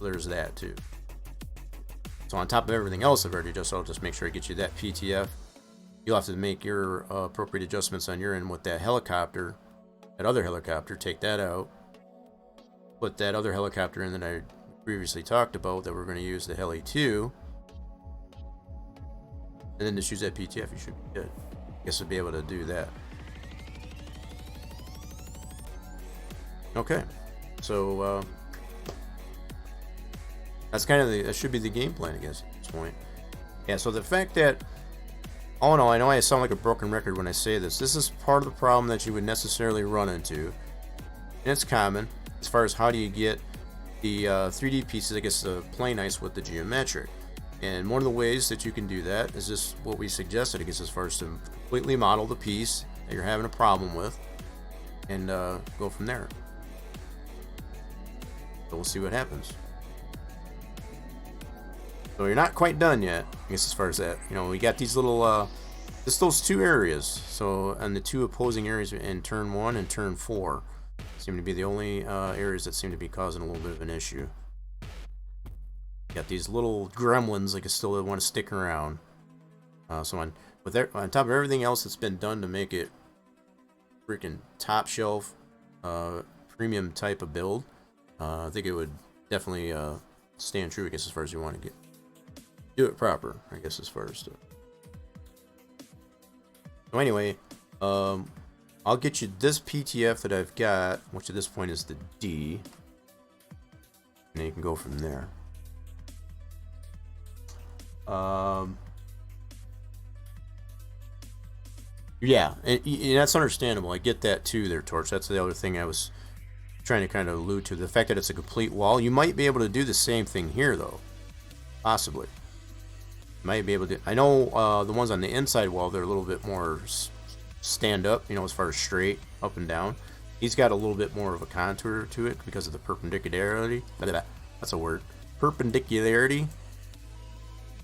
there's that too. So on top of everything else I've already adjusted, I'll just make sure I get you that PTF. You'll have to make your appropriate adjustments on your end with that helicopter, that other helicopter. Take that out. Put that other helicopter in that I previously talked about that we're going to use, the Heli 2. And then just use that PTF. You should be good. I guess we'll be able to do that. Okay. So that's kind of that should be the game plan, I guess, at this point. Yeah, so the fact that, all in all, I know I sound like a broken record when I say this. This is part of the problem that you would necessarily run into. And it's common as far as how do you get the 3D pieces, I guess, play nice with the geometric. And one of the ways that you can do that is just what we suggested, I guess, as far as to completely model the piece that you're having a problem with and go from there. So we'll see what happens. So you're not quite done yet, I guess, as far as that. We got these little, just those 2 areas. So on the 2 opposing areas in turn 1 and turn 4 seem to be the only areas that seem to be causing a little bit of an issue. Got these little gremlins that still want to stick around. So on top of everything else that's been done to make it freaking top shelf, premium type of build, I think it would definitely stand true, I guess, as far as you want to do it proper, I guess, as far as so anyway, I'll get you this PTF that I've got, which at this point is the D. And then you can go from there. Yeah, and that's understandable. I get that too there, Torch. That's the other thing I was trying to kind of allude to. The fact that it's a complete wall. You might be able to do the same thing here, though. Possibly. You might be able to. I know the ones on the inside wall, they're a little bit more stand up, you know, as far as straight, up and down. He's got a little bit more of a contour to it because of the perpendicularity. That's a word. Perpendicularity.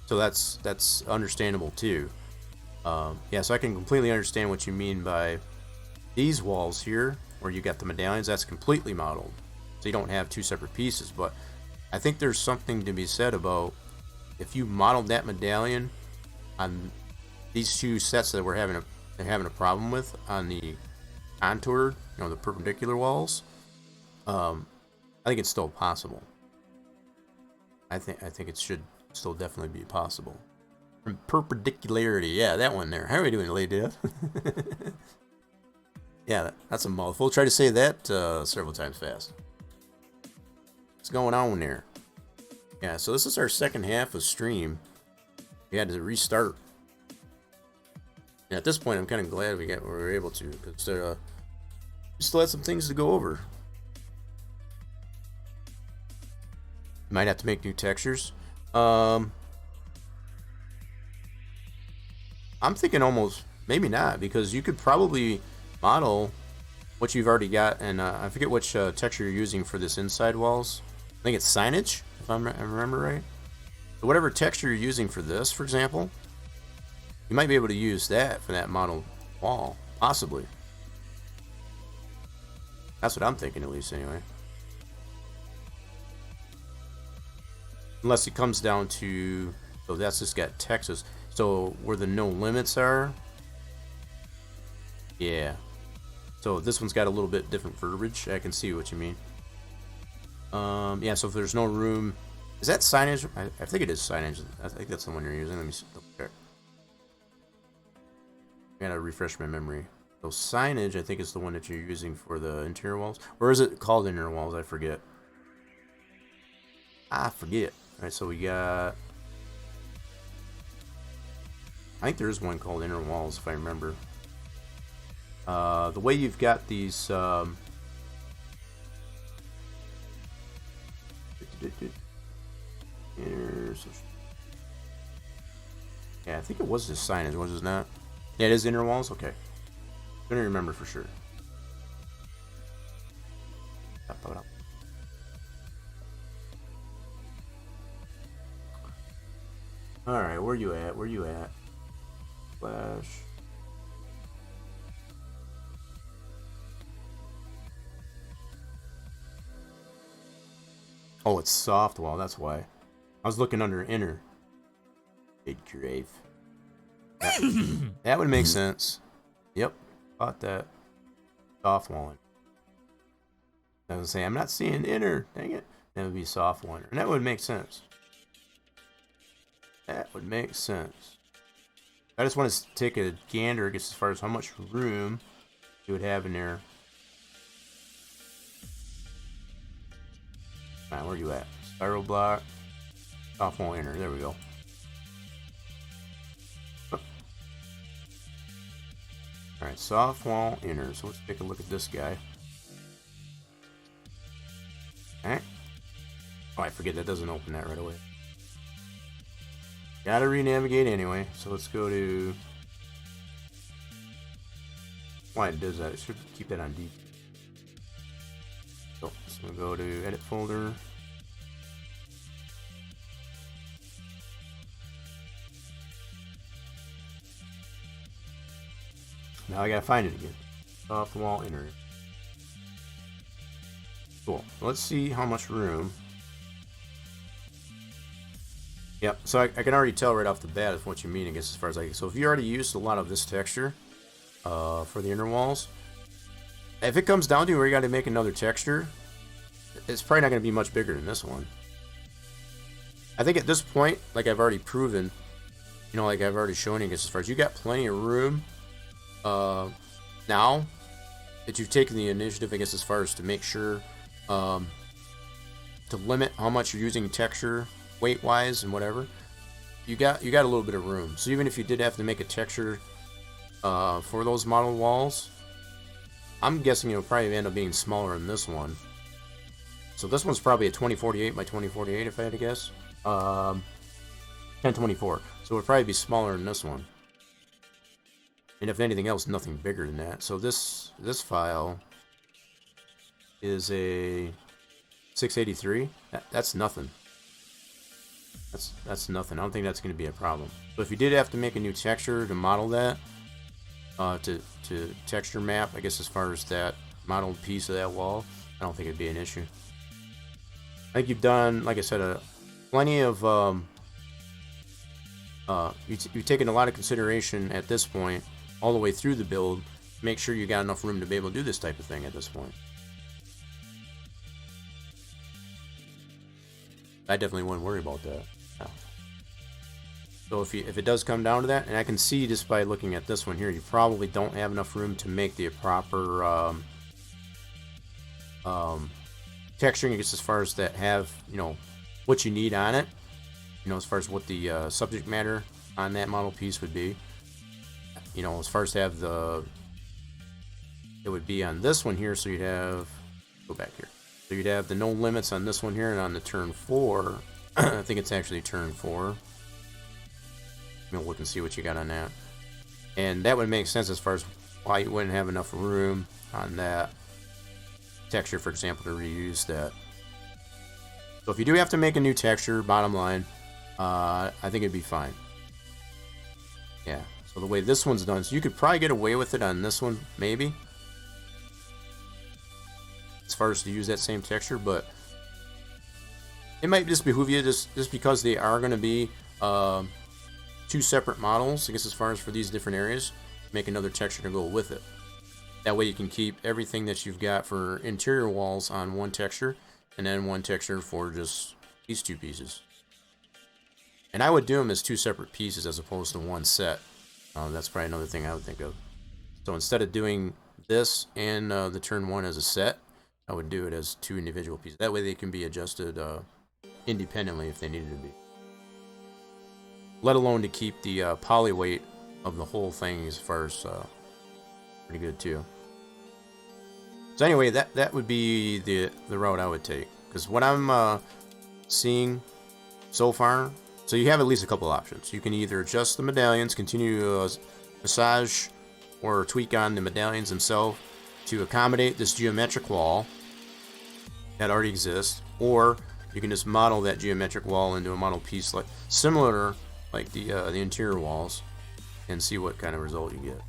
So that's understandable too. Yeah, so I can completely understand what you mean by these walls here, where you got the medallions. That's completely modeled, so you don't have two separate pieces. But I think there's something to be said about if you modeled that medallion on these two sets that we're having a problem with on the contoured, you know, the perpendicular walls. I think it's still possible. I think it should still definitely be possible. Perpendicularity, yeah, that one there. How are we doing, Lady Dev? Yeah, that's a mouthful. Try to say that several times fast. What's going on there? Yeah, so this is our second half of stream. We had to restart. And at this point, I'm kind of glad we were able to, because we still had some things to go over. Might have to make new textures. I'm thinking almost, maybe not, because you could probably model what you've already got, and I forget which texture you're using for this inside walls. I think it's signage, if I remember right. So whatever texture you're using for this, for example, you might be able to use that for that model wall, possibly. That's what I'm thinking, at least, anyway. Unless it comes down to, so that's just got Texas. So where the no limits are, yeah. So this one's got a little bit different verbiage. I can see what you mean. Yeah. So if there's no room, is that signage? I think it is signage. I think that's the one you're using. Let me double check. I gotta refresh my memory. So signage, I think, is the one that you're using for the interior walls, or is it called interior walls? I forget. I forget. All right. So we got. I think there is one called inner walls, if I remember. The way you've got these yeah, I think it was just signage, was it not? Yeah, it is inner walls. Okay, couldn't remember for sure. All right, where you at? Where you at? Flash. Oh, it's soft wall, that's why. I was looking under inner. Good grief. That would make sense. Yep, caught that. Soft walling. I was saying, I'm not seeing inner. Dang it. That would be soft walling. And that would make sense. That would make sense. I just want to take a gander as far as how much room you would have in there. Alright, where are you at? Spiral block. Soft wall inner. There we go. Alright, soft wall inner. So let's take a look at this guy. Alright. Oh, I forget that doesn't open that right away. Gotta re-navigate anyway, so let's go to... Why it does that? It should keep that on D. So we'll go to edit folder. Now I gotta find it again. Soft wall inner. Cool. Let's see how much room. Yep, so I can already tell right off the bat what you mean, I guess, as far as like. So if you already used a lot of this texture for the inner walls, if it comes down to where you got to make another texture, it's probably not going to be much bigger than this one. I think at this point, like I've already proven, you know, like I've already shown you, as far as you got plenty of room now that you've taken the initiative, I guess, as far as to make sure to limit how much you're using texture weight wise and whatever. You got a little bit of room. So even if you did have to make a texture for those model walls, I'm guessing it'll probably end up being smaller than this one. So this one's probably a 2048 by 2048 if I had to guess. 1024. So it would probably be smaller than this one. And if anything else, nothing bigger than that. So this file is a 683. That's nothing. That's nothing. I don't think that's going to be a problem. But if you did have to make a new texture to model that, to texture map, I guess as far as that modeled piece of that wall, I don't think it'd be an issue. I think you've done, like I said, plenty of. You've taken a lot of consideration at this point, all the way through the build. Make sure you got enough room to be able to do this type of thing at this point. I definitely wouldn't worry about that. No. So if it does come down to that, and I can see just by looking at this one here, you probably don't have enough room to make the proper texturing, I guess, as far as that have, you know, what you need on it, you know, as far as what the subject matter on that model piece would be, you know, as far as to have it would be on this one here. So you'd have, go back here, so you'd have the no limits on this one here, and on the turn 4, I think it's actually turn 4. We'll look and see what you got on that, and that would make sense as far as why you wouldn't have enough room on that texture, for example, to reuse that. So if you do have to make a new texture, bottom line, I think it'd be fine. Yeah. So the way this one's done, so you could probably get away with it on this one, maybe, as far as to use that same texture, but it might just behoove you, just because they are going to be two separate models, I guess, as far as for these different areas, make another texture to go with it. That way you can keep everything that you've got for interior walls on one texture, and then one texture for just these two pieces. And I would do them as two separate pieces as opposed to one set. That's probably another thing I would think of. So instead of doing this and the turn 1 as a set, I would do it as two individual pieces. That way they can be adjusted independently if they needed to be. Let alone to keep the poly weight of the whole thing as far as pretty good too. So anyway, that would be the route I would take. Because what I'm seeing so far, so you have at least a couple options. You can either adjust the medallions, continue to massage or tweak on the medallions themselves to accommodate this geometric wall that already exists, or you can just model that geometric wall into a model piece like similar like the interior walls, and see what kind of result you get.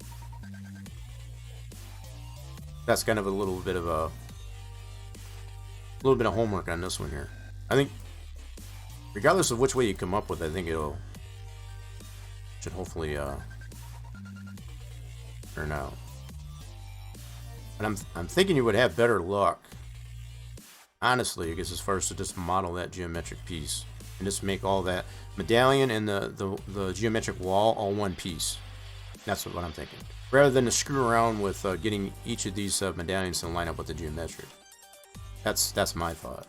That's kind of a little bit of homework on this one here. I think regardless of which way you come up with, I think should hopefully turn out. And I'm thinking you would have better luck, honestly, I guess, as far as to just model that geometric piece and just make all that medallion and the geometric wall all one piece. That's what I'm thinking, rather than to screw around with getting each of these medallions to line up with the geometric. That's my thought.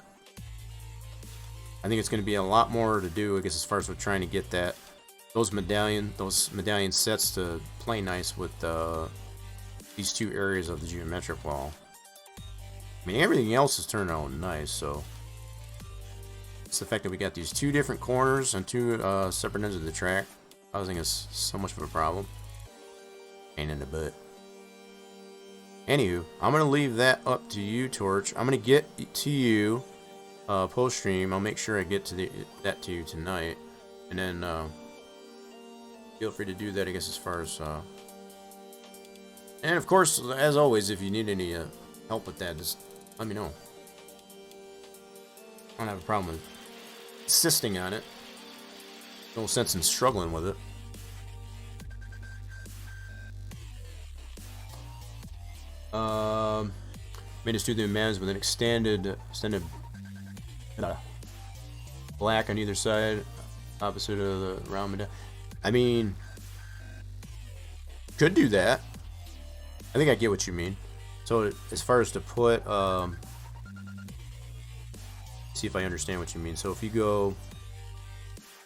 I think it's going to be a lot more to do, I guess, as far as we're trying to get those medallion sets to play nice with these two areas of the geometric wall. I mean, everything else is turning out nice, so it's the fact that we got these two different corners on two separate ends of the track. Housing is so much of a problem. Pain in the butt. Anywho, I'm going to leave that up to you, Torch. I'm going to get to you post-stream. I'll make sure I get to that to you tonight. And then feel free to do that, I guess, as far as... And, of course, as always, if you need any help with that, just let me know. I don't have a problem with insisting on it. No sense in struggling with it. Made us do the amends with an extended black on either side, opposite of the round medallion. I mean, could do that. I think I get what you mean. So as far as to put, see if I understand what you mean. So if you go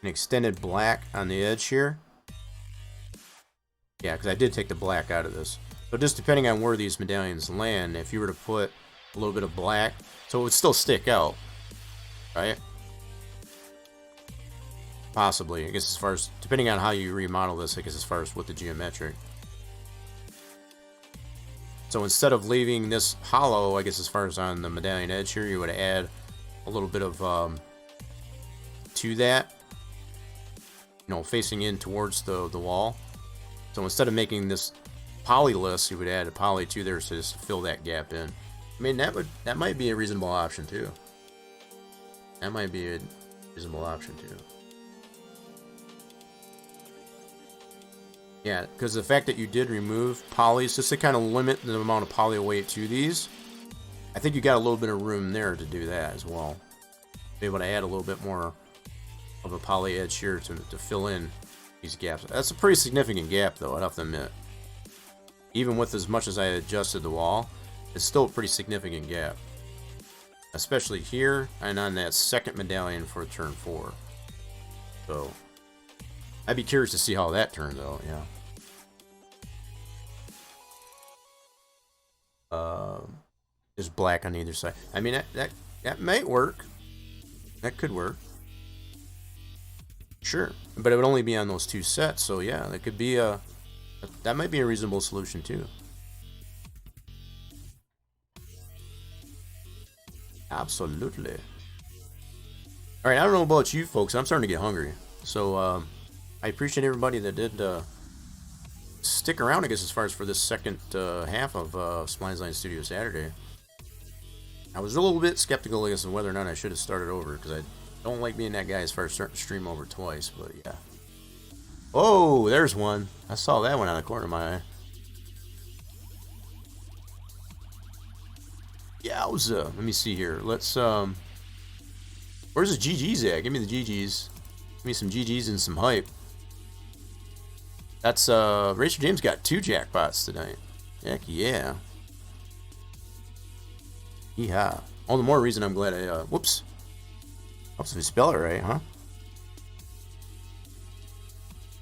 an extended black on the edge here, yeah, because I did take the black out of this. So just depending on where these medallions land, if you were to put a little bit of black, so it would still stick out, right? Possibly, I guess as far as, depending on how you remodel this, I guess as far as with the geometric. So instead of leaving this hollow, I guess as far as on the medallion edge here, you would add a little bit of, to that, you know, facing in towards the wall. So instead of making this polyless, you would add a poly to there so just to fill that gap in. I mean, that might be a reasonable option too. That might be a reasonable option too. Yeah, because the fact that you did remove polys, just to kind of limit the amount of poly weight to these, I think you got a little bit of room there to do that as well. Be able to add a little bit more of a poly edge here to fill in these gaps. That's a pretty significant gap though, I'd have to admit. Even with as much as I adjusted the wall, it's still a pretty significant gap. Especially here and on that second medallion for turn 4. So I'd be curious to see how that turns out, yeah. Just black on either side. I mean, that might work. That could work. Sure, but it would only be on those 2 sets, so yeah, that could be that might be a reasonable solution too. Absolutely. Alright, I don't know about you folks, I'm starting to get hungry. So, I appreciate everybody that did stick around, I guess, as far as for this second half of Spline Design Studios Saturday. I was a little bit skeptical, I guess, of whether or not I should have started over, because I don't like being that guy as far as starting to stream over twice, but yeah. Oh, there's one. I saw that one out of the corner of my eye. Yowza. Let me see here. Let's, where's the GGs at? Give me the GGs. Give me some GGs and some hype. That's, Racer James got 2 jackpots tonight. Heck yeah. Yeehaw. All the more reason I'm glad I, whoops. Helps if you spell it right, huh?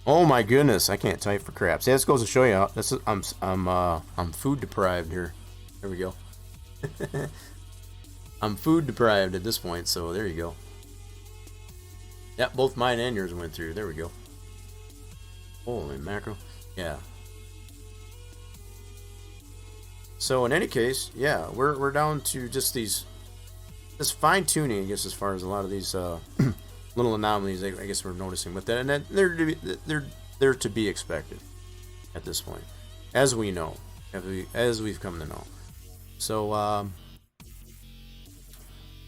Oh my goodness, I can't type for craps. Yeah, this goes to show you how this is, I'm food deprived here. There we go. I'm food deprived at this point, so there you go. Yep, both mine and yours went through. There we go. Holy mackerel. Yeah. So in any case, yeah, we're down to just this fine tuning, I guess, as far as a lot of these little anomalies, I guess we're noticing with that, and that they're to be expected at this point, as we know, as we've come to know. So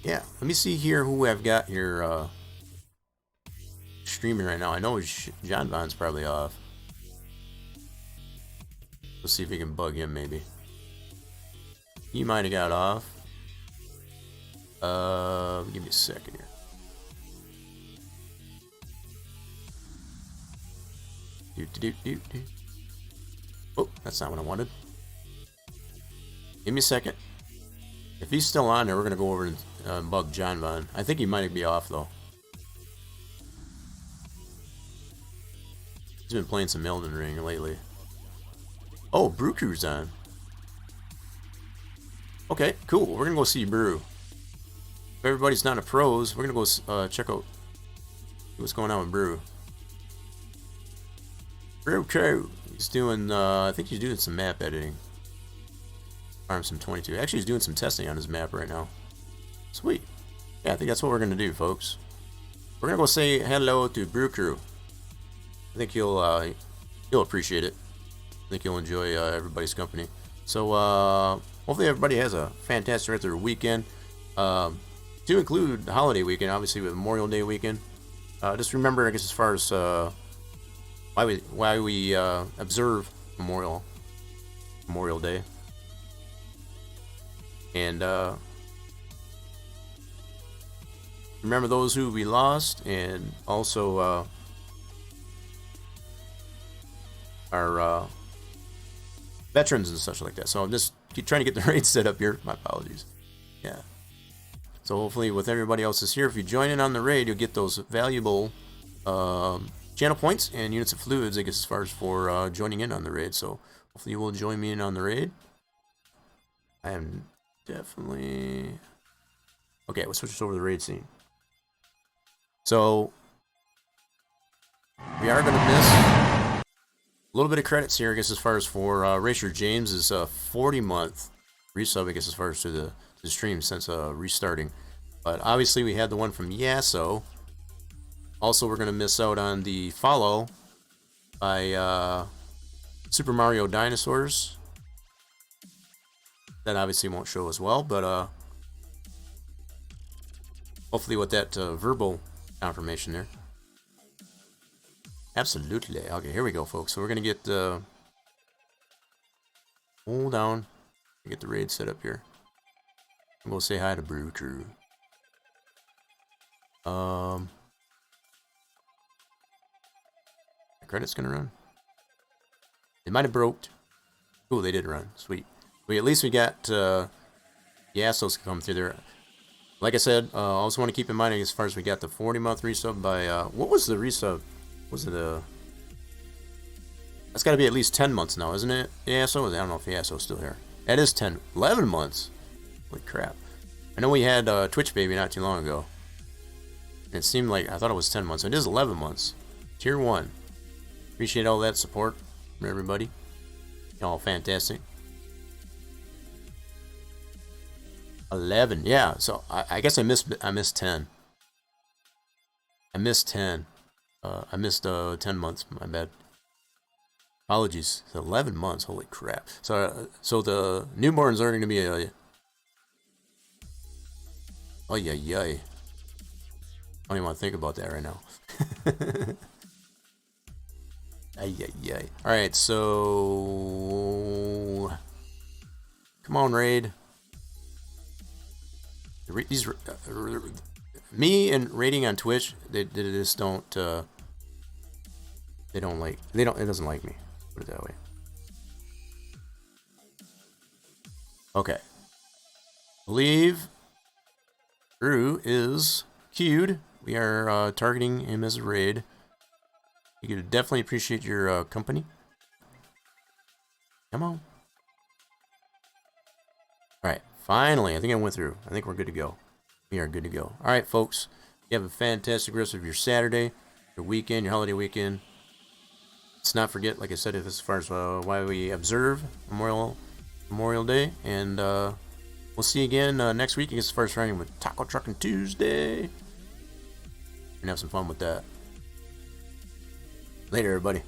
yeah, let me see here who I've got here streaming right now. I know John Von's probably off. Let's see if we can bug him maybe. He might have got off. Give me a second here. Oh, that's not what I wanted. Give me a second. If he's still on there, we're gonna go over and bug John Von. I think he might be off though. He's been playing some Elden Ring lately. Oh, Brew Crew's on. Okay, cool. We're gonna go see Brew. If everybody's not a pros, we're gonna go check out what's going on with Brew. Brew Crew. He's doing, I think he's doing some map editing. Farm some 22. Actually, he's doing some testing on his map right now. Sweet. Yeah, I think that's what we're gonna do, folks. We're gonna go say hello to Brew Crew. I think he'll appreciate it. I think he'll enjoy everybody's company. So hopefully everybody has a fantastic rest of their weekend. To include the holiday weekend, obviously with Memorial Day weekend. Just remember, I guess, as far as why we observe Memorial Day, and remember those who we lost, and also our veterans and such like that. So I'm just trying to get the raid set up here. My apologies. Yeah. So hopefully with everybody else is here, if you join in on the raid, you'll get those valuable channel points and units of fluids, I guess, as far as for joining in on the raid. So hopefully you will join me in on the raid. I am definitely... Okay, we'll switch over to the raid scene. So we are going to miss a little bit of credits here, I guess, as far as for Racer James's 40-month resub, I guess, as far as to the stream since restarting. But obviously we had the one from Yasso. Also, we're going to miss out on the follow by Super Mario Dinosaurs. That obviously won't show as well, but hopefully with that verbal confirmation there. Absolutely. Okay, here we go, folks. So we're going to get hold on. Get the raid set up here. We'll say hi to Brew Crew. The credit's gonna run. They might have broke. Cool, they did run. Sweet. At least we got Yassos come through there. Like I said, I also want to keep in mind as far as we got the 40-month resub by what was the resub? Was it that's got to be at least 10 months now, isn't it? Yasso? I don't know if Yasso's still here. That is 11 months. Holy crap. I know we had Twitch Baby not too long ago. And it seemed like, I thought it was 10 months. It is 11 months. Tier 1. Appreciate all that support from everybody. Y'all fantastic. 11, yeah. So I guess I missed 10. I missed 10. I missed 10 months. My bad. Apologies. It's 11 months. Holy crap. So the newborns are going to be a... Oh yeah, yeah. I don't even want to think about that right now. Ay, ay, ay. Alright, so... Come on, raid. Me and raiding on Twitch, they just don't... it doesn't like me. Put it that way. Okay. Believe Drew is queued. We are targeting him as a raid. You could definitely appreciate your company. Come on. Alright, finally. I think I went through. I think we're good to go. We are good to go. Alright, folks. You have a fantastic rest of your Saturday, your weekend, your holiday weekend. Let's not forget, like I said, as far as why we observe Memorial Day. And we'll see you again next week as far as riding with Taco Trucking Tuesday. And have some fun with that. Later, everybody.